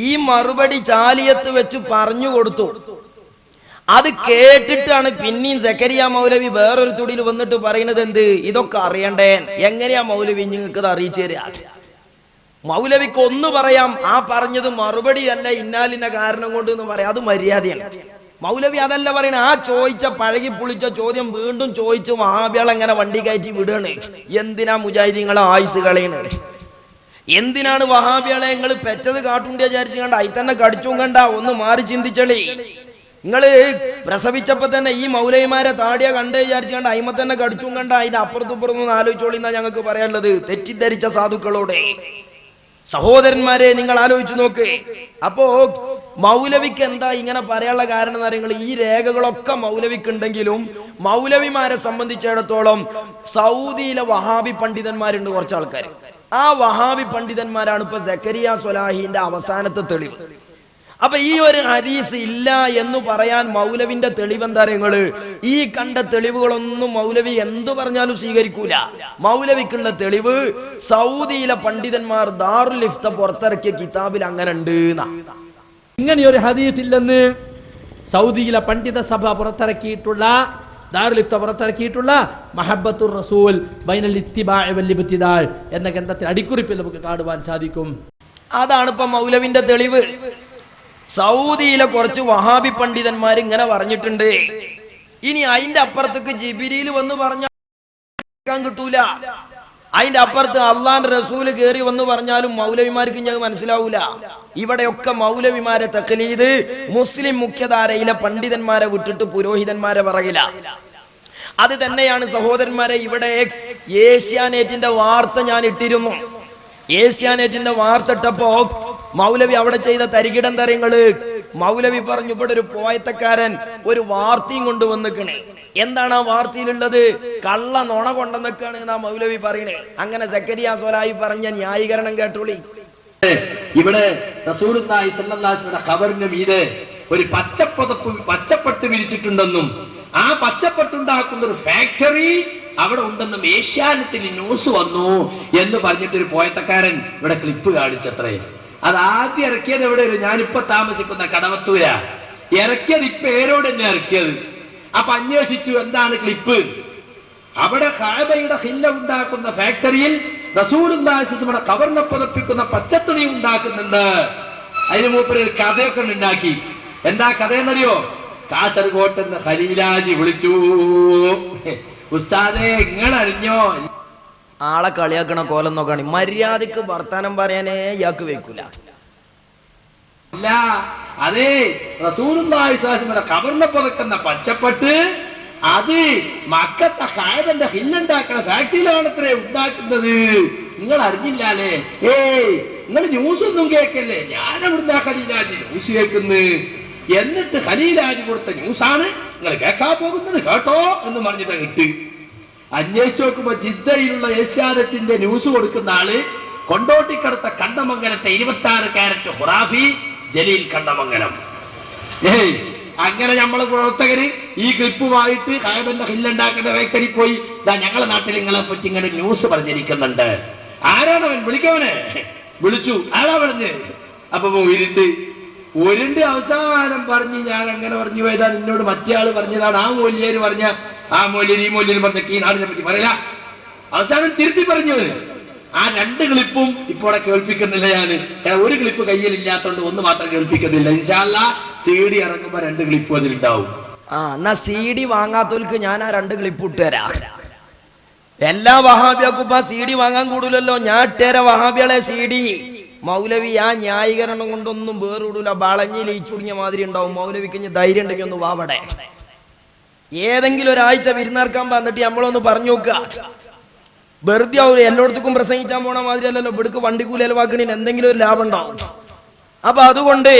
ഈ മറുപടി ചാലിയത്ത് വെച്ച് പറഞ്ഞു കൊടുത്തു. അത് കേട്ടിട്ടാണ് പിന്നെയും സക്കരിയ മൗലവി വേറൊരു തുടിയിൽ വന്നിട്ട് പറയുന്നത് എന്ത്? ഇതൊക്കെ അറിയണ്ടേ? എങ്ങനെയാ മൗലവി നിങ്ങൾക്ക് അറിയിച്ചു തരാ? മൗലവിക്ക് ഒന്ന് പറയാം, ആ പറഞ്ഞത് മറുപടിയല്ല, ഇന്നാലിന്ന കാരണം കൊണ്ട് എന്ന് പറയാം. അത് മര്യാദയാണ്. മൗലവി അതല്ല പറയണ. ആ ചോദിച്ച പഴകി പുളിച്ച ചോദ്യം വീണ്ടും ചോദിച്ചു വഹാബികളെ എങ്ങനെ വണ്ടി കയറ്റി വിടുകയാണ്. എന്തിനാ മുജാഹിദീങ്ങളെ ആയുസ് കളയണത്? എന്തിനാണ് വഹാബികളെ നിങ്ങൾ പെറ്റത് കാട്ടുണ്ടി വിചാരിച്ചു കണ്ട അയി തന്നെ കടിച്ചും കണ്ട? ഒന്ന് മാറി ചിന്തിച്ചളി. നിങ്ങള് പ്രസവിച്ചപ്പോ തന്നെ ഈ മൗലവിമാരെ താടിയ കണ്ടേ വിചാരിച്ചു കണ്ട അയിമ തന്നെ കടിച്ചും കണ്ട? അതിന്റെ അപ്പുറത്തുപ്പുറത്തൊന്ന് ആലോചിച്ചോളി എന്നാ ഞങ്ങൾക്ക് പറയാനുള്ളത്. തെറ്റിദ്ധരിച്ച സാധുക്കളോടെ സഹോദരന്മാരെ നിങ്ങൾ ആലോചിച്ചു നോക്ക്. അപ്പോ മൗലവിക്ക് എന്താ ഇങ്ങനെ പറയാനുള്ള കാരണം എന്ന് പറയുന്നത്, ഈ രേഖകളൊക്കെ മൗലവിക്കുണ്ടെങ്കിലും മൗലവിമാരെ സംബന്ധിച്ചിടത്തോളം സൗദിയിലെ വഹാബി പണ്ഡിതന്മാരുണ്ട് കുറച്ച് ആൾക്കാർ. ആ വഹാബി പണ്ഡിതന്മാരാണ് ഇപ്പൊ സക്കരിയ സ്വലാഹിന്റെ അവസാനത്തെ തെളിവ്. അപ്പൊ ഈ ഒരു ഹദീസ് ഇല്ല എന്ന് പറയാൻ മൗലവിന്റെ തെളിവെന്താ? നിങ്ങള് ഈ കണ്ട തെളിവുകളൊന്നും മൗലവി എന്തു പറഞ്ഞാലും സ്വീകരിക്കൂല. മൗലവിക്കുള്ള തെളിവ് സൗദിയിലെ പണ്ഡിതന്മാർ ദാറുൽ ഇഫ്ത പുറത്തിറക്കിയ കിതാബിൽ അങ്ങനെ ഉണ്ട്. ഇങ്ങനെയൊരു ഹദീസ് ഇല്ലെന്ന് സൗദിയിലെ പണ്ഡിത സഭ പുറത്തിറക്കിയിട്ടുള്ള ദാറുൽ ഇഫ്ത പുറത്തിറക്കിയിട്ടുള്ള മഹബ്ബത്തുർ റസൂൽ ബൈനൽ ഇത്തിബാഇ വൽ ഇബ്തിദാ എന്ന ഗ്രന്ഥത്തിൽ അടിക്കുറിപ്പിൽ നമുക്ക് കാണുവാൻ സാധിക്കും. അതാണ് ഇപ്പൊ മൗലവിന്റെ തെളിവ്. സൗദിയിലെ കുറച്ച് വഹാബി പണ്ഡിതന്മാർ ഇങ്ങനെ പറഞ്ഞിട്ടുണ്ട്. ഇനി അതിന്റെ അപ്പുറത്തേക്ക് ജിബിരിയിൽ വന്ന് പറഞ്ഞാൽ കിട്ടൂല. അതിന്റെ അപ്പുറത്ത് അള്ളാന്റെ റസൂല് കയറി വന്ന് പറഞ്ഞാലും മൗലവിമാർക്ക് ഞങ്ങൾ മനസ്സിലാവൂല. ഇവിടെയൊക്കെ മൗലവിമാരെ തഖ്ലീദ് മുസ്ലിം മുഖ്യധാരയിലെ പണ്ഡിതന്മാരെ വിട്ടിട്ട് പുരോഹിതന്മാരെ പറയില്ല. അത് തന്നെയാണ് സഹോദരന്മാരെ. ഇവിടെ ഏഷ്യാനെറ്റിന്റെ വാർത്ത ഞാൻ ഇട്ടിരുന്നു. ഏഷ്യാനെറ്റിന്റെ വാർത്ത ഇട്ടപ്പോ മൗലവി അവിടെ ചെയ്ത തരികിടം തരങ്ങള് മൗലവി പറഞ്ഞു, ഇവിടെ ഒരു പോയത്തക്കാരൻ ഒരു വാർത്തയും കൊണ്ടുവന്നിക്കണേ. എന്താണ് ആ വാർത്തയിലുള്ളത്? കള്ള നുണ കൊണ്ടുവന്നിക്കാണ് എന്നാ മൗലവി പറയണേ. അങ്ങനെ സക്കരിയ സ്വലാഹി പറഞ്ഞ ന്യായീകരണം കേട്ടോളി. ഇവിടെ റസൂലുള്ളാഹി സ്വല്ലല്ലാഹു അലൈഹി വസല്ലം ഖബറിന്റെ മീതെ ഒരു പച്ചപ്പട്ട് വിരിച്ചിട്ടുണ്ടെന്നും ആ പച്ചപ്പട്ടുണ്ടാക്കുന്ന ഒരു ഫാക്ടറി അവിടെ ഉണ്ടെന്നും ഏഷ്യാനെറ്റിൽ ന്യൂസ് വന്നു എന്ന് പറഞ്ഞിട്ടൊരു പോയത്തക്കാരൻ ഇവിടെ ക്ലിപ്പ് കാണിച്ചത്രേ. അത് ആദ്യം ഇറക്കിയത് എവിടെ? ഞാനിപ്പോ താമസിക്കുന്ന കടവത്തൂരാ. ഇറക്കിയത് ഇപ്പൊ ഏരോട് തന്നെ ഇറക്കിയത്. അപ്പൊ അന്വേഷിച്ചു എന്താണ് ക്ലിപ്പ്. അവിടെ കഅബയുടെ ഹില്ല ഉണ്ടാക്കുന്ന ഫാക്ടറിയിൽ റസൂലുള്ളാഹി സ്വല്ലല്ലാഹു അലൈഹി വസല്ലം കബറിനെ പുതപ്പിക്കുന്ന പച്ചത്തുണി ഉണ്ടാക്കുന്നുണ്ട്. അതിന് മൂപ്പര് ഒരു കഥയൊക്കെ ഉണ്ടാക്കി. എന്താ കഥയെന്നറിയോ? കാസർഗോട്ടെന്ന് ഖലീലാജി വിളിച്ചു, ഉസ്താദേ നിങ്ങൾ അറിഞ്ഞോ? ആളെ കളിയാക്കണ കോലം നോക്കാണ്. മര്യാദക്ക് വർത്താനം പറയാനേ ഇയാൾക്ക് വെക്കൂല. ഇല്ല, അതേ റസൂലുള്ളാഹി സ്വല്ലല്ലാഹു അലൈഹി വസല്ലം കബറിനെ പുതക്കുന്ന പച്ചപ്പട്ട് അത് മക്കത്തെ കഅബന്റെ ഹില്ലുണ്ടാക്കണ ഫാക്ടറിയിലാണത്രേ ഉണ്ടാക്കുന്നത്. നിങ്ങൾ അറിഞ്ഞില്ലാലേ? നിങ്ങൾ ന്യൂസ് ഒന്നും കേൾക്കല്ലേ? ഞാനെവിടുന്ന ഖലീലാജി ന്യൂസ് കേൾക്കുന്നു. എന്നിട്ട് ഖലീലാജി കൊടുത്ത ന്യൂസാണ് നിങ്ങൾ കേൾക്കാൻ പോകുന്നത്, കേട്ടോ എന്ന് പറഞ്ഞിട്ട് കിട്ടി. അന്വേഷിച്ച് നോക്കുമ്പോ ജിദ്ദയിലുള്ള ഏഷ്യാനെറ്റിന്റെ ന്യൂസ് കൊടുക്കുന്ന ആള് കൊണ്ടോട്ടിക്കടുത്ത കണ്ടമംഗലത്തെ 26 കാരറ്റ് ഖുറാഫി ജലീൽ കണ്ടമംഗലം. അങ്ങനെ നമ്മളെ പ്രവർത്തകര് ഈ ക്ലിപ്പുമായിട്ട് കഅബന്റെ ഹില്ലുണ്ടാക്കേണ്ട ഫാക്ടറി പോയി ഞങ്ങളെ നാട്ടിൽ നിങ്ങളെ പറ്റി ഇങ്ങനെ ന്യൂസ് പറഞ്ഞിരിക്കുന്നുണ്ട്. ആരാണവൻ? വിളിക്കവനെ. വിളിച്ചു. ആളാ പറഞ്ഞ്. അപ്പൊ ഉരുണ്ട് അവസാനം പറഞ്ഞ് ഞാൻ അങ്ങനെ പറഞ്ഞു പോയതാ. നിന്നോട് മറ്റേ ആള് പറഞ്ഞതാണ്. ആ മൂല്യര് പറഞ്ഞ ആ മൂല്യര് ഈ മൂല്യര് പറഞ്ഞ ഈ നാടിനെ പറ്റി പറയില്ല. അവസാനം തിരുത്തി പറഞ്ഞു. ആ 2 ക്ലിപ്പും ഇപ്പോൾ കേൾപ്പിക്കുന്നില്ല ഞാൻ. ഒരു ക്ലിപ്പ് കയ്യിലില്ലാത്തതുകൊണ്ട് ഒന്ന് മാത്രം കേൾപ്പിക്കുന്നില്ല. ഇൻഷാ അല്ലാഹ് CD ഇറങ്ങുമ്പോ 2 ക്ലിപ്പും അതിലുണ്ടാവും. എന്നാ CD വാങ്ങാത്തവർക്ക് ഞാൻ ആ 2 ക്ലിപ്പ് ഇട്ടുതരാം. എല്ലാ വഹാബിയാക്കും ഇപ്പൊ CD വാങ്ങാൻ കൂടില്ലല്ലോ. ഞാൻ ഇട്ടേരാ വഹാബികളെ CD. മൗലവി ആ ന്യായീകരണം കൊണ്ടൊന്നും വേറിടൂല. വളഞ്ഞിൽ ഈ ചുടുങ്ങിയ മാതിരി ഉണ്ടാവും. മൗലവിക്ക് ഇനി ധൈര്യം ഉണ്ടെങ്കിൽ ഒന്ന് വാവടെ ഏതെങ്കിലും ഒരാഴ്ച വിരുന്നാർക്കാൻ വന്നിട്ട് നമ്മളൊന്ന് പറഞ്ഞു നോക്കുക. വെറുതെ എല്ലായിടത്തേക്കും പ്രസംഗിച്ചാൻ പോണ മാതിരി അല്ലല്ലോ. ഇവിടേക്ക് വണ്ടിക്കൂലി ചെലവാക്കണേന് എന്തെങ്കിലും ഒരു ലാഭം ഉണ്ടാവും. അപ്പൊ അതുകൊണ്ട്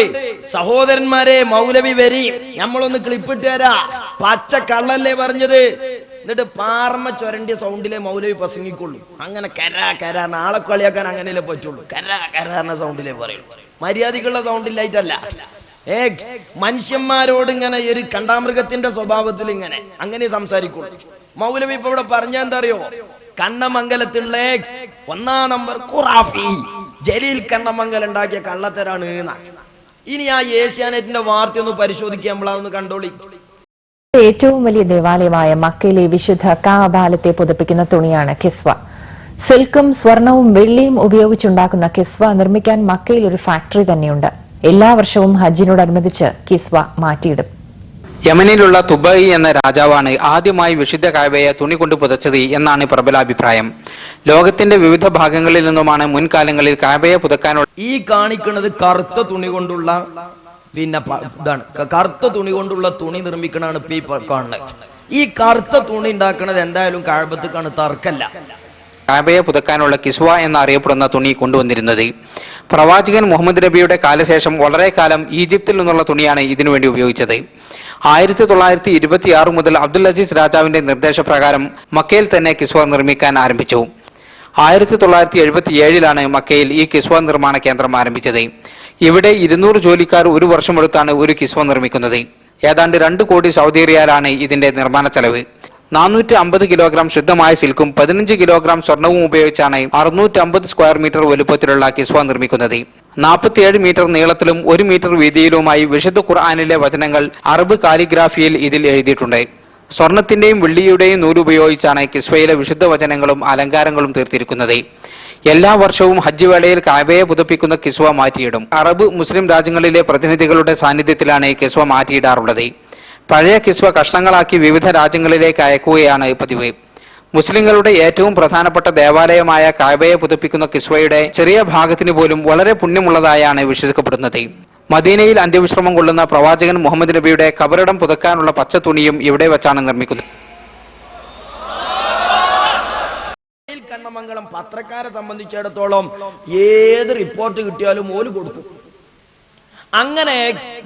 സഹോദരന്മാരെ, മൗലവി വരി, നമ്മളൊന്ന് ക്ലിപ്പിട്ട് തരാ. പച്ച കള്ളല്ലേ പറഞ്ഞത്. എന്നിട്ട് പാർമ ചൊരണ്ടിയ സൗണ്ടിലെ മൗലവി പ്രസംഗിക്കുള്ളൂ. അങ്ങനെ കരാ നാളെ കളിയാക്കാൻ അങ്ങനെയല്ലേ പറ്റുള്ളൂ. കരാറിന സൗണ്ടിലേ പറയുള്ളൂ. മര്യാദക്കുള്ള സൗണ്ടില്ലായിട്ടല്ല. മനുഷ്യന്മാരോട് ഇങ്ങനെ ഒരു കണ്ടാമൃഗത്തിന്റെ സ്വഭാവത്തിൽ അങ്ങനെ സംസാരിക്കുള്ളൂ. മൗലവി ഇപ്പൊ ഇവിടെ പറഞ്ഞ എന്താ അറിയോ? കണ്ണമംഗലത്തുള്ള 1-ാം നമ്പർ ഖുറാഫി ജലീൽ കണ്ണമംഗലം ഉണ്ടാക്കിയ കള്ളത്തരാണ്. ഇനി ആ ഏഷ്യാനെറ്റിന്റെ വാർത്ത ഒന്ന് പരിശോധിക്കുക. നമ്മളതൊന്ന് കണ്ടോളി. ഏറ്റവും വലിയ ദേവാലയമായ മക്കയിലെ വിശുദ്ധ കാബാലത്തെ പുതപ്പിക്കുന്ന തുണിയാണ് കിസ്വ. സിൽക്കും സ്വർണവും വെള്ളിയും ഉപയോഗിച്ചുണ്ടാക്കുന്ന കിസ്വ നിർമ്മിക്കാൻ മക്കയിൽ ഒരു ഫാക്ടറി തന്നെയുണ്ട്. എല്ലാ വർഷവും ഹജ്ജിനോടനുബന്ധിച്ച് കിസ്വ മാറ്റിയിടും. യമനിലുള്ള തുബൈ എന്ന രാജാവാണ് ആദ്യമായി വിശുദ്ധ കഅബയെ തുണി കൊണ്ട് പുതച്ചത് എന്നാണ് പ്രബലാഭിപ്രായം. ലോകത്തിന്റെ വിവിധ ഭാഗങ്ങളിൽ നിന്നുമാണ് മുൻകാലങ്ങളിൽ കഅബയെ പുതക്കാനുള്ള ഈ കാണിക്കുന്നത് കറുത്ത തുണി കൊണ്ടുള്ള ഇതാണ്. കറുത്ത തുണി കൊണ്ടുള്ള തുണി നിർമ്മിക്കണാണ് ഇപ്പൊ ഈ കാണുന്നത്. ഈ കറുത്ത തുണി ഉണ്ടാക്കുന്നത് എന്തായാലും കഅബത്തേക്കാണ്, തർക്കല്ല. കഅബയെ പുതക്കാനുള്ള കിസ്വ എന്നറിയപ്പെടുന്ന തുണി കൊണ്ടുവന്നിരുന്നത്. പ്രവാചകൻ മുഹമ്മദ് നബിയുടെ കാലശേഷം വളരെ കാലം ഈജിപ്തിൽ നിന്നുള്ള തുണിയാണ് ഇതിനുവേണ്ടി ഉപയോഗിച്ചത്. 1926 മുതൽ അബ്ദുൽ അസീസ് രാജാവിന്റെ നിർദ്ദേശപ്രകാരം മക്കയിൽ തന്നെ കിസ്വ നിർമ്മിക്കാൻ ആരംഭിച്ചു. 1977 മക്കയിൽ ഈ കിസ്വ നിർമ്മാണ കേന്ദ്രം ആരംഭിച്ചത്. ഇവിടെ 200 ജോലിക്കാർ ഒരു വർഷമെടുത്താണ് ഒരു കിസ്വ നിർമ്മിക്കുന്നത്. ഏതാണ്ട് 2 കോടി സൗദി റിയാലാണ് ഇതിന്റെ നിർമ്മാണ ചെലവ്. 450 കിലോഗ്രാം ശുദ്ധമായ സിൽക്കും 15 കിലോഗ്രാം സ്വർണവും ഉപയോഗിച്ചാണ് 650 സ്ക്വയർ മീറ്റർ വലുപ്പത്തിലുള്ള കിസ്വ നിർമ്മിക്കുന്നത്. 47 മീറ്റർ നീളത്തിലും 1 മീറ്റർ വീതിയിലുമായി വിശുദ്ധ ഖുർആനിലെ വചനങ്ങൾ അറബ് കാലിഗ്രാഫിയിൽ ഇതിൽ എഴുതിയിട്ടുണ്ട്. സ്വർണത്തിന്റെയും വെള്ളിയുടെയും നൂലുപയോഗിച്ചാണ് കിസ്വയിലെ വിശുദ്ധ വചനങ്ങളും അലങ്കാരങ്ങളും തീർത്തിരിക്കുന്നത്. എല്ലാ വർഷവും ഹജ്ജ് വേളയിൽ കഅബയെ പുതപ്പിക്കുന്ന കിസ്വ മാറ്റിയിടും. അറബ് മുസ്ലിം രാജ്യങ്ങളിലെ പ്രതിനിധികളുടെ സാന്നിധ്യത്തിലാണ് കിസ്വ മാറ്റിയിടാറുള്ളത്. പഴയ കിസ്വ കഷ്ണങ്ങളാക്കി വിവിധ രാജ്യങ്ങളിലേക്ക് അയക്കുകയാണ് പതിവ്. മുസ്ലിങ്ങളുടെ ഏറ്റവും പ്രധാനപ്പെട്ട ദേവാലയമായ കഅബയെ പുതപ്പിക്കുന്ന കിസ്വയുടെ ചെറിയ ഭാഗത്തിന് പോലും വളരെ പുണ്യമുള്ളതായാണ് വിശ്വസിക്കപ്പെടുന്നത്. മദീനയിൽ അന്ത്യവിശ്രമം കൊള്ളുന്ന പ്രവാചകൻ മുഹമ്മദ് നബിയുടെ ഖബറിടം പുതക്കാനുള്ള പച്ച തുണിയും ഇവിടെ വെച്ചാണ് നിർമ്മിക്കുന്നത്. കണ്ണമംഗലം പത്രക്കാരെ സംബന്ധിച്ചിടത്തോളം ഏത് റിപ്പോർട്ട് കിട്ടിയാലും ഓല് കൊടുക്കും. അങ്ങനെ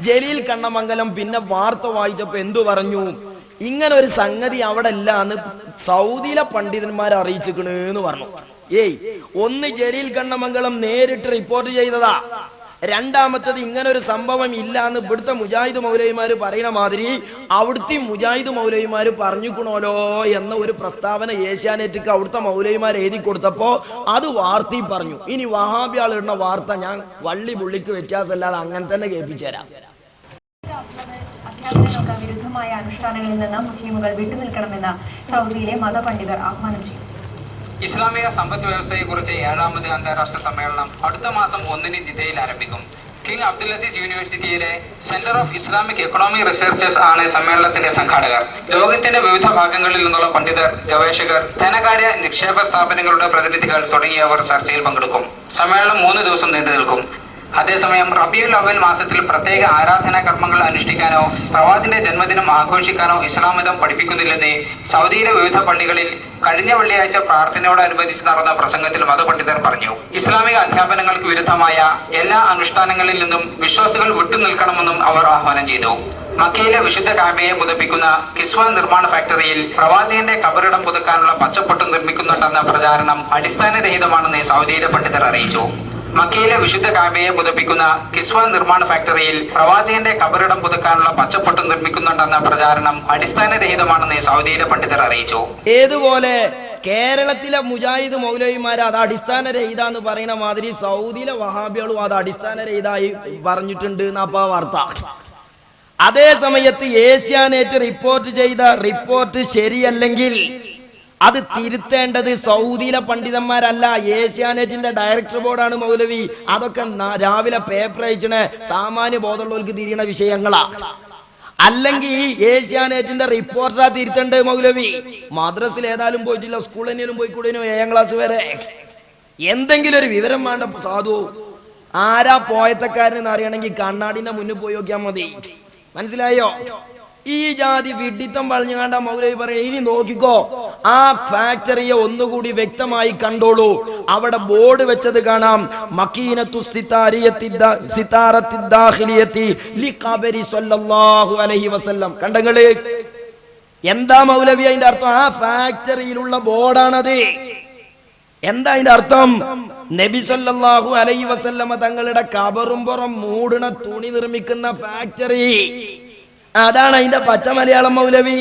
ജലീൽ കണ്ണമംഗലം പിന്നെ വാർത്ത വായിച്ചപ്പോ എന്തു പറഞ്ഞു? ഇങ്ങനെ ഒരു സംഗതി അവിടെ ഇല്ല എന്ന് സൗദിയിലെ പണ്ഡിതന്മാരെ അറിയിച്ചിക്കണെന്ന് പറഞ്ഞു. ഒന്ന് ജലീൽ കണ്ണമംഗലം നേരിട്ട് റിപ്പോർട്ട് ചെയ്തതാ. രണ്ടാമത്തത് ഇങ്ങനെ ഒരു സംഭവം ഇല്ല എന്ന് ഇവിടുത്തെ മുജാഹിദ് മൗലവിമാര് പറയുന്ന മാതിരി അവിടുത്തെ മുജാഹിദ് മൗലവിമാര് പറഞ്ഞുക്കണോലോ എന്ന ഒരു പ്രസ്താവന ഏഷ്യാനെറ്റിക്ക് അവിടുത്തെ മൗലവിമാർ എഴുതി കൊടുത്തപ്പോ അത് വാർത്തയിൽ പറഞ്ഞു. ഇനി വഹാബിയാൾ ഇടുന്ന വാർത്ത ഞാൻ വള്ളി പുള്ളിക്ക് വ്യത്യാസമല്ലാതെ അങ്ങനെ തന്നെ കേൾപ്പിച്ചു തരാം. അധ്യാപകർക്ക് വിരുദ്ധമായ അനുഷ്ഠാനങ്ങളിൽ നിന്ന് മുസ്ലിമുകൾ വിട്ടുനിൽക്കണമെന്ന് സൗദിയിലെ മതപണ്ഡിതർ ആഹ്വാനം ചെയ്തു. ഇസ്ലാമിക സമ്പദ് വ്യവസ്ഥയെക്കുറിച്ച് 7ാമത് അന്താരാഷ്ട്ര സമ്മേളനം അടുത്ത മാസം 1-ന് ജിദ്ദയിൽ ആരംഭിക്കും. കിങ് അബ്ദുൽ അസീസ് യൂണിവേഴ്സിറ്റിയിലെ centre of Islamic economic researchers ആണ് സമ്മേളനത്തിന്റെ സംഘാടകർ. ലോകത്തിന്റെ വിവിധ ഭാഗങ്ങളിൽ നിന്നുള്ള പണ്ഡിതർ, ഗവേഷകർ, ധനകാര്യ നിക്ഷേപ സ്ഥാപനങ്ങളുടെ പ്രതിനിധികൾ തുടങ്ങിയവർ ചർച്ചയിൽ പങ്കെടുക്കും. സമ്മേളനം 3 ദിവസം നീണ്ടു നിൽക്കും. അതേസമയം റബീഉൽ അവ്വൽ മാസത്തിൽ പ്രത്യേക ആരാധനാ കർമ്മങ്ങൾ അനുഷ്ഠിക്കാനോ പ്രവാചകന്റെ ജന്മദിനം ആഘോഷിക്കാനോ ഇസ്ലാം മതം പഠിപ്പിക്കുന്നില്ലെന്ന് സൗദിയിലെ വിവിധ പള്ളികളിൽ കഴിഞ്ഞ വെള്ളിയാഴ്ച പ്രാർത്ഥനയോടനുബന്ധിച്ച് നടന്ന പ്രസംഗത്തിൽ മതപണ്ഡിതർ പറഞ്ഞു. ഇസ്ലാമിക അധ്യാപനങ്ങൾക്ക് വിരുദ്ധമായ എല്ലാ അനുഷ്ഠാനങ്ങളിൽ നിന്നും വിശ്വാസികൾ വിട്ടുനിൽക്കണമെന്നും അവർ ആഹ്വാനം ചെയ്തു. മക്കയിലെ വിശുദ്ധ കാബയെ പുതുപ്പിക്കുന്ന കിസ്വ നിർമ്മാണ ഫാക്ടറിയിൽ പ്രവാചകന്റെ കബറിടം പുതുക്കാനുള്ള പച്ചപ്പൊട്ട് നിർമ്മിക്കുന്നുണ്ടെന്ന പ്രചാരണം അടിസ്ഥാനരഹിതമാണെന്ന് സൗദിയിലെ പണ്ഡിതർ അറിയിച്ചു. മക്കയിലെ വിശുദ്ധ കാബയെ പുതുപ്പിക്കുന്ന കിസ്വ നിർമ്മാണ ഫാക്ടറിയിൽ പ്രവാചകന്റെ കബറിടം പുതുക്കാനുള്ള പച്ചപ്പൊട്ട് നിർമ്മിക്കുന്നുണ്ടെന്ന പ്രചാരണം അടിസ്ഥാനരഹിതമാണെന്ന് സൗദിയിലെ പണ്ഡിതർ അറിയിച്ചു. ഏതുപോലെ കേരളത്തിലെ മുജാഹിദ് മൗലവിമാര് അത് അടിസ്ഥാനരഹിത എന്ന് പറയുന്ന മാതിരി സൗദിയിലെ വഹാബികളും അത് അടിസ്ഥാനരഹിതായി പറഞ്ഞിട്ടുണ്ട് എന്നപ്പ വാർത്ത. അതേ സമയത്ത് ഏഷ്യാനെറ്റ് റിപ്പോർട്ട് ചെയ്ത റിപ്പോർട്ട് ശരിയല്ലെങ്കിൽ അത് തിരുത്തേണ്ടത് സൗദിയിലെ പണ്ഡിതന്മാരല്ല, ഏഷ്യാനെറ്റിന്റെ ഡയറക്ടർ ബോർഡാണ് മൗലവി. അതൊക്കെ രാവിലെ പേപ്പർ അയച്ചണ സാമാന്യ ബോധമുള്ളവർക്ക് തിരിയണ വിഷയങ്ങളാ. അല്ലെങ്കിൽ ഏഷ്യാനെറ്റിന്റെ റിപ്പോർട്ടറാ തിരുത്തേണ്ടത് മൗലവി. മദ്രസിൽ ഏതായാലും പോയിട്ടില്ല, സ്കൂളിൽ തന്നെയും പോയിക്കൂടേനു 7ാം ക്ലാസ് വരെ. എന്തെങ്കിലും ഒരു വിവരം വേണ്ട സാധു. ആരാ പോയത്തക്കാരനെന്ന് അറിയണമെങ്കിൽ കണ്ണാടിന്റെ മുന്നിൽ പോയി നോക്കിയാൽ മതി. മനസ്സിലായോ? ഈ ജാതി വിഡിത്തം പറഞ്ഞു കണ്ട മൗലവി പറയും, ഇനി നോക്കിക്കോ, ആ ഫാക്ടറിയെ ഒന്നുകൂടി വ്യക്തമായി കണ്ടോളൂ. അവിടെ ബോർഡ് വെച്ചത് കാണാം, മക്കീനത്തു സിതാറത്തിദ്ദാഖിലിയത്തി ലിഖബരി സ്വല്ലല്ലാഹു അലൈഹി വസല്ലം. കണ്ടങ്ങള് എന്താ മൗലവി അതിന്റെ അർത്ഥം? ആ ഫാക്ടറിയിലുള്ള ബോർഡാണത്. എന്താ അതിന്റെ അർത്ഥം? നബി സല്ലല്ലാഹു അലൈഹി വസല്ലമ തങ്ങളുടെ കബറുംപുറം മൂടുന്ന തുണി നിർമ്മിക്കുന്ന ഫാക്ടറി. അതാണ് അതിന്റെ പച്ച മലയാളം മൗലവി.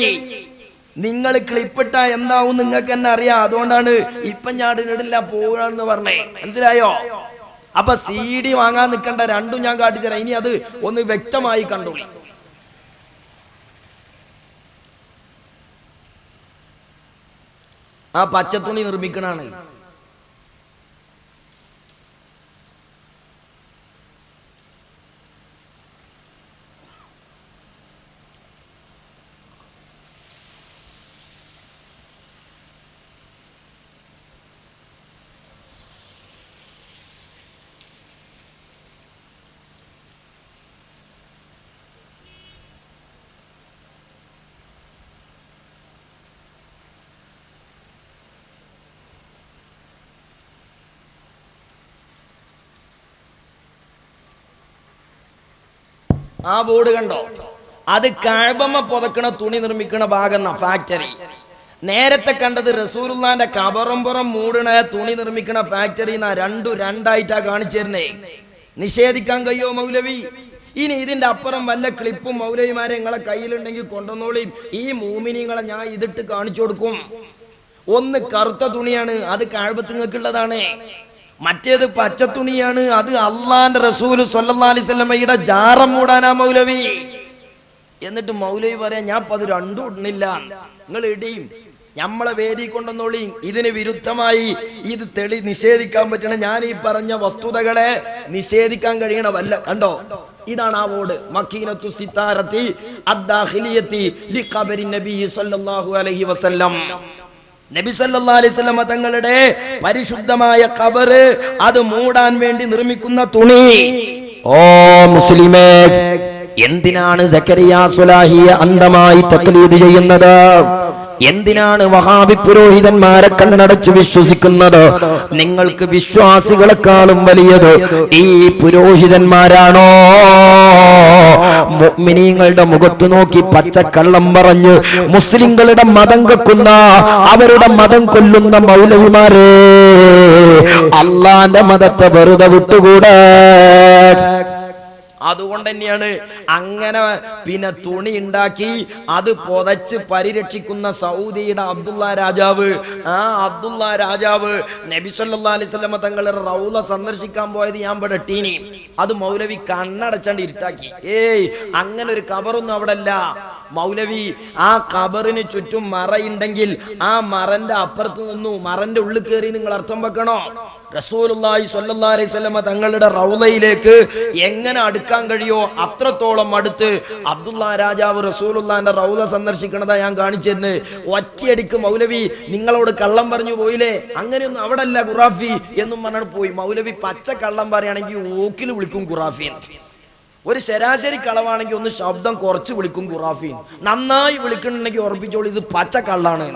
നിങ്ങൾ ക്ലിപ്പിട്ട എന്താവും നിങ്ങൾക്ക് തന്നെ അറിയാം. അതുകൊണ്ടാണ് ഇപ്പം ഞാടിനിടില്ല പോവാന്ന് പറഞ്ഞേ. മനസ്സിലായോ? അപ്പൊ CD വാങ്ങാൻ നിൽക്കണ്ട, രണ്ടും ഞാൻ കാട്ടിത്തരാം. ഇനി അത് ഒന്ന് വ്യക്തമായി കണ്ടോളി. ആ പച്ചത്തുണി നിർമ്മിക്കണാണ്. ആ ബോർഡ് കണ്ടോ? അത് കഅബമ പുതക്കണ തുണി നിർമ്മിക്കണ ഭാഗം ഫാക്ടറി. നേരത്തെ കണ്ടത് റസൂലുള്ളാന്റെ കബറുംപുറം മൂടണ തുണി നിർമ്മിക്കണ ഫാക്ടറി. രണ്ടായിട്ടാ കാണിച്ചിരുന്നേ. നിഷേധിക്കാൻ കഴിയോ മൗലവി? ഇനി ഇതിന്റെ അപ്പുറം വല്ല ക്ലിപ്പും മൗലവിമാരെ നിങ്ങളെ കയ്യിലുണ്ടെങ്കിൽ കൊണ്ടുവന്നോളി. ഈ മൂമിനിങ്ങളെ ഞാൻ ഇതിട്ട് കാണിച്ചു കൊടുക്കും. ഒന്ന് കറുത്ത തുണിയാണ്, അത് കഅബത്തുങ്ങൾക്കുള്ളതാണ്. മറ്റേത് പച്ചത്തുണിയാണ്, അത് അള്ളാന്റെ റസൂൽ സ്വല്ലല്ലാഹു അലൈഹി വസല്ലമയുടെ ജാറം മൂടാനാ മൗലവി. എന്നിട്ട് മൗലവി പറയാ, ഞാൻ അത് രണ്ടും ഇടുന്നില്ല, നിങ്ങൾ ഇടിയും, നമ്മളെ വേദി കൊണ്ടെന്നോളി. ഇതിന് വിരുദ്ധമായി ഇത് നിഷേധിക്കാൻ പറ്റണ ഞാൻ ഈ പറഞ്ഞ വസ്തുതകളെ നിഷേധിക്കാൻ കഴിയണ വല്ല. കണ്ടോ? ഇതാണ് ആ ബോർഡ്, മക്കീനത്തു സിതാറത്തി അദ്ദാഖിലിയത്തി ലിഖബരി നബി സ്വല്ലല്ലാഹു അലൈഹി വസല്ലം. നബി സല്ലല്ലാഹു അലൈഹി വസല്ലം തങ്ങളുടെ പരിശുദ്ധമായ ഖബറ് അത് മൂടാൻ വേണ്ടി നിർമ്മിക്കുന്ന തുണി. ഓ മുസ്ലിമേ, എന്തിനാണ് സക്കരിയ സ്വലാഹിയെ അന്ധമായി തഖ്ലീദ് ചെയ്യുന്നത്? എന്തിനാണ് വഹാബി പുരോഹിതന്മാരെ കണ്ണടച്ച് വിശ്വസിക്കുന്നത്? നിങ്ങൾക്ക് വിശ്വാസികളെക്കാളും വലിയത് ഈ പുരോഹിതന്മാരാണോ? മുഅ്മിനീങ്ങളുടെ മുഖത്ത് നോക്കി പച്ചക്കള്ളം പറഞ്ഞ് മുസ്ലിങ്ങളുടെ മതം കക്കുന്ന, അവരുടെ മതം കൊല്ലുന്ന മൗലവിമാരെ അള്ളാന്റെ മതത്തെ വെറുതെ വിട്ടുകൂടെ. അതുകൊണ്ട് തന്നെയാണ് അങ്ങനെ പിന്നെ തുണി ഉണ്ടാക്കി അത് പുതച്ച് പരിരക്ഷിക്കുന്ന സൗദിയുടെ അബ്ദുള്ള രാജാവ്, ആ അബ്ദുള്ള രാജാവ് നബി സല്ലല്ലാഹു അലൈഹി വസല്ലം തങ്ങളുടെ റൗള സന്ദർശിക്കാൻ പോയത് ഞാൻ ഇവിടെ ടീനി. അത് മൗലവി കണ്ണടച്ചാണ്ട് ഇരുട്ടാക്കി. അങ്ങനെ ഒരു ഖബറൊന്നും അവിടെ അല്ല. മൗലവി ആ ഖബറിന് ചുറ്റും മറയുണ്ടെങ്കിൽ ആ മറന്റെ അപ്പുറത്ത് നിന്നു മറന്റെ ഉള്ളിൽ കയറി നിങ്ങൾ അർത്ഥം വെക്കണോ? റസൂലുള്ളാഹി സ്വല്ലല്ലാഹു അലൈഹി വസല്ലം തങ്ങളുടെ റൗളയിലേക്ക് എങ്ങനെ അടുക്കാൻ കഴിയോ അത്രത്തോളം അടുത്ത് അബ്ദുള്ള രാജാവ് റസൂലുള്ളാഹിന്റെ റൗള സന്ദർശിക്കണതാ ഞാൻ കാണിച്ചെന്ന്. ഒറ്റയടിക്ക് മൗലവി നിങ്ങളോട് കള്ളം പറഞ്ഞു പോയില്ലേ, അങ്ങനെയൊന്നും അവിടെ അല്ല ഖുറാഫി എന്നും പറഞ്ഞാൽ പോയി. മൗലവി പച്ച കള്ളം പറയുകയാണെങ്കിൽ ഓക്കിൽ വിളിക്കും ഖുറാഫീൻ. ഒരു ശരാശരി കളവാണെങ്കിൽ ഒന്ന് ശബ്ദം കുറച്ച് വിളിക്കും ഖുറാഫീൻ. നന്നായി വിളിക്കണമെങ്കിൽ ഉറപ്പിച്ചോളൂ ഇത് പച്ച കള്ളാണ്.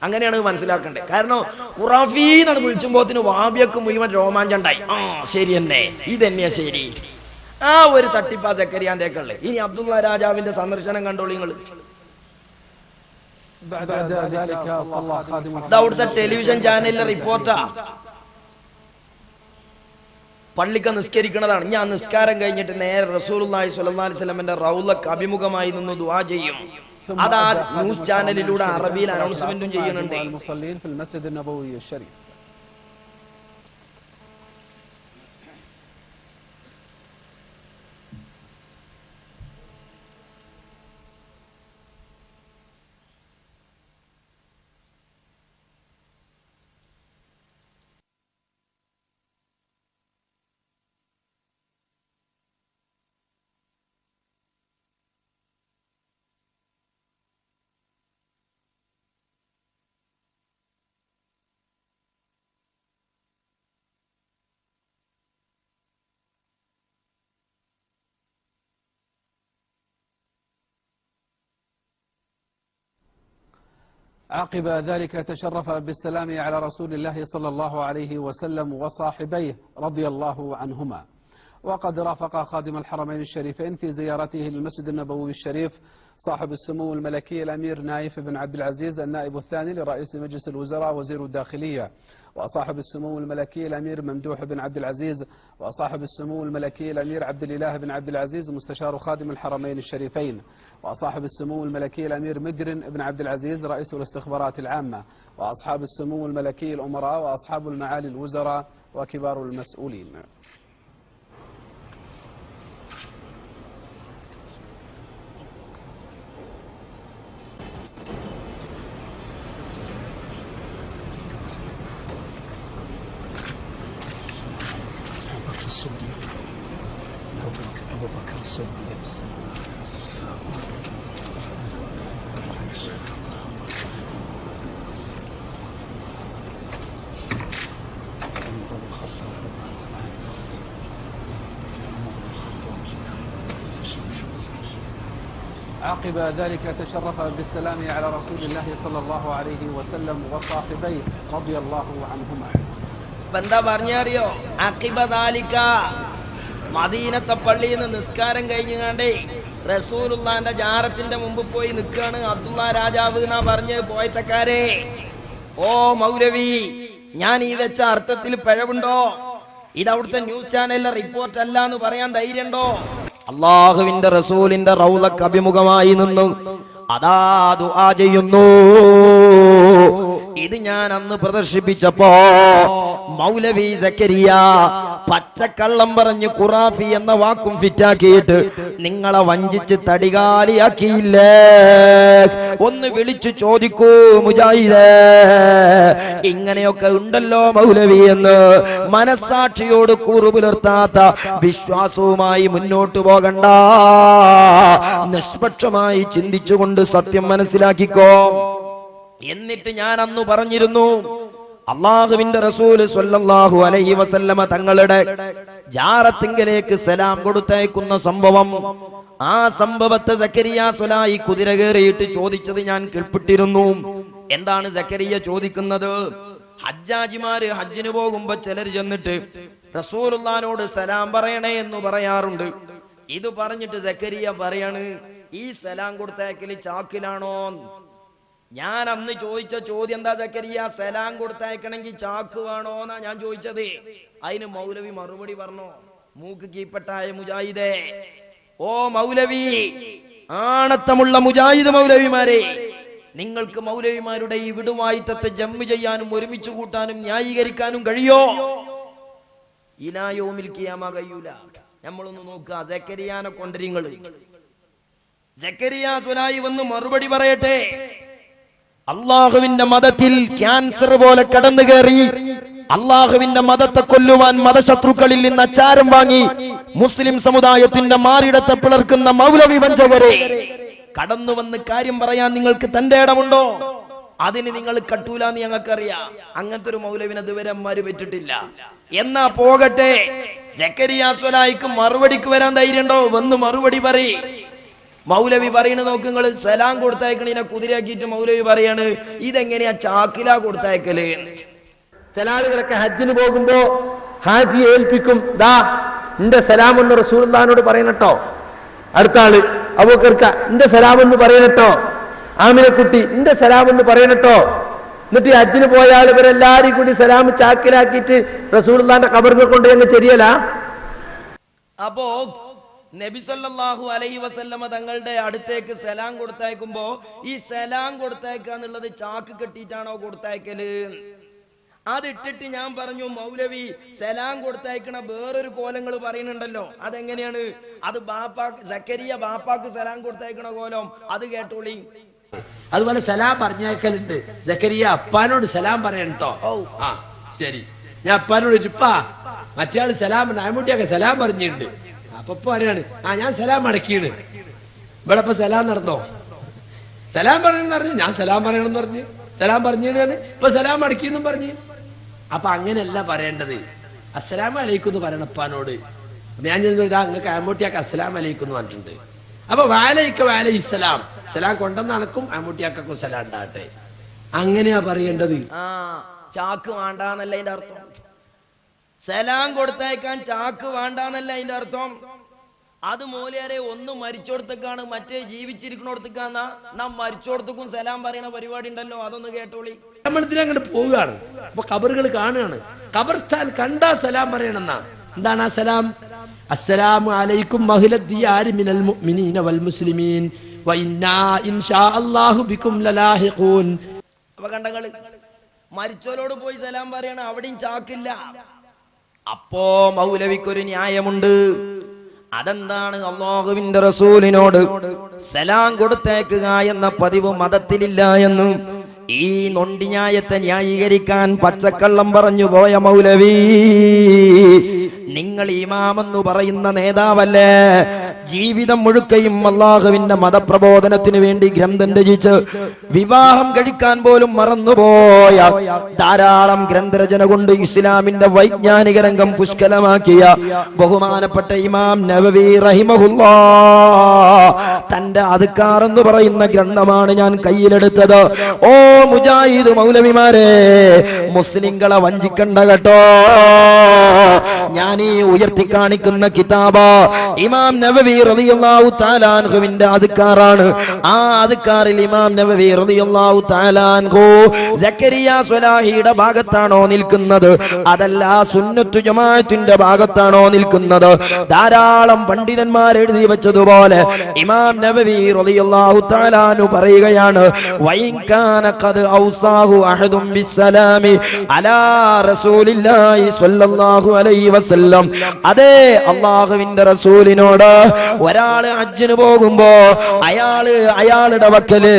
അങ്ങനെയാണ് മനസ്സിലാക്കേണ്ടത്. കാരണം ഖുറാഫീനാണ് വിളിച്ചുമ്പോത്തിന് വാബിയക്ക് മുഴുവൻ രോമാഞ്ചണ്ടായി. ശരി തന്നെ, ഇതന്നെയാ ശരി. ആ ഒരു തട്ടിപ്പാ സക്കരിയാന്തേക്കുള്ളേ. ഇനി അബ്ദുള്ള രാജാവിന്റെ സന്ദർശനം കണ്ടോളൂ നിങ്ങൾ. അവിടുത്തെ ടെലിവിഷൻ ചാനലിലെ റിപ്പോർട്ടാ. പള്ളിക്ക് നിസ്കരിക്കുന്നതാണ്. ഞാൻ നിസ്കാരം കഴിഞ്ഞിട്ട് നേരെ റസൂലുള്ളാഹി സ്വല്ലല്ലാഹു അലൈഹി വസല്ലമയുടെ റൗളക്ക് അഭിമുഖമായി നിന്ന് ദുആ ചെയ്യും. അതാ ന്യൂസ് ചാനലിലൂടെ അറബിയിൽ അനൗൺസ്മെന്റും ചെയ്യുന്നുണ്ട്. عقب ذلك تشرف بالسلام على رسول الله صلى الله عليه وسلم وصاحبيه رضي الله عنهما. وقد رافق خادم الحرمين الشريفين في زيارته للمسجد النبوي الشريف صاحب السمو الملكي الأمير نايف بن عبد العزيز النائب الثاني لرئيس مجلس الوزراء وزير الداخلية، وصاحب السمو الملكي الأمير ممدوح بن عبد العزيز، وصاحب السمو الملكي الأمير عبد الإله بن عبد العزيز مستشار خادم الحرمين الشريفين، وصاحب السمو الملكي الأمير مقرن بن عبد العزيز رئيس الاستخبارات العامة، وأصحاب السمو الملكي الأمراء وأصحاب المعالي الوزراء وكبار المسؤولين. عقب ذلك تشرف بالسلام على رسول الله صلى الله عليه وسلم وصاحبيه رضي الله عنهما. എന്താ പറഞ്ഞറിയോ? അഖിബ ദാലിക മദീനത്തെ പള്ളിയിൽ നിന്ന് നിസ്കാരം കഴിഞ്ഞാണ്ടേ റസൂലുള്ളാന്റെ ജാറത്തിന്റെ മുമ്പ് പോയി നിൽക്കാണ് അബ്ദുള്ള രാജാവ് എന്നാ പറഞ്ഞ് പോയത്തക്കാരെ. ഓ മൗലവി, ഞാൻ ഈ വെച്ച അർത്ഥത്തിൽ പിഴവുണ്ടോ? ഇതവിടുത്തെ ന്യൂസ് ചാനലിലെ റിപ്പോർട്ട് അല്ല എന്ന് പറയാൻ ധൈര്യമുണ്ടോ? അള്ളാഹുവിന്റെ റസൂലിന്റെ റൗളക്ക് അഭിമുഖമായി നിന്നു അതാ ദുആ ചെയ്യുന്നു. ഇത് ഞാൻ അന്ന് പ്രദർശിപ്പിച്ചപ്പോ മൗലവി സക്കരിയ പച്ചക്കള്ളം പറഞ്ഞ് ഖുറാഫി എന്ന വാക്കും ഫിറ്റാക്കിയിട്ട് നിങ്ങളെ വഞ്ചിച്ച് തടികാലിയാക്കിയില്ലേ? ഒന്ന് വിളിച്ചു ചോദിക്കൂ മുജാഹിദേ, ഇങ്ങനെയൊക്കെ ഉണ്ടല്ലോ മൗലവി എന്ന്. മനസ്സാക്ഷിയോട് കൂറു പുലർത്താത്ത വിശ്വാസവുമായി മുന്നോട്ടു പോകണ്ട, നിഷ്പക്ഷമായി ചിന്തിച്ചുകൊണ്ട് സത്യം മനസ്സിലാക്കിക്കോ. എന്നിട്ട് ഞാൻ അന്ന് പറഞ്ഞിരുന്നു, അള്ളാഹുവിന്റെ റസൂൽ സ്വല്ലല്ലാഹു അലൈഹി വസല്ലമ തങ്ങളുടെ ജാറത്തിങ്കലേക്ക് സലാം കൊടുത്തയക്കുന്ന സംഭവം, ആ സംഭവത്തെ സക്കരിയ സ്വലായി കുതിര കയറിയിട്ട് ചോദിച്ചത് ഞാൻ കേൾപ്പിട്ടിരുന്നു. എന്താണ് സക്കരിയ ചോദിക്കുന്നത്? ഹജ്ജാജിമാര് ഹജ്ജിന് പോകുമ്പോ ചിലർ ചെന്നിട്ട് റസൂലുള്ളാഹിനോട് സലാം പറയണേ എന്ന് പറയാറുണ്ട്. ഇത് പറഞ്ഞിട്ട് സക്കരിയ പറയാണ്, ഈ സലാം കൊടുത്തയക്കല് ചാക്കിലാണോ? ഞാൻ അന്ന് ചോദിച്ച ചോദ്യം എന്താ സക്കരിയ? സലാം കൊടുത്തയക്കണമെങ്കിൽ ചാക്ക് വേണോന്നാ ഞാൻ ചോദിച്ചത്. അതിന് മൗലവി മറുപടി പറഞ്ഞു, മൂക്ക് കീപ്പട്ടായ മുജാഹിദേ, ഓ മൗലവി, ആണത്തമുള്ള മുജാഹിദ് മൗലവിമാരെ, നിങ്ങൾക്ക് മൗലവിമാരുടെ ഈ വിടുവായിത്തത്തെ ജമ്മ് ചെയ്യാനും ഒരുമിച്ച് കൂട്ടാനും ന്യായീകരിക്കാനും കഴിയോ? ഇലായോമിൽ ഖിയാമ കഴിയൂല. നമ്മളൊന്ന് നോക്കുക, സക്കരിയാനെ കൊണ്ടരിങ്ങള്. സക്കരിയ സ്വലായി വന്ന് മറുപടി പറയട്ടെ. അള്ളാഹുവിന്റെ മതത്തിൽ ക്യാൻസർ പോലെ കടന്നു കയറി അള്ളാഹുവിന്റെ മതത്തെ കൊല്ലുവാൻ മതശത്രുക്കളിൽ നിന്ന് അച്ചാരം വാങ്ങി മുസ്ലിം സമുദായത്തിന്റെ മാറിടത്തെ പിളർക്കുന്ന മൗലവി വഞ്ചകരെ കടന്നു വന്ന് കാര്യം പറയാൻ നിങ്ങൾക്ക് തന്റെ ഇടമുണ്ടോ? അതിന് നിങ്ങൾ കട്ടൂലെന്ന് ഞങ്ങൾക്കറിയാം. അങ്ങനത്തെ ഒരു മൗലവിനെ ഇതുവരെ അമ്മാര് പറ്റിട്ടില്ല. എന്നാ പോകട്ടെ, സക്കരിയ സ്വലായിക്ക് മറുപടിക്ക് വരാൻ ധൈര്യമുണ്ടോ? വന്ന് മറുപടി പറയ്. മൗലവി പറയുന്നത് നോക്ക്, നിങ്ങൾ സലാം കൊടുത്തയക്കണീനെ കുതിരയാക്കിയിട്ട് മൗലവി പറയാണ് ഇതെങ്ങനെയാ ചാക്കിലാ കൊടുത്തയക്കല്. ചില ആളുകളൊക്കെ ഹജ്ജിന് പോകുമ്പോ ഹാജിയെ ഏൽപ്പിക്കും, ദാ എന്റെ സലാമെന്ന് റസൂലുള്ളാഹിനോട് പറയണട്ടോ. അടുത്ത ആള് അബൂബക്കർക്ക എന്റെ സലാമെന്ന് പറയണട്ടോ. ആമിനക്കുട്ടി എന്റെ സലാമെന്ന് പറയണട്ടോ. എന്നിട്ട് ഹജ്ജിന് പോയാൽ ഇവരെല്ലാരും കൂടി സലാം ചാക്കിലാക്കിയിട്ട് റസൂലുള്ളാഹിന്റെ ഖബറിനെ കൊണ്ട് ഞങ്ങൾ ചെരിയല. അപ്പോ നബി സല്ലല്ലാഹു അലൈഹി വസല്ലമ തങ്ങളുടെ അടുത്തേക്ക് സലാം കൊടുത്തയക്കുമ്പോ ഈ സലാം കൊടുത്തയക്കുക എന്നുള്ളത് ചാക്ക് കെട്ടിയിട്ടാണോ കൊടുത്തയക്കല്? അതിട്ടിട്ട് ഞാൻ പറഞ്ഞു, മൗലവി സലാം കൊടുത്തയക്കണ വേറൊരു കോലങ്ങൾ പറയുന്നുണ്ടല്ലോ, അതെങ്ങനെയാണ്? അത് സക്കരിയ ബാപ്പാക്ക് സലാം കൊടുത്തയക്കണ കോലം, അത് കേട്ടോളി. അതുപോലെ സലാം പറഞ്ഞേക്കലുണ്ട്. സക്കരിയ അപ്പാനോട് സലാം പറയണട്ടോ. ആ ശരി, ഞാൻ അപ്പാനോട് ഇരിപ്പാ മറ്റേ ആള് സലാം നാമൂട്ടിയൊക്കെ സലാം പറഞ്ഞിട്ടുണ്ട്. അപ്പൊ പറയാണ്, ആ ഞാൻ സലാം അടക്കിയാണ്. ഇവിടെ ഇപ്പൊ സലാം നടന്നോ? സലാം പറയണമെന്ന് പറഞ്ഞു, ഞാൻ സലാം പറയണമെന്ന് പറഞ്ഞു. സലാം പറഞ്ഞു ഇപ്പൊ സലാം അടക്കിയെന്നും പറഞ്ഞു. അപ്പൊ അങ്ങനെയല്ല പറയേണ്ടത്. അസ്സലാമു അലൈക്കും എന്ന് പറയണപ്പാനോട്. ഞാൻ ചെന്നിട്ട് അങ്ങക്ക് ആമൂട്ടിയാക്ക് അസ്സലാം അലൈക്കും എന്ന് പറഞ്ഞിട്ടുണ്ട്. അപ്പൊ വാലൈക്ക വാലൈഹിസ്സലാം, സലാം കൊണ്ടെന്ന് അനക്കും ആമൂട്ടിയാക്കും സലാം ഉണ്ടാകട്ടെ, അങ്ങനെയാ പറയേണ്ടത്. ആ ചാക്ക് വേണ്ടാന്നല്ല അതിന്റെ അർത്ഥം. സലാം കൊടുത്തയക്കാൻ ചാക്ക് വേണ്ടാന്നല്ല അതിന്റെ അർത്ഥം. അത് മൂലരെ ഒന്ന് മരിച്ചോടത്തേക്കാണ്, മറ്റേ ജീവിച്ചിരിക്കണോടത്തേക്കാന്നാ. നാം മരിച്ചോടത്തേക്കും സലാം പറയണ പരിപാടി ഉണ്ടല്ലോ, അതൊന്ന് കേട്ടോളി. നമ്മളതിനെ അങ്ങോട്ട് പോവുകയാണ്. അപ്പൊ ഖബറുകൾ കാണുകയാണ്. ഖബർസ്ഥാൻ കണ്ടാ സലാം പറയണമെന്നാ. എന്താണ് ആ സലാം? അസ്സലാമു അലൈക്കും മഹ്ലദ്ദിയാരി മിനൽ മുഅ്മിനീന വൽ മുസ്ലിമീൻ വ ഇന്നാ ഇൻഷാ അല്ലാഹു ബികും ലലാഹിഖൂൻ. അപ്പൊ കണ്ടങ്ങള് മരിച്ചോലോട് പോയി സലാം പറയണ, അവിടെയും ചാക്കില്ല. അപ്പോ മൗലവിക്കൊരു ന്യായമുണ്ട്. അതെന്താണ്? അല്ലാഹുവിന്റെ റസൂലിനോട് സലാം കൊടുത്തേക്കുക എന്ന പതിവ് മതത്തിലില്ല എന്നും ഈ നൊണ്ടി ന്യായത്തെ ന്യായീകരിക്കാൻ പച്ചക്കള്ളം പറഞ്ഞു പോയ മൗലവി, നിങ്ങൾ ഇമാമെന്ന് പറയുന്ന നേതാവല്ലേ? ജീവിതം മുഴുക്കയും അല്ലാഹുവിന്റെ മതപ്രബോധനത്തിന് വേണ്ടി ഗ്രന്ഥം രചിച്ച് വിവാഹം കഴിക്കാൻ പോലും മറന്നുപോയ, ധാരാളം ഗ്രന്ഥരചന കൊണ്ട് ഇസ്ലാമിന്റെ വൈജ്ഞാനിക രംഗം പുഷ്കലമാക്കിയ ബഹുമാനപ്പെട്ട ഇമാം നവവി റഹിമഹുല്ലാഹ് തന്റെ അദ്കാർ എന്ന് പറയുന്ന ഗ്രന്ഥമാണ് ഞാൻ കയ്യിലെടുത്തത്. ഓ മുജാഹിദ് മൗലവിമാരെ, മുസ്ലിങ്ങളെ വഞ്ചിക്കണ്ട കേട്ടോ. ഞാൻ ഈ ഉയർത്തി കാണിക്കുന്ന കിതാബ് ഇമാം നവവി റളിയല്ലാഹു തആല അൻഹുവിന്റെ അദ്കാറാണ്. ആ അദ്കാറിൽ ഇമാം നവവി റളിയല്ലാഹു തആല അൻഹു സക്കരിയ സ്വലാഹിയുടെ ഭാഗത്താണോ നിൽക്കുന്നത്, അതല്ല സുന്നത്തു ജമാഅത്തിന്റെ ഭാഗത്താണോ നിൽക്കുന്നത്? ധാരാളം പണ്ഡിതന്മാർ എഴുതി വെച്ചതുപോലെ ഇമാം നവവി റളിയല്ലാഹു തആല അൻഹു പറയുകയാണ്, വൈകാന ഖദ് ഔസാഹു അഹദും ബിസ്സലാമി അലാ റസൂലില്ലാഹി സ്വല്ലല്ലാഹു അലൈഹി വസല്ലം. അതേ അല്ലാഹുവിന്റെ റസൂലിനോട് ഒരാള് ഹജ്ജിന് പോകുമ്പോ അയാളുടെ വക്കല്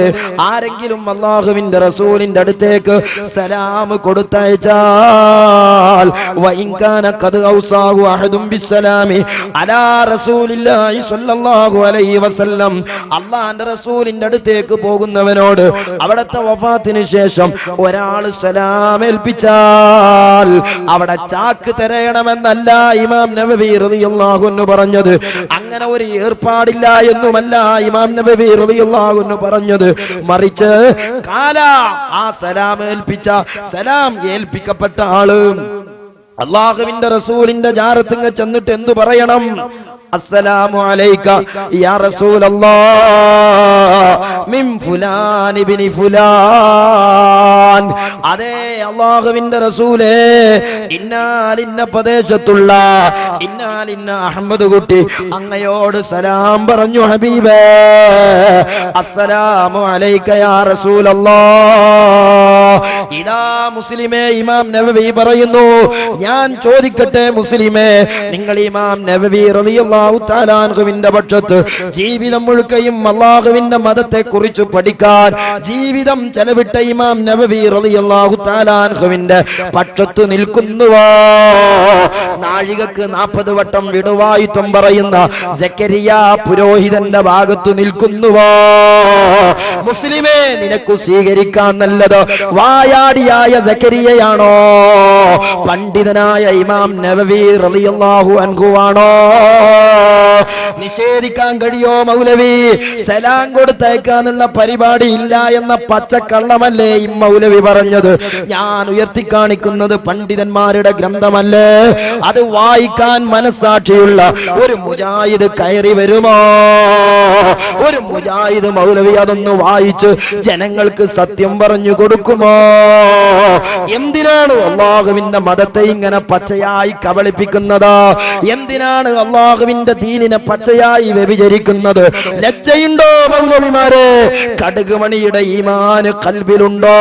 ആരെങ്കിലും അല്ലാഹുവിന്റെ റസൂലിന്റെ അടുത്തേക്ക് സലാം കൊടുത്തയച്ചാൽ, വഇൻകാന ഖദ് ഔസാഹു അഹദും ബിസ്സലാമി അലാ റസൂലില്ലാഹി സ്വല്ലല്ലാഹു അലൈഹി വസല്ലം, അല്ലാഹുവിന്റെ റസൂലിന്റെ അടുത്തേക്ക് പോകുന്നവനോട് അവിടത്തെ വഫാത്തിന് ശേഷം ഒരാള് സലാം ഏൽപ്പിച്ചാൽ അവിടെ ചാക്ക് തരയണമെന്നല്ല ഇമാം നവവി റളിയല്ലാഹു അൻഹു പറഞ്ഞത്. അങ്ങനെ ഒരു ഏർപ്പാടില്ല എന്നുമല്ല ഇമാം നവവി റളിയല്ലാഹു അൻഹു പറഞ്ഞത്. മറിച്ച് ആ സലാം ഏൽപ്പിക്കപ്പെട്ട ആള് അല്ലാഹുവിന്റെ റസൂലിന്റെ ജാറത്തിങ്ങ ചെന്നിട്ട് എന്തു പറയണം? അസ്സലാമു അലൈക യാ റസൂലല്ലാഹ് മിൻ ഫുലാൻ ഇബ്നി ഫുലാൻ. അതേ അല്ലാഹുവിന്റെ റസൂലേ, ഇന്നാലിന്ന പ്രദേശത്തുള്ള ഇന്നാലിന്ന അഹമ്മദ് കുട്ടി അങ്ങയോട് സലാം പറഞ്ഞു ഹബീബേ. അസ്സലാമു അലൈക യാ റസൂലല്ലാഹ്. ഇതാ മുസ്ലിമേ, ഇമാം നവവി പറയുന്നു, ഞാൻ ചോദിക്കട്ടെ മുസ്ലിമേ, നിങ്ങൾ ഇമാം നവവി റളിയല്ലാഹു തആല അൻഹുവിന്റെ പക്ഷത്ത് ജീവിതം മുഴുക്കയും അല്ലാഹുവിന്റെ മതത്തെ കുറിച്ച് പഠിക്കാൻ ജീവിതം ചെലവിട്ട ഇമാം നവവി റളിയല്ലാഹു തആല അൻഹുവിന്റെ പക്ഷത്ത് നിൽക്കുന്നുവോ? നാഴികക്ക് 40 വട്ടം വിടുവായിത്വം പറയുന്ന സക്കരിയ പുരോഹിതന്റെ ഭാഗത്ത് നിൽക്കുന്നുവോ? മുസ്ലിമേ, നിനക്ക് സ്വീകരിക്കാൻ നല്ലത് വായാടിയായ സക്കരിയയാണോ, പണ്ഡിതനായ ഇമാം നവവി റളിയല്ലാഹു അൻഹുവാണോ? നിഷേധിക്കാൻ കഴിയോ മൗലവി? സലാം കൊടുത്തയക്കാനുള്ള പരിപാടി ഇല്ല എന്ന പച്ചക്കള്ളമല്ലേ ഈ മൗലവി പറഞ്ഞത്? ഞാൻ ഉയർത്തിക്കാണിക്കുന്നത് പണ്ഡിതന്മാരുടെ ഗ്രന്ഥമല്ലേ? അത് വായിക്കാൻ മനസ്സാക്ഷിയുള്ള ഒരു മുജാഹിദ് കയറി വരുമോ? ഒരു മുജാഹിദ് മൗലവി അതൊന്ന് വായിച്ച് ജനങ്ങൾക്ക് സത്യം പറഞ്ഞു കൊടുക്കുമോ? എന്തിനാണ് അല്ലാഹുവിന്റെ മതത്തെ ഇങ്ങനെ പച്ചയായി കബളിപ്പിക്കുന്നത്? എന്തിനാണ് അല്ലാഹുവിന്റെ ദീനിനെ പച്ചയായി വ്യഭിചരിക്കുന്നത്? ലജ്ജയുണ്ടോ മൗലവിമാരെ? കടുകുമണിയുടെ ഈമാന് ഖൽബിലുണ്ടോ?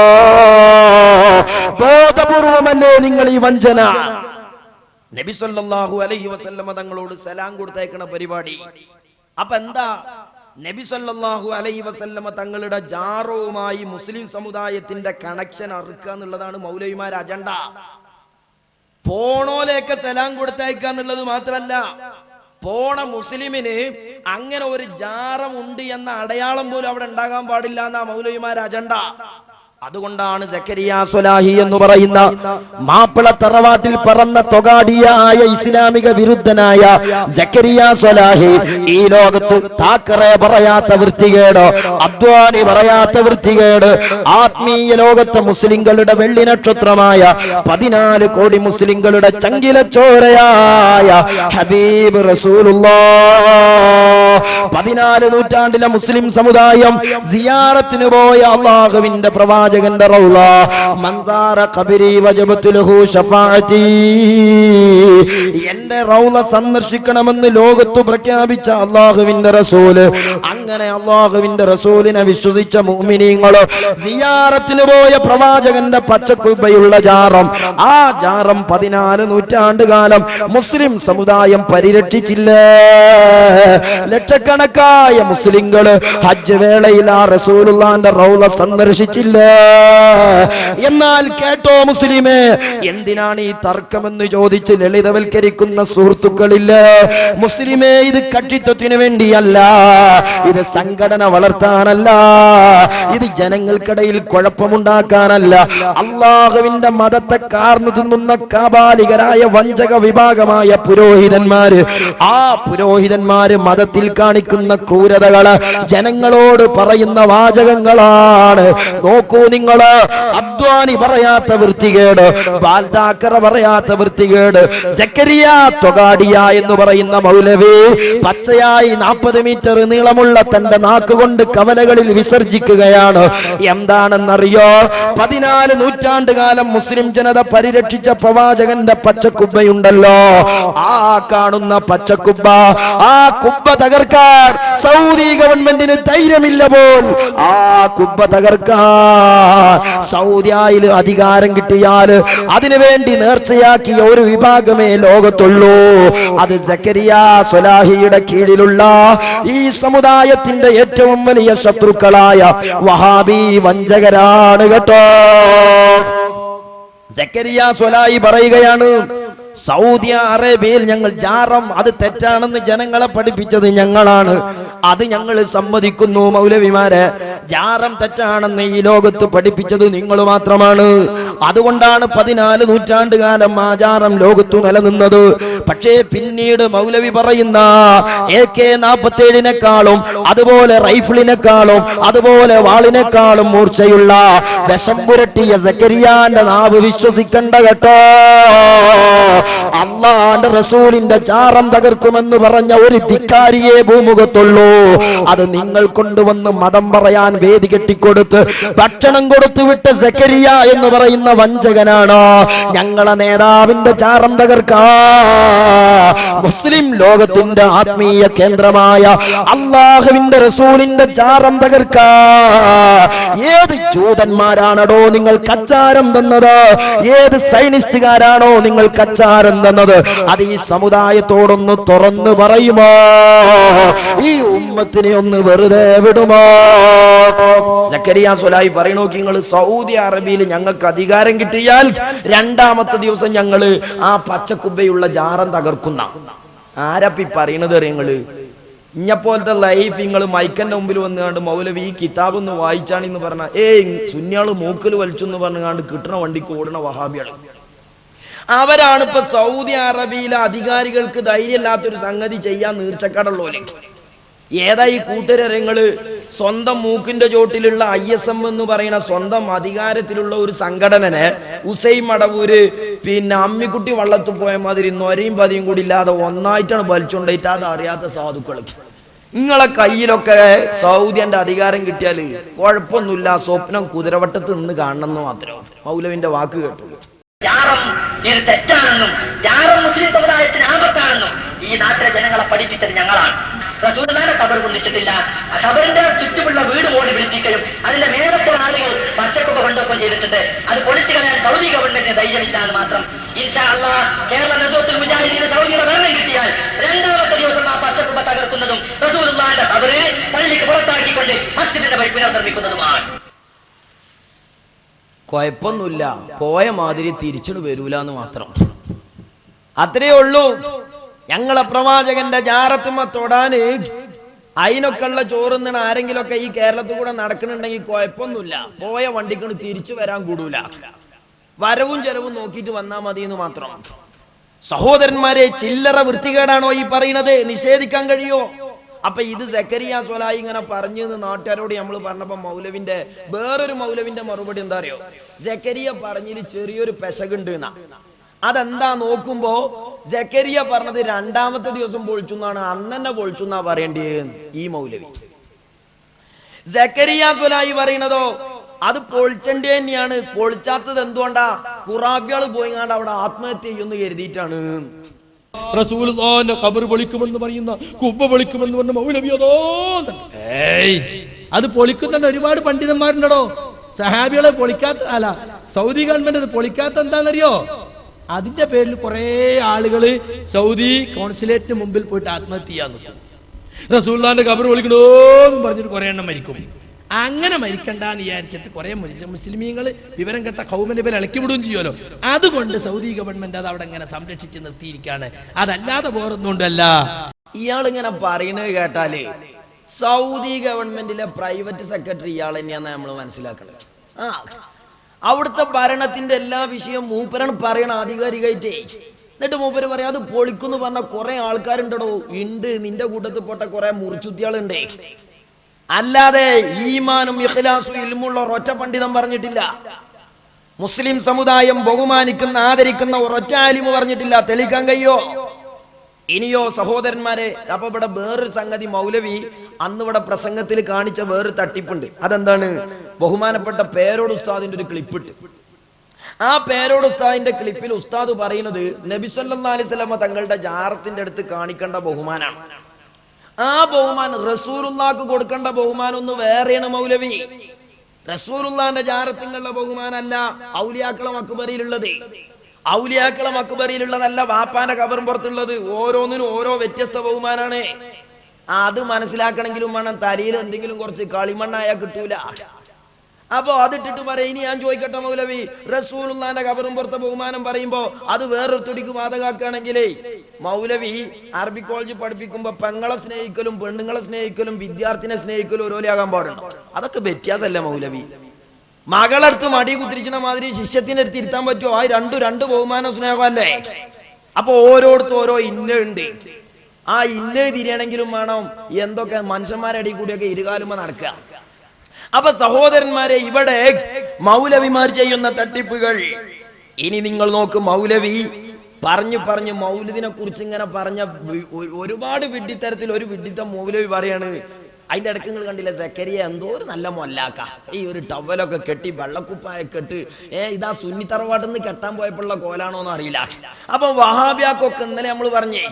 ബോധപൂർവമല്ലേ നിങ്ങൾ ഈ വഞ്ചന? നബി സല്ലല്ലാഹു അലൈഹി വസല്ലമ തങ്ങളോട് സലാം കൊടുത്തയക്കണ പരിപാടി. അപ്പൊ എന്താ നബി സല്ലല്ലാഹു അലൈഹി വസല്ലമ തങ്ങളുടെ ജാറവുമായി മുസ്ലിം സമുദായത്തിന്റെ കണക്ഷൻ അറുക്കുക എന്നുള്ളതാണ് മൗലവിമാരുടെ അജണ്ട. പോണോലേക്ക് സലാം കൊടുത്തയക്കുക എന്നുള്ളത് മാത്രമല്ല, പോണ മുസ്ലിമിന് അങ്ങനെ ഒരു ജാറമുണ്ട് എന്ന അടയാളം പോലും അവിടെ ഉണ്ടാകാൻ പാടില്ല എന്നാ മൗലവിമാരുടെ അജണ്ട. അതുകൊണ്ടാണ് സക്കരിയ സ്വലാഹി എന്ന് പറയുന്ന മാപ്പിള തറവാട്ടിൽ പറന്ന തൊഗാഡിയായ ഇസ്ലാമിക വിരുദ്ധനായ സക്കരിയ സ്വലാഹി ഈ ലോകത്ത് താക്കറെ പറയാത്ത വൃത്തികേട്, അദ്വാനി പറയാത്ത വൃത്തികേട്, ആത്മീയ ലോകത്തെ മുസ്ലിങ്ങളുടെ വെള്ളി നക്ഷത്രമായ 14 കോടി മുസ്ലിങ്ങളുടെ ചങ്കിലച്ചോരയായ ഹബീബ് റസൂലുള്ളാഹ് 14 നൂറ്റാണ്ടിലെ മുസ്ലിം സമുദായം സിയാറത്തിന് പോയ അല്ലാഹുവിന്റെ പ്രവാചകന്റെ റൗള, മൻസാറ ഖബരി വജബതു ലഹു ശഫാഅതി, എന്റെ റൗള സന്ദർശിക്കണമെന്ന് ലോകത്ത് പ്രഖ്യാപിച്ച അല്ലാഹുവിന്റെ റസൂല്. അങ്ങനെ അല്ലാഹുവിന്റെ റസൂലിനെ വിശ്വസിച്ച മുഅ്മിനീങ്ങൾ സിയാറത്തിന് പോയ പ്രവാചകന്റെ പച്ചക്കുബയുള്ള ജാറം, ആ ജാറം 14 നൂറ്റാണ്ട് കാലം മുസ്ലിം സമുദായം പരിരക്ഷിച്ചില്ലേ? ലക്ഷക്കണക്കായ മുസ്ലിങ്ങൾ ഹജ്ജ് വേളയിൽ ആ റസൂലുള്ളാന്റെ റൗള സന്ദർശിച്ചില്ലേ? എന്നാൽ കേട്ടോ മുസ്ലിമേ, എന്തിനാണ് ഈ തർക്കമെന്ന് ചോദിച്ച് ലളിതവൽക്കരിക്കുന്ന സുഹൃത്തുക്കളില്ലേ? മുസ്ലിമേ, ഇത് കക്ഷിത്വത്തിന് വേണ്ടിയല്ല, ഇത് സംഘടന വളർത്താനല്ല, ഇത് ജനങ്ങൾക്കിടയിൽ കുഴപ്പമുണ്ടാക്കാനല്ല. അല്ലാഹുവിന്റെ മതത്തെ കാർന്നു തിന്നുന്ന കാബാലികരായ വഞ്ചക വിഭാഗമായ പുരോഹിതന്മാര്, ആ പുരോഹിതന്മാര് മതത്തിൽ കാണിക്കുന്ന ക്രൂരതകള് ജനങ്ങളോട് പറയുന്ന വാചകങ്ങളാണ്. നോക്കൂ നിങ്ങള്, അദ്വാനി പറയാത്ത വൃത്തികേട്, ബാൽതാക്കറ പറയാത്ത വൃത്തികേട്, സക്കരിയ തൊഗാഡിയ എന്ന് പറയുന്ന മൗലവി പച്ചയായി 40 മീറ്റർ നീളമുള്ള തന്റെ നാക്കുകൊണ്ട് കവലകളിൽ വിസർജിക്കുകയാണ്. എന്താണെന്നറിയോ? 14 നൂറ്റാണ്ട് കാലം മുസ്ലിം ജനത പരിരക്ഷിച്ച പ്രവാചകന്റെ പച്ചക്കുബ്ബയുണ്ടല്ലോ, ആ കാണുന്ന പച്ചക്കുബ്ബ, ആ കുബ്ബ തകർക്കാൻ സൗദി ഗവൺമെന്റിന് ധൈര്യമില്ല പോൽ. ആ കുബ്ബ തകർക്കാൻ സൗദിയിൽ അധികാരം കിട്ടിയാൽ അതിനുവേണ്ടി നേർച്ചയാക്കിയ ഒരു വിഭാഗമേ ലോകത്തുള്ളൂ. അത് സക്കരിയ സ്വലാഹിയുടെ കീഴിലുള്ള ഈ സമുദായത്തിന്റെ ഏറ്റവും വലിയ ശത്രുക്കളായ വഹാബി വഞ്ചകരാണ് കേട്ടോ. സക്കരിയ സ്വലാഹി പറയുകയാണ്, സൗദി അറേബ്യയിൽ ഞങ്ങൾ ജാറം അത് തെറ്റാണെന്ന് ജനങ്ങളെ പഠിപ്പിച്ചത് ഞങ്ങളാണ്, അത് ഞങ്ങൾ സമ്മതിക്കുന്നു. മൗലവിമാരെ, ജാറം തെറ്റാണെന്ന് ഈ ലോകത്ത് പഠിപ്പിച്ചത് നിങ്ങൾ മാത്രമാണ്. അതുകൊണ്ടാണ് 14 നൂറ്റാണ്ടുകാലം ആചാരം ലോകത്തു നിലനിന്നത്. പക്ഷേ പിന്നീട് മൗലവി പറയുന്ന AK-47 അതുപോലെ റൈഫിളിനെക്കാളും അതുപോലെ വാളിനേക്കാളും മൂർച്ചയുള്ള വിഷം പുരട്ടിയ സക്കരിയാന്റെ നാവ് വിശ്വസിക്കണ്ട കേട്ടോ. അള്ളാന്റെ റസൂലിന്റെ ചാരം തകർക്കുമെന്ന് പറഞ്ഞ ഒരു ധിക്കാരിയെ ഭൂമുഖത്തുള്ളൂ. അത് നിങ്ങൾ കൊണ്ടുവന്ന് മതം പറയാൻ വേദി കെട്ടിക്കൊടുത്ത് ഭക്ഷണം കൊടുത്തു വിട്ട സക്കരിയ എന്ന് പറയുന്ന വഞ്ചകനാണ്. ഞങ്ങളെ നേതാവിന്റെ ചാരം തകർക്കാ മുസ്ലിം ലോകത്തിന്റെ ആത്മീയ കേന്ദ്രമായ അള്ളാഹുവിന്റെ റസൂലിന്റെ ചാരം തകർക്കാ ഏത് ജൂതന്മാരാണോ നിങ്ങൾ കച്ചാരം തന്നത്? ഏത് സൈനിസ്റ്റുകാരാണോ നിങ്ങൾ കച്ചാരം തന്നത്? അത് ഈ സമുദായത്തോടൊന്ന് തുറന്നു പറയുമോ? ഈ ഉമ്മത്തിനെ ഒന്ന് വെറുതെ വിടുമോ? സക്കരിയ സ്വലാഹി പറയണോ, നിങ്ങൾ സൗദി അറേബ്യയിൽ ഞങ്ങൾക്ക് അധികാരം കിട്ടിയാൽ രണ്ടാമത്തെ ദിവസം ഞങ്ങൾ ആ പച്ചക്കുബ്ബയുള്ള ജാറം തകർക്കുന്ന ആരപ്പി പറയണത് അറിയങ്ങള്? ഇഞ്ഞപ്പോലത്തെ ലൈഫ് നിങ്ങൾ മൈക്കന്റെ മുമ്പിൽ വന്നുകാണ്ട് മൗലവി ഈ കിതാബ് ഒന്ന് വായിച്ചാണെന്ന് പറഞ്ഞ സുന്യാള് മൂക്കൽ വലിച്ചു എന്ന് പറഞ്ഞുകാണ്ട് കിട്ടണ വണ്ടിക്ക് ഓടണ വഹാബികൾ അവരാണ് ഇപ്പൊ സൗദി അറേബ്യയിലെ അധികാരികൾക്ക് ധൈര്യമില്ലാത്തൊരു സംഗതി ചെയ്യാൻ നീർച്ചക്കടള്ളോലെ. ഏതാ ഈ കൂട്ടരങ്ങൾ സ്വന്തം മൂക്കിന്റെ ചോട്ടിലുള്ള ISM എന്ന് പറയുന്ന സ്വന്തം അധികാരത്തിലുള്ള ഒരു സംഘടനനെ ഉസൈൻ മടവൂര് അമ്മിക്കുട്ടി വള്ളത്ത് പോയ മാതിരി നൊരയും പതിയും കൂടി ഇല്ലാതെ ഒന്നായിട്ടാണ് വലിച്ചുകൊണ്ടിട്ട് അത് അറിയാത്ത സാധുക്കൾ. നിങ്ങളെ കയ്യിലൊക്കെ സൗദിന്റെ അധികാരം കിട്ടിയാൽ കുഴപ്പമൊന്നുമില്ല, സ്വപ്നം കുതിരവട്ടത്ത് നിന്ന് കാണണമെന്ന് മാത്രം മൗലവിന്റെ വാക്ക് കേട്ടുള്ളൂ. ജാറം ഇത് തെറ്റാണെന്നും ജാറം മുസ്ലിം സമുദായത്തിന് ആപത്താണെന്നും ഈ നാട്ടിലെ ജനങ്ങളെ പഠിപ്പിച്ചത് ഞങ്ങളാണ്. റസൂലുള്ളാഹിന്റെ ഖബർ കുന്നിച്ചിട്ടില്ല. ആ ഖബറിന്റെ ചുറ്റുമുള്ള വീട് മോടി പിടിപ്പിക്കുകയും അതിന്റെ മേലത്തെ ആളുകൾ പച്ചക്കൊക്കെ കൊണ്ടുവെക്കുകയും ചെയ്തിട്ടുണ്ട്. അത് പൊളിച്ചു കളയാൻ സൗദി ഗവൺമെന്റിന് ധൈര്യമില്ല എന്ന് മാത്രം. ഇൻഷാ അല്ലാഹ് കേരള നേതൃത്വത്തിൽ മുജാഹിദീന് സൗദിയുടെ ഭരണം കിട്ടിയാൽ രണ്ടാമത്തെ ദിവസം ആ പച്ചക്കുപ്പ തകർക്കുന്നതും റസൂലുള്ളാഹിന്റെ ഖബറ് പള്ളിക്ക് പുറത്താക്കിക്കൊണ്ട് മസ്ജിദിന്റെ വഴി പുനർനിർമ്മിക്കുന്നതുമാണ്. കുഴപ്പമൊന്നുമില്ല, പോയ മാതിരി തിരിച്ചു വരൂല എന്ന് മാത്രം. അത്രയേ ഉള്ളൂ. ഞങ്ങളെ പ്രവാചകന്റെ ജാറത്തുമ്മ തൊടാന് അതിനൊക്കെ ഉള്ള ചോറുന്നണ ആരെങ്കിലുമൊക്കെ ഈ കേരളത്തിൽ കൂടെ നടക്കുന്നുണ്ടെങ്കിൽ കുഴപ്പമൊന്നുമില്ല, പോയ വണ്ടിക്ക് തിരിച്ചു വരാൻ കൂടൂല. വരവും ചെലവും നോക്കിയിട്ട് വന്നാൽ മതി എന്ന് മാത്രം. സഹോദരന്മാരെ, ചില്ലറ വൃത്തികേടാണോ ഈ പറയുന്നത്? നിഷേധിക്കാൻ കഴിയോ? അപ്പൊ ഇത് സക്കരിയ സ്വലാഹി ഇങ്ങനെ പറഞ്ഞു എന്ന് നാട്ടുകാരോട് നമ്മൾ പറഞ്ഞപ്പോ മൗലവിന്റെ വേറൊരു മൗലവിന്റെ മറുപടി എന്താ അറിയോ? സക്കരിയ പറഞ്ഞതിൽ ചെറിയൊരു പെശകുണ്ട് എന്നാ. അതെന്താ നോക്കുമ്പോ സക്കരിയ പറഞ്ഞത് രണ്ടാമത്തെ ദിവസം പൊളിച്ചു എന്നാണ്, അന്നെ പൊളിച്ചു എന്നാ പറയേണ്ടത് ഈ മൗലവി. സക്കരിയ സ്വലാഹി പറയുന്നതോ അത് പൊളിച്ചേണ്ടി തന്നെയാണ്. പൊളിച്ചാത്തത് എന്തുകൊണ്ടാ? ഖുറാബികള് പോയിങ്ങാണ്ട് അവിടെ ആത്മഹത്യ ചെയ്യുമെന്ന് കരുതിയിട്ടാണ്. റസൂലുള്ളാഹിന്റെ ഖബർ പൊളിക്കുമെന്ന് പറയുന്ന കുബ്ബ പൊളിക്കുമെന്ന് പറഞ്ഞ മൗലവി അതോ അത് പൊളിക്കുന്ന ഒരുപാട് പണ്ഡിതന്മാരുണ്ടോ. സഹാബികളെ പൊളിക്കാത്ത അല്ല, സൗദി ഗവൺമെന്റ് അത് പൊളിക്കാത്ത എന്താണെന്നറിയോ? അതിന്റെ പേരിൽ കുറെ ആളുകള് സൗദി കോൺസുലേറ്റിന് മുമ്പിൽ പോയിട്ട് ആത്മഹത്യ ചെയ്യാൻ നോക്കും. റസൂലുള്ളാഹിന്റെ ഖബർ പൊളിക്കണോന്ന് പറഞ്ഞിട്ട് കുറെ എണ്ണം മരിക്കും. അങ്ങനെ മരിക്കണ്ടെന്ന് വിചാരിച്ചിട്ട് കുറെ മുസ്ലിമീങ്ങൾ വിവരം കെട്ട കൗമിന്റെ പേര് ഇളക്കി വിടുകയും ചെയ്യുമല്ലോ. അതുകൊണ്ട് സൗദി ഗവൺമെന്റ് അത് അവിടെ ഇങ്ങനെ സംരക്ഷിച്ച് നിർത്തിയിരിക്കുകയാണ്, അതല്ലാതെ വേറൊന്നുകൊണ്ടല്ല. ഇയാളിങ്ങനെ പറയുന്നത് കേട്ടാല് സൗദി ഗവൺമെന്റിലെ പ്രൈവറ്റ് സെക്രട്ടറി ഇയാൾ തന്നെയാന്ന് നമ്മൾ മനസ്സിലാക്കുന്നത്. അവിടുത്തെ ഭരണത്തിന്റെ എല്ലാ വിഷയവും മൂപ്പരാണ് പറയണ ആധികാരികമായിട്ടേ. എന്നിട്ട് മൂപ്പര് പറയാം അത് പൊളിക്കുന്നു പറഞ്ഞ കുറെ ആൾക്കാരുണ്ടോ? ഉണ്ട്, നിന്റെ കൂട്ടത്തിൽ പൊട്ട കുറെ മുറിച്ചുത്തിയാളുണ്ടേ. അല്ലാതെ ഈമാനും ഇഖ്ലാസും ഇൽമുള്ള ഒരൊറ്റ പണ്ഡിതം പറഞ്ഞിട്ടില്ല. മുസ്ലിം സമുദായം ബഹുമാനിക്കുന്ന ആദരിക്കുന്ന ഒരൊറ്റ ആലിമ് പറഞ്ഞിട്ടില്ല. തെളിയിക്കാൻ കഴിയോ? ഇനിയോ സഹോദരന്മാരെ, അപ്പൊ ഇവിടെ വേറൊരു സംഗതി മൗലവി അന്നിവിടെ പ്രസംഗത്തിൽ കാണിച്ച വേറൊരു തട്ടിപ്പുണ്ട്. അതെന്താണ്? ബഹുമാനപ്പെട്ട പേരോട് ഉസ്താദിന്റെ ഒരു ക്ലിപ്പിട്ട്. ആ പേരോട് ഉസ്താദിന്റെ ക്ലിപ്പിൽ ഉസ്താദ് പറയുന്നത് നബി സല്ലല്ലാഹു അലൈഹി വസല്ലം തങ്ങളുടെ ജാറത്തിന്റെ അടുത്ത് കാണിക്കേണ്ട ബഹുമാനാണ്. ആ ബഹുമാനം റസൂലുള്ളാഹിക്ക് കൊടുക്കേണ്ട ബഹുമാനം ഒന്ന് വേറെയാണ് മൗലവി. റസൂലുള്ളാഹിന്റെ ജാറത്തിനുള്ള ബഹുമാനമല്ല ഔലിയാക്കളെ അക്ബറിയിലുള്ളത്. ഔലിയാക്കളെ അക്ബറിയിലുള്ളതല്ല വാപ്പാന്റെ ഖബറും പുറത്തുള്ളത്. ഓരോന്നിനും ഓരോ വ്യത്യസ്ത ബഹുമാനാണ്. അത് മനസ്സിലാക്കണമെങ്കിലും വേണം തലയിൽ എന്തെങ്കിലും കുറച്ച് കളിമണ്ണായാൽ കിട്ടൂല. അപ്പോ അതിട്ടിട്ട് പറയാം. ഇനി ഞാൻ ചോദിക്കട്ടെ മൗലവി, റസൂലുള്ളാഹിന്റെ ഖബറും പുറത്തെ ബഹുമാനം പറയുമ്പോ അത് വേറൊരു തുടിക്ക് ബാധകാക്കുകയാണെങ്കിലേ മൗലവി അറബി കോളേജ് പഠിപ്പിക്കുമ്പോ പെങ്ങളെ സ്നേഹിക്കലും പെണ്ണുങ്ങളെ സ്നേഹിക്കലും വിദ്യാർത്ഥിനെ സ്നേഹിക്കലും ഒരുപോലെയാകാൻ പാടുണ്ടോ? അതൊക്കെ വ്യത്യാസമല്ല മൗലവി. മകളടുത്ത് മടി കുത്തിരിക്കുന്ന മാതിരി ശിഷ്യത്തിന്റെ അടുത്ത് ഇരുത്താൻ പറ്റുമോ? ആ രണ്ട് ബഹുമാന സ്നേഹമല്ലേ? അപ്പൊ ഓരോരുത്തും ഓരോ ഇന്നുണ്ട്. ആ ഇന്ന് തിരിയണമെങ്കിലും വേണം എന്തൊക്കെ മനുഷ്യന്മാരുടെ അടി കൂടിയൊക്കെ ഇരുകാലുമ നടക്കുക. അപ്പൊ സഹോദരന്മാരെ, ഇവിടെ മൗലവിമാർ ചെയ്യുന്ന തട്ടിപ്പുകൾ. ഇനി നിങ്ങൾ നോക്ക്, മൗലവി പറഞ്ഞു മൗലിദിനെ കുറിച്ച് ഇങ്ങനെ പറഞ്ഞ ഒരുപാട് വിഡ്ഢിത്തരത്തിൽ ഒരു വിഡ്ഢിത്തം മൗലവി പറയാണ്. അതിന്റെ ഇടയ്ക്ക് നിങ്ങൾ കണ്ടില്ല, സക്കരിയ എന്തോ ഒരു നല്ല മൊല്ലാക്ക, ഈ ഒരു ടവലൊക്കെ കെട്ടി വെള്ളക്കുപ്പായ കെട്ട് ഇതാ സുന്നി തറവാട്ടിൽ നിന്ന് കെട്ടാൻ പോയപ്പോഴുള്ള കോലാണോന്ന് അറിയില്ല. അപ്പൊ വഹാബിയാക്കൊക്കെ ഇന്നലെ നമ്മൾ പറഞ്ഞേ,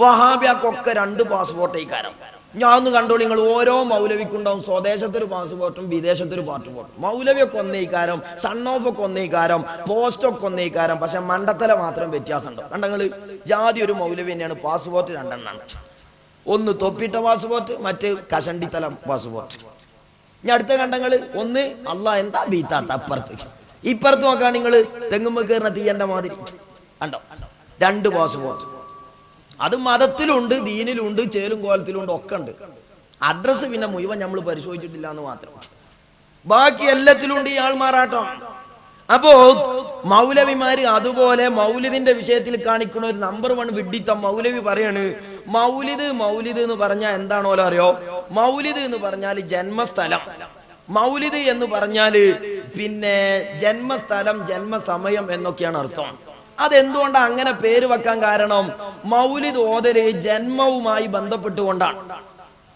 വഹാബിയാക്കൊക്കെ 2 പാസ്പോർട്ട് ഇക്കാരം. ഞാൻ ഒന്ന് കണ്ടോളൂ, നിങ്ങൾ ഓരോ മൗലവിക്കുണ്ടാവും സ്വദേശത്തൊരു പാസ്പോർട്ടും വിദേശത്തൊരു പാസ്പോർട്ടും. മൗലവിയൊക്കെ ഒന്നേക്കാരം, സൺ ഓഫ് ഒക്കെ ഒന്നേക്കാരം, പോസ്റ്റൊക്കെ ഒന്നേക്കാരം. പക്ഷെ മണ്ടത്തല മാത്രം വ്യത്യാസമുണ്ടോ? കണ്ടങ്ങൾ ജാതി ഒരു മൗലവി തന്നെയാണ്. പാസ്പോർട്ട് 2 എണ്ണാണ്. ഒന്ന് തൊപ്പിട്ട പാസ്പോർട്ട്, മറ്റ് കഷണ്ടിത്തല പാസ്പോർട്ട്. ഇനി അടുത്ത കണ്ടങ്ങൾ ഒന്ന് എന്താ ബീത്താത്ത അപ്പുറത്ത്. ഇപ്പുറത്ത് നോക്കാൻ നിങ്ങൾ തെങ്ങുമ്പോ കയറുന്ന തീയന്റെ മാതിരി കണ്ടോ? 2 പാസ്പോർട്ട്. അത് മതത്തിലുണ്ട്, ദീനിലുണ്ട്, ചേലും കോലത്തിലുണ്ട്, ഒക്കെ ഉണ്ട്. അഡ്രസ്സ് പിന്നെ മുഴുവൻ നമ്മൾ പരിശോധിച്ചിട്ടില്ല എന്ന് മാത്രം. ബാക്കി എല്ലാത്തിലുണ്ട് ഈ ആൾമാറാട്ടം. അപ്പോ മൗലവിമാര് അതുപോലെ മൗലിദിന്റെ വിഷയത്തിൽ കാണിക്കുന്ന ഒരു നമ്പർ 1 വിഡ്ഢിത്തം. മൗലവി പറയാണ്, മൗലിദ് എന്ന് പറഞ്ഞാൽ എന്താണോ അറിയോ? മൗലിദ് എന്ന് പറഞ്ഞാൽ ജന്മസ്ഥലം. മൗലിദ് എന്ന് പറഞ്ഞാൽ പിന്നെ ജന്മസ്ഥലം, ജന്മസമയം എന്നൊക്കെയാണ് അർത്ഥം. അതെന്തുകൊണ്ടാണ് അങ്ങനെ പേര് വെക്കാൻ കാരണം? മൗലിദ് ഓതല് ജന്മവുമായി ബന്ധപ്പെട്ടുകൊണ്ടാണ്.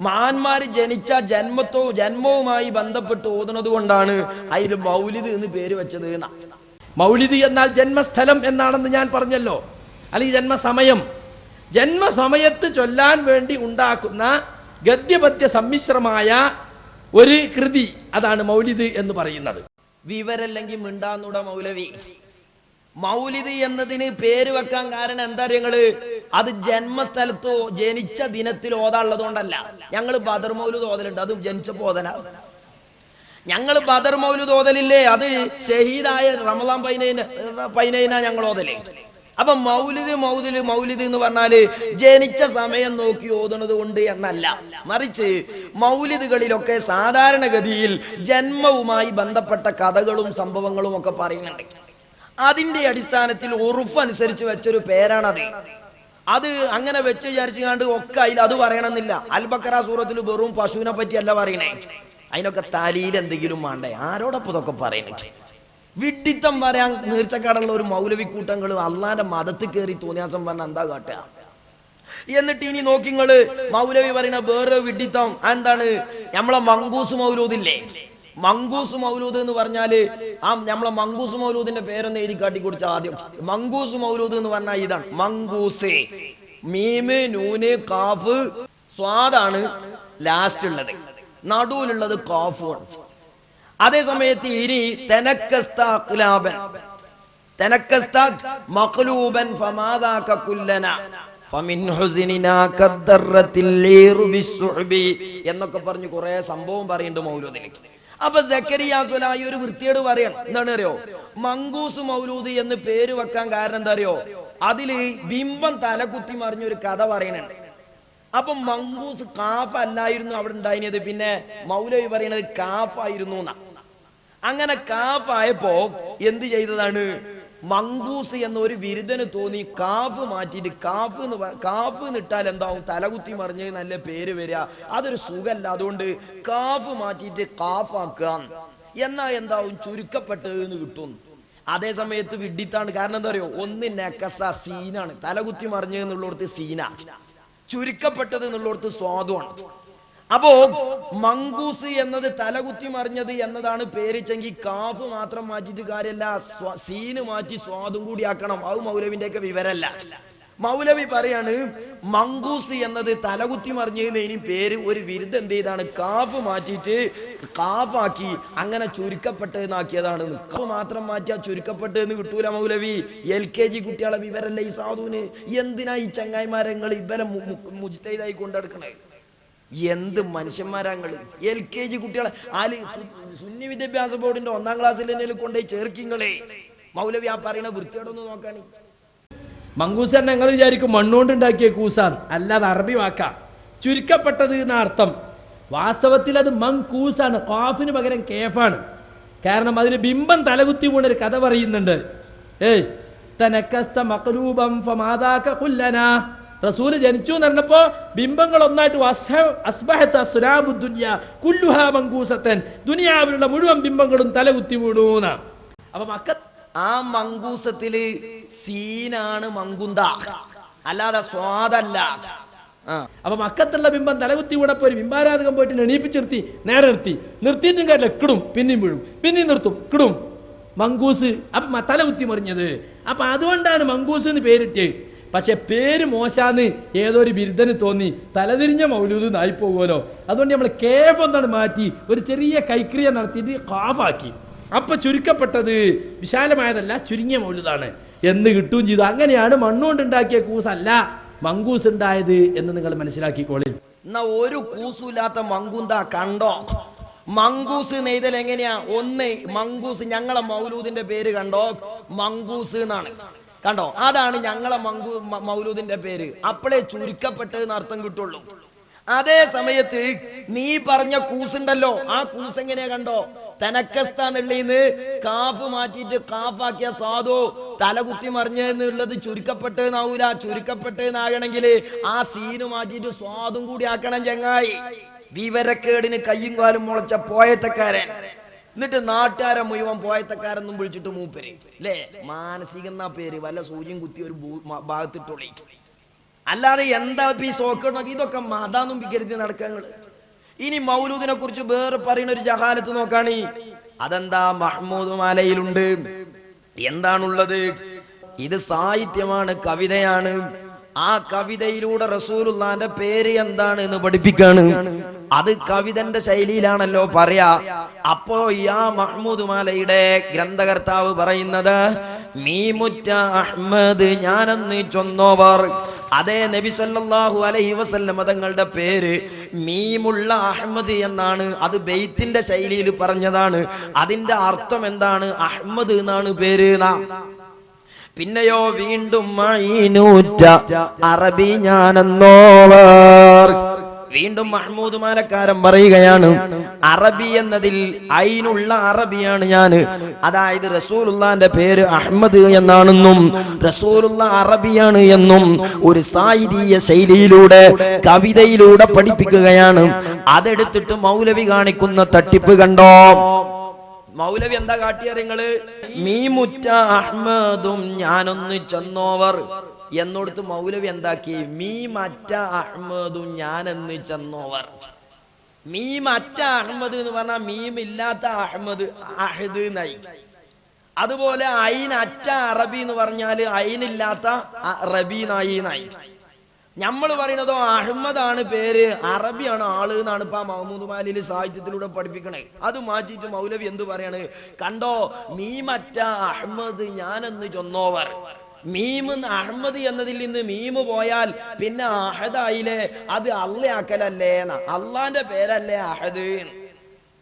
മഹാന്മാര് ജനിച്ച ജന്മവുമായി ബന്ധപ്പെട്ട് ഓതുന്നത് കൊണ്ടാണ് അതിൽ മൗലിദ് എന്ന് പേര് വെച്ചത്. മൗലിദ് എന്നാൽ ജന്മസ്ഥലം എന്നാണെന്ന് ഞാൻ പറഞ്ഞല്ലോ, അല്ലെങ്കിൽ ജന്മസമയം. ജന്മസമയത്ത് ചൊല്ലാൻ വേണ്ടി ഉണ്ടാക്കുന്ന ഗദ്യപദ്യ സമ്മിശ്രമായ ഒരു കൃതി, അതാണ് മൗലിദ് എന്ന് പറയുന്നത്. വിവരല്ലെങ്കിൽ മിണ്ടാന്നൂടെ മൗലവി. മൗലിദ് എന്നതിന് പേര് വെക്കാൻ കാരണം എന്താ ഞങ്ങള്? അത് ജന്മസ്ഥലത്തോ ജനിച്ച ദിനത്തിൽ ഓതാനുള്ളത് കൊണ്ടല്ല. ഞങ്ങൾ ബദർ മൗലിദ് ഓതലുണ്ട്, അത് ജനിച്ചപ്പോ ഓതല. ഞങ്ങൾ ബദർ മൗലിദ് ഓതലില്ലേ, അത് ഷഹീദായ റമളാൻ 15 ഞങ്ങൾ ഓതലേ. അപ്പൊ മൗലിദ് എന്ന് പറഞ്ഞാല് ജനിച്ച സമയം നോക്കി ഓതുന്നത് കൊണ്ട് എന്നല്ല, മറിച്ച് മൗലിദുകളിലൊക്കെ സാധാരണഗതിയിൽ ജന്മവുമായി ബന്ധപ്പെട്ട കഥകളും സംഭവങ്ങളും ഒക്കെ പറയുന്നുണ്ട്. അതിന്റെ അടിസ്ഥാനത്തിൽ ഉറുഫ് അനുസരിച്ച് വെച്ചൊരു പേരാണത്. അത് അങ്ങനെ വെച്ച് വിചാരിച്ചുകൊണ്ട് ഒക്കെ അതിൽ അത് പറയണമെന്നില്ല. അൽ-ബഖറ സൂറത്തിൽ വെറും പശുവിനെ പറ്റിയല്ല പറയണേ, അതിനൊക്കെ തലയിൽ എന്തെങ്കിലും വേണ്ടേ? ആരോടൊപ്പം ഇതൊക്കെ പറയണേ? വിഡ്ഢിത്തം പറയാൻ നീർച്ചക്കാടുള്ള ഒരു മൗലവിക്കൂട്ടങ്ങൾ അള്ളാന്റെ മതത്തിൽ കയറി തോന്നിയാസം പറഞ്ഞ എന്താ കാട്ടുക? എന്നിട്ട് ഇനി നോക്കിങ്ങള് മൗലവി പറയുന്ന വേറെ വിഡ്ഢിത്തം എന്താണ്? നമ്മളെ മങ്കൂസ് മൗലൂദില്ലേ, മങ്കൂസ് മൗലൂദ് എന്ന് പറഞ്ഞാല് നമ്മളെ മങ്കൂസ് മൗലൂദിന്റെ പേരൊന്ന് എഴുതി കാട്ടി കുടിച്ച ആദ്യം. മങ്കൂസ് മൗലൂദ് എന്ന് പറഞ്ഞാൽ ഇതാണ്. മങ്കൂസേ, മീമ് നൂന് കാഫ് സ്വാദാണ് ലാസ്റ്റ് ഉള്ളത്, നടുവിലുള്ളത് കാഫുമാണ്. അതേ സമയത്ത് ഇനി തെനക്കസ്താഖ്ലാബൻ, തെനക്കസ്താഖ് മഖ്ലൂബൻ ഫമാദാക കുല്ലന ഫമിൻ ഹുസ്നിനാ കദ്ദറത്തിൽ ലീറു ബിസ്സുഹബി എന്നൊക്കെ പറഞ്ഞു കുറെ സംഭവം പറയുന്നുണ്ട് മൗലൂദിൽ. അപ്പൊ സക്കരിയ സ്വലാഹി ഒരു വൃത്തിയോട് പറയാൻ എന്താണ് അറിയോ? മങ്കൂസ് മൗലൂദ് എന്ന് പേര് വെക്കാൻ കാരണം എന്താ അറിയോ? അതില് ബിംബം തലകുത്തി മറിഞ്ഞൊരു കഥ പറയുന്നുണ്ട്. അപ്പൊ മങ്കൂസ് കാഫ് അല്ലായിരുന്നു അവിടെ ഉണ്ടായിരുന്നത്, പിന്നെ മൗലവി പറയുന്നത് കാഫായിരുന്നു എന്നാ. അങ്ങനെ കാഫായപ്പോ എന്ത് ചെയ്തതാണ്? മങ്കൂസ് എന്നൊരു ബിരുദന് തോന്നി കാഫ് മാറ്റിയിട്ട് കാഫ് നിട്ടാൽ എന്താവും? തലകുത്തി മറിഞ്ഞ് നല്ല പേര് വരിക, അതൊരു സുഖല്ല, അതുകൊണ്ട് കാഫ് മാറ്റിയിട്ട് കാഫാക്കുക. എന്നാ എന്താവും? ചുരുക്കപ്പെട്ടത് എന്ന് കിട്ടും. അതേ സമയത്ത് വിഡ്ഢിത്താണ്. കാരണം എന്താ അറിയോ? ഒന്ന് നെക്കസ സീനാണ്, തലകുത്തി മറിഞ്ഞത് എന്നുള്ളടത്ത് സീന, ചുരുക്കപ്പെട്ടത് എന്നുള്ളടത്ത് സ്വാദുമാണ്. അപ്പോ മങ്കൂസ് എന്നത് തലകുത്തി മറിഞ്ഞത് എന്നതാണ് പേരിച്ചെങ്കിൽ കാഫ് മാത്രം മാറ്റിയിട്ട് കാര്യമല്ല, സീന് മാറ്റി സ്വാദും കൂടി ആക്കണം. അത് മൗലവിന്റെ ഒക്കെ വിവരല്ല. മൗലവി പറയാണ് മങ്കൂസ് എന്നത് തലകുത്തി മറിഞ്ഞതിന് ഇനി പേര് ഒരു വിരുദ്ധ എന്ത് ചെയ്താണ്? കാഫ് മാറ്റിയിട്ട് കാഫാക്കി അങ്ങനെ ചുരുക്കപ്പെട്ടതെന്നാക്കിയതാണ്. കാഫ് മാത്രം മാറ്റിയാൽ ചുരുക്കപ്പെട്ടതെന്ന് കിട്ടൂല മൗലവി. LKG കുട്ടികളെ വിവരല്ല ഈ സാധുവിന്. എന്തിനാ ഈ ചങ്ങായിമാരങ്ങൾ ഇവരെ മുജ്തഹിദായി കൊണ്ടെടുക്കണേ? എന്ത് മനുഷ്യന്മാരാങ്ങൾ! LKG കുട്ടികളെ സുന്നി വിദ്യാഭ്യാസ ബോർഡിന്റെ 1ാം ക്ലാസ്സിൽ തന്നെ കൊണ്ടുപോയി ചേർക്കിങ്ങളെ. മൗലവി ആ പറയുന്ന വൃത്തിയോടൊന്ന് നോക്കാണ്. മങ്കൂസ് തന്നെ ഞങ്ങൾ വിചാരിക്കും മണ്ണുകൊണ്ടുണ്ടാക്കിയ കൂസാൻ, അല്ലാതെ അറബി വാക്കാം. ചുരുക്കപ്പെട്ടത് എന്ന അർത്ഥം. വാസ്തവത്തിൽ അത് മങ്കൂസാണ്, കാഫിന് പകരം കേഫാണ്. കാരണം അതിൽ ബിംബം തലകുത്തി വീണൊരു കഥ പറയുന്നുണ്ട്. ഏയ് തനക്കസ്ത മഖ്ലൂബം ഫമാദാക ഖുല്ലനാ, റസൂൽ ജനിച്ചു എന്ന് പറഞ്ഞപ്പോ ബിംബങ്ങൾ ഒന്നായിട്ട് അസ്ബഹത അസ്റാബുദ് ദുനിയ കുല്ലുഹാ മങ്കൂസത്തൻ, ദുനിയാവിലുള്ള മുഴുവൻ ബിംബങ്ങളും തലകുത്തി വീണൂന്ന. അപ്പൊ ആ മങ്കൂസത്തില് സീനാണ് മങ്കുന്ത, അല്ലാതെ സ്വാദല്ല. അപ്പൊ മക്കത്തുള്ള ബിംബം തലകുത്തി വീണപ്പോ ഒരു ബിംബാരാധകം പോയിട്ട് എണീപ്പിച്ച് നേരെ നിർത്തിയിട്ടും കാര്യമില്ല, കിടും, പിന്നെയും വീഴും, പിന്നെയും നിർത്തും, കിടും, മങ്കൂസ്. അപ്പൊ തലകുത്തി മറിഞ്ഞത്. അപ്പൊ അതുകൊണ്ടാണ് മങ്കൂസ് എന്ന് പേരിട്ട്. പക്ഷെ പേര് മോശാന്ന് ഏതൊരു ബിരുദന് തോന്നി, തലതിരിഞ്ഞ മൗലൂദ് നായി പോകുമല്ലോ. അതുകൊണ്ട് നമ്മൾ കേഫ് ഒന്നാണ് മാറ്റി ഒരു ചെറിയ കൈക്രിയ നടത്തിയിട്ട് കാഫാക്കി. അപ്പൊ ചുരുക്കപ്പെട്ടത് വിശാലമായതല്ല, ചുരുങ്ങിയ മൗലൂദാണ് എന്ന് കിട്ടുകയും ചെയ്തു. അങ്ങനെയാണ് മണ്ണുകൊണ്ടുണ്ടാക്കിയ കൂസല്ല മങ്കൂസ് ഉണ്ടായത് എന്ന് നിങ്ങൾ മനസ്സിലാക്കിക്കോളി. എന്നാ ഒരു കൂസുമില്ലാത്ത മങ്കുന്ത കണ്ടോ? മങ്കൂസ് നെയ്തൽ എങ്ങനെയാ? ഒന്ന് മങ്കൂസ്, ഞങ്ങളെ മൗലൂദിന്റെ പേര് കണ്ടോ? മങ്കൂസ് എന്നാണ്, കണ്ടോ? അതാണ് ഞങ്ങളെ മൗലൂദിന്റെ പേര്. അപ്പോഴേ ചുരുക്കപ്പെട്ടതെന്ന് അർത്ഥം കിട്ടുള്ളൂ. അതേ സമയത്ത് നീ പറഞ്ഞ കൂസുണ്ടല്ലോ, ആ കൂസ് എങ്ങനെയാ കണ്ടോ? തനക്കസ്ഥാനുള്ളീന്ന് കാഫ് മാറ്റിയിട്ട് കാഫാക്കിയ സാധു തലകുത്തി മറിഞ്ഞെന്നുള്ളത് ചുരുക്കപ്പെട്ടെന്നാവൂല. ചുരുക്കപ്പെട്ടെന്നാകണമെങ്കിൽ ആ സീന് മാറ്റിയിട്ട് സ്വാദും കൂടി ആക്കണം ചങ്ങായി. വിവരക്കേടിന് കയ്യും കാലും മുളച്ച പോയത്തക്കാരൻ. എന്നിട്ട് നാട്ടുകാരെ മുഴുവൻ പോയത്തക്കാരെന്നും വിളിച്ചിട്ട് മൂപ്പര് അല്ലേ? മാനസിക എന്നാ പേര്, വല്ല സൂര്യൻ കുത്തി ഒരു ഭാഗത്തിട്ടൊളി. അല്ലാതെ എന്താ ഈ സോക്കർ നോക്കി ഇതൊക്കെ മതാന്നും വികരുതി നടക്കങ്ങള്. ഇനി മൗലൂദിനെ കുറിച്ച് വേറെ പറയുന്ന ഒരു ജഹാലത്ത് നോക്കാണ്. അതെന്താ? മഹ്മൂദ് മാലയിലുണ്ട്. എന്താണുള്ളത്? ഇത് സാഹിത്യമാണ്, കവിതയാണ്. ആ കവിതയിലൂടെ റസൂലുള്ളാന്റെ പേര് എന്താണ് എന്ന് പഠിപ്പിക്കാണ്. അത് കവിതന്റെ ശൈലിയിലാണല്ലോ പറയാ. അപ്പോ യാ മഹ്മൂദ് മാലയുടെ ഗ്രന്ഥകർത്താവ് പറയുന്നത് മീമുറ്റ അഹ്മദ് ഞാനെന്ന് ചൊന്നോവർ. അതേ നബി സല്ലല്ലാഹു അലൈഹി വസല്ലം തങ്ങളുടെ പേര് മീമുള്ള അഹ്മദ് എന്നാണ്. അത് ബെയ്ത്തിന്റെ ശൈലിയിൽ പറഞ്ഞതാണ്. അതിന്റെ അർത്ഥം എന്താണ്? അഹ്മദ് എന്നാണ് പേര്. പിന്നെയോ വീണ്ടും അറബി ഞാനെന്നോവർ. വീണ്ടും മഹ്മൂദ് മാലക്കാരൻ പറയുകയാണ് അറബി എന്നതിൽ ഐനുള്ള അറബിയാണ് ഞാൻ. അതായത് റസൂലുള്ളാന്റെ പേര് അഹ്മദ് എന്നാണെന്നും റസൂലുള്ള അറബിയാണ് എന്നും ഒരു സാഹിതീയ ശൈലിയിലൂടെ കവിതയിലൂടെ പഠിപ്പിക്കുകയാണ്. അതെടുത്തിട്ട് മൗലവി കാണിക്കുന്ന തട്ടിപ്പ് കണ്ടോ? മൗലവി എന്താ കാട്ടിയറിങ്ങള്? മീമുറ്റ അഹ്മദും ഞാനൊന്ന് ചെന്നോവർ എന്നോടത്ത് മൗലവി എന്താക്കി? മീമറ്റ അഹ്മദും ഞാനെന്ന് ചെന്നോവർ. മീമറ്റ അഹ്മദ് എന്ന് പറഞ്ഞാൽ മീമില്ലാത്ത അഹ്മദ് അഹദ് എന്നായി. അതുപോലെ ഐൻ അറ്റ അറബി എന്ന് പറഞ്ഞാൽ ഐനില്ലാത്ത റബി നായി. നമ്മൾ പറയുന്നതോ അഹമ്മദാണ് പേര്, അറബിയാണ് ആള് എന്നാണ് ഇപ്പൊ മഹ്മൂദ് മാലിയിൽ സാഹിത്യത്തിലൂടെ പഠിപ്പിക്കണേ. അത് മാറ്റിയിട്ട് മൗലവി എന്ത് പറയാണ്? കണ്ടോ, മീമറ്റ അഹ്മദ് ഞാനെന്ന് ചൊന്നോവർ. മീമ് അഹ്മദ് എന്നതിൽ നിന്ന് മീമ് പോയാൽ പിന്നെ അഹദായില്ലേ? അത് അള്ളയാക്കലല്ലേ? അള്ളാന്റെ പേരല്ലേ അഹദ്?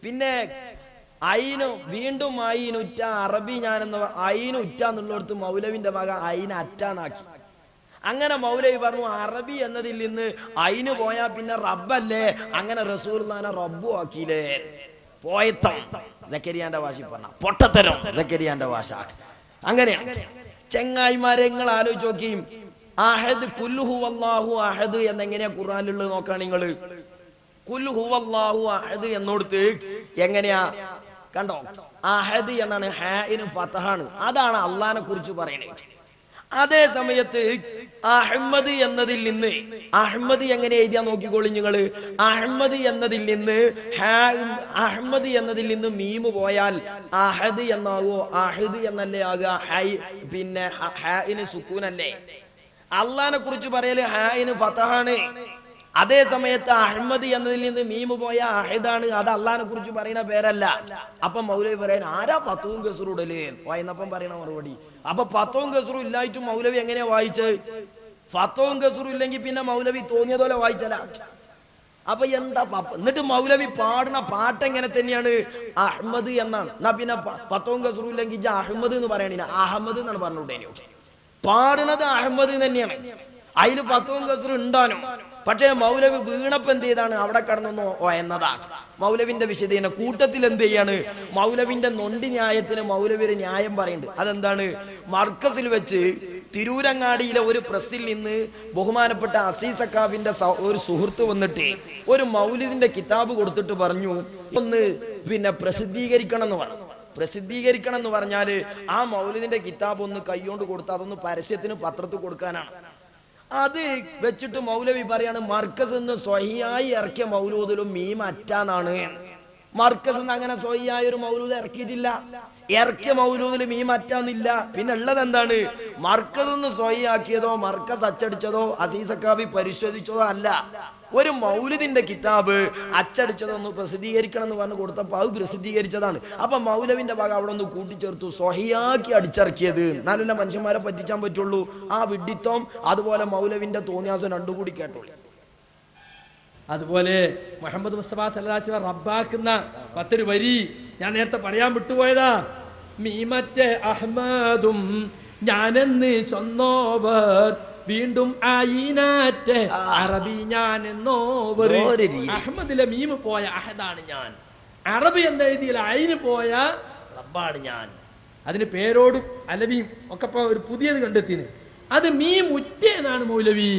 പിന്നെ ഐന് വീണ്ടും ഐനുറ്റ അറബി ഞാനെന്ന് ഐനുറ്റ എന്നുള്ളിടത്ത് മൗലവിന്റെ മക ഐന അറ്റാന്നാക്കി. അങ്ങനെ മൗലവി പറഞ്ഞു അറബി എന്നതിൽ നിന്ന് ഐന് പോയാൽ പിന്നെ റബ്ബല്ലേ? അങ്ങനെ റസൂലുള്ളാഹിനെ റബ്ബു ആക്കിയില്ലേ? പോയത്തം സക്കരിയാന്റെ ഭാഷ പറഞ്ഞ പൊട്ടത്തരം സക്കരിയാന്റെ ഭാഷ. അങ്ങനെയാണ് ചെങ്ങായിമാരെ. നിങ്ങൾ ആലോചിച്ച് നോക്കിയും അഹദ് കുല്ലു ഹുവല്ലാഹു അഹദ് എന്നെങ്ങനെയാ ഖുർആനിലുള്ളത് നോക്കാണ് നിങ്ങള്. കുല്ലു ഹുവല്ലാഹു അഹദ് എന്നോടത്ത് എങ്ങനെയാ കണ്ടോ? അഹദ് എന്നാണ്, ഹാഇന് ഫതഹാണ്. അതാണ് അള്ളാഹിനെ കുറിച്ച് പറയുന്നത്. അതേ സമയത്ത് അഹ്മദ് എന്നതിൽ നിന്ന് അഹ്മദ് എങ്ങനെ എഴുതിയാ നോക്കിക്കോളി നിങ്ങള്. അഹ്മദ് എന്നതിൽ നിന്ന് മീമ് പോയാൽ അഹദ് എന്നാവോ? അഹദ് എന്നല്ലേ ആകുക? ഹൈ പിന്നെ ഹാഇന് സുക്കൂനല്ലേ? അള്ളാഹിനെ കുറിച്ച് പറയല് ഹാഇന് ഫതഹാണ്. അതേ സമയത്ത് അഹ്മദ് എന്നതിൽ നിന്ന് മീമ് പോയ അഹദാണ്. അത് അള്ളാഹിനെ കുറിച്ച് പറയുന്ന പേരല്ല. അപ്പൊ മൗലവി പറയാൻ ആരാ ഫത്തവും ഗസ്റും ഇടല് വായിന്നപ്പം പറയണ മറുപടി. അപ്പൊ ഫത്തവും ഗസ്റും ഇല്ലായിട്ടും മൗലവി എങ്ങനെയാ വായിച്ചത്? ഫത്തവും ഗസ്റും ഇല്ലെങ്കിൽ പിന്നെ മൗലവി തോന്നിയതുപോലെ വായിച്ചല. അപ്പൊ എന്താ? എന്നിട്ട് മൗലവി പാടുന്ന പാട്ട് എങ്ങനെ തന്നെയാണ്? അഹ്മദ് എന്നാണ്. എന്നാ പിന്നെ ഫത്തവും ഗസ്റും ഇല്ലെങ്കിൽ അഹ്മദ് എന്ന് പറയണില്ല, അഹമ്മദ് എന്നാണ് പറഞ്ഞുകൊണ്ടേ. പാടുന്നത് അഹമ്മദ് തന്നെയാണ്. അതിന് ഫത്വയും കസറും ഉണ്ടാനും. പക്ഷേ മൗലവി വീണപ്പ് എന്ത് ചെയ്താണ് അവിടെ കടന്നൊന്ന് എന്നതാണ് മൗലവിന്റെ വിശദീകരണം. കൂട്ടത്തിൽ എന്ത് ചെയ്യാണ്, മൗലവിന്റെ നൊണ്ടി ന്യായത്തിന് മൗലവി ഒരു ന്യായം പറയുന്നുണ്ട്. അതെന്താണ്? മർക്കസിൽ വെച്ച് തിരൂരങ്ങാടിയിലെ ഒരു പ്രസ്സിൽ നിന്ന് ബഹുമാനപ്പെട്ട അസീസ് സക്കാഫിന്റെ ഒരു സുഹൃത്ത് വന്നിട്ട് ഒരു മൗലിദിന്റെ കിതാബ് കൊടുത്തിട്ട് പറഞ്ഞു, ഒന്ന് പ്രസിദ്ധീകരിക്കണം എന്ന് പറഞ്ഞു. പ്രസിദ്ധീകരിക്കണം എന്ന് പറഞ്ഞാല് ആ മൗലിദിന്റെ കിതാബ് ഒന്ന് കൈകൊണ്ട് കൊടുത്താൽ അതൊന്ന് പരസ്യത്തിന് പത്രത്തിൽ കൊടുക്കാനാണ്. അത് വെച്ചിട്ട് മൗലവി പറയാണ് മർക്കസ് എന്ന് സ്വഹിയായി ഇറക്കിയ മൗലൂദിലും മീം അറ്റാന്നാണ്. മർക്കസ് എന്ന് അങ്ങനെ സ്വഹിയായ ഒരു മൗലൂദ് ഇറക്കിയിട്ടില്ല. ഇറക്കിയ മൗലൂദിൽ മീം അറ്റാന്നില്ല. പിന്നെ ഉള്ളത് എന്താണ്? മർക്കസ് എന്ന് സ്വഹിയാക്കിയതോ മർക്കസ് അച്ചടിച്ചതോ അസീസ് സക്കാഫി പരിശോധിച്ചതോ അല്ല. ഒരു മൗലിദിന്റെ കിതാബ് അച്ചടിച്ചതൊന്ന് പ്രസിദ്ധീകരിക്കണം എന്ന് പറഞ്ഞ് കൊടുത്തപ്പോൾ അത് പ്രസിദ്ധീകരിച്ചതാണ്. അപ്പൊ മൗലവിന്റെ ഭാഗം അവിടെ ഒന്ന് കൂട്ടിച്ചേർത്തു, സ്വഹിയാക്കി അടിച്ചിറക്കിയത്. നല്ല മനുഷ്യന്മാരെ പറ്റിച്ചാൻ പറ്റുള്ളൂ. ആ വിഡ്ഢിത്വം അതുപോലെ മൗലവിന്റെ തോന്നിയാസം രണ്ടും കൂടി കേട്ടോളൂ. അതുപോലെ മുഹമ്മദ് മുസ്തഫ സല്ലല്ലാഹു അലൈഹി വസല്ലം റബ്ബാക്കുന്ന പത്തൊരു വരി ഞാൻ നേരത്തെ പറയാൻ വിട്ടുപോയതാ. മീമറ്റെ അഹ്മദും ഞാനെന്ന് ചൊന്നോവർ വീണ്ടും ആയിനാറ്റെ അറബി ഞാൻ എന്നോവർ. അഹമ്മദിലെ മീമ് പോയ അഹദാണ് ഞാൻ, അറബി എന്നെഴുതിയില്ല അയിന് പോയ റബ്ബാണ് ഞാൻ. അതിന് പേരോടും അലവിയും ഒക്കെ ഒരു പുതിയത് കണ്ടെത്തിന്. അത് മീം ഉറ്റേന്നാണ് മൗലവി.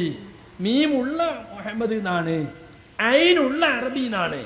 മീമുള്ള മുഹമ്മദ് എന്നാണ്, അയിനുള്ള അറബി എന്നാണ്.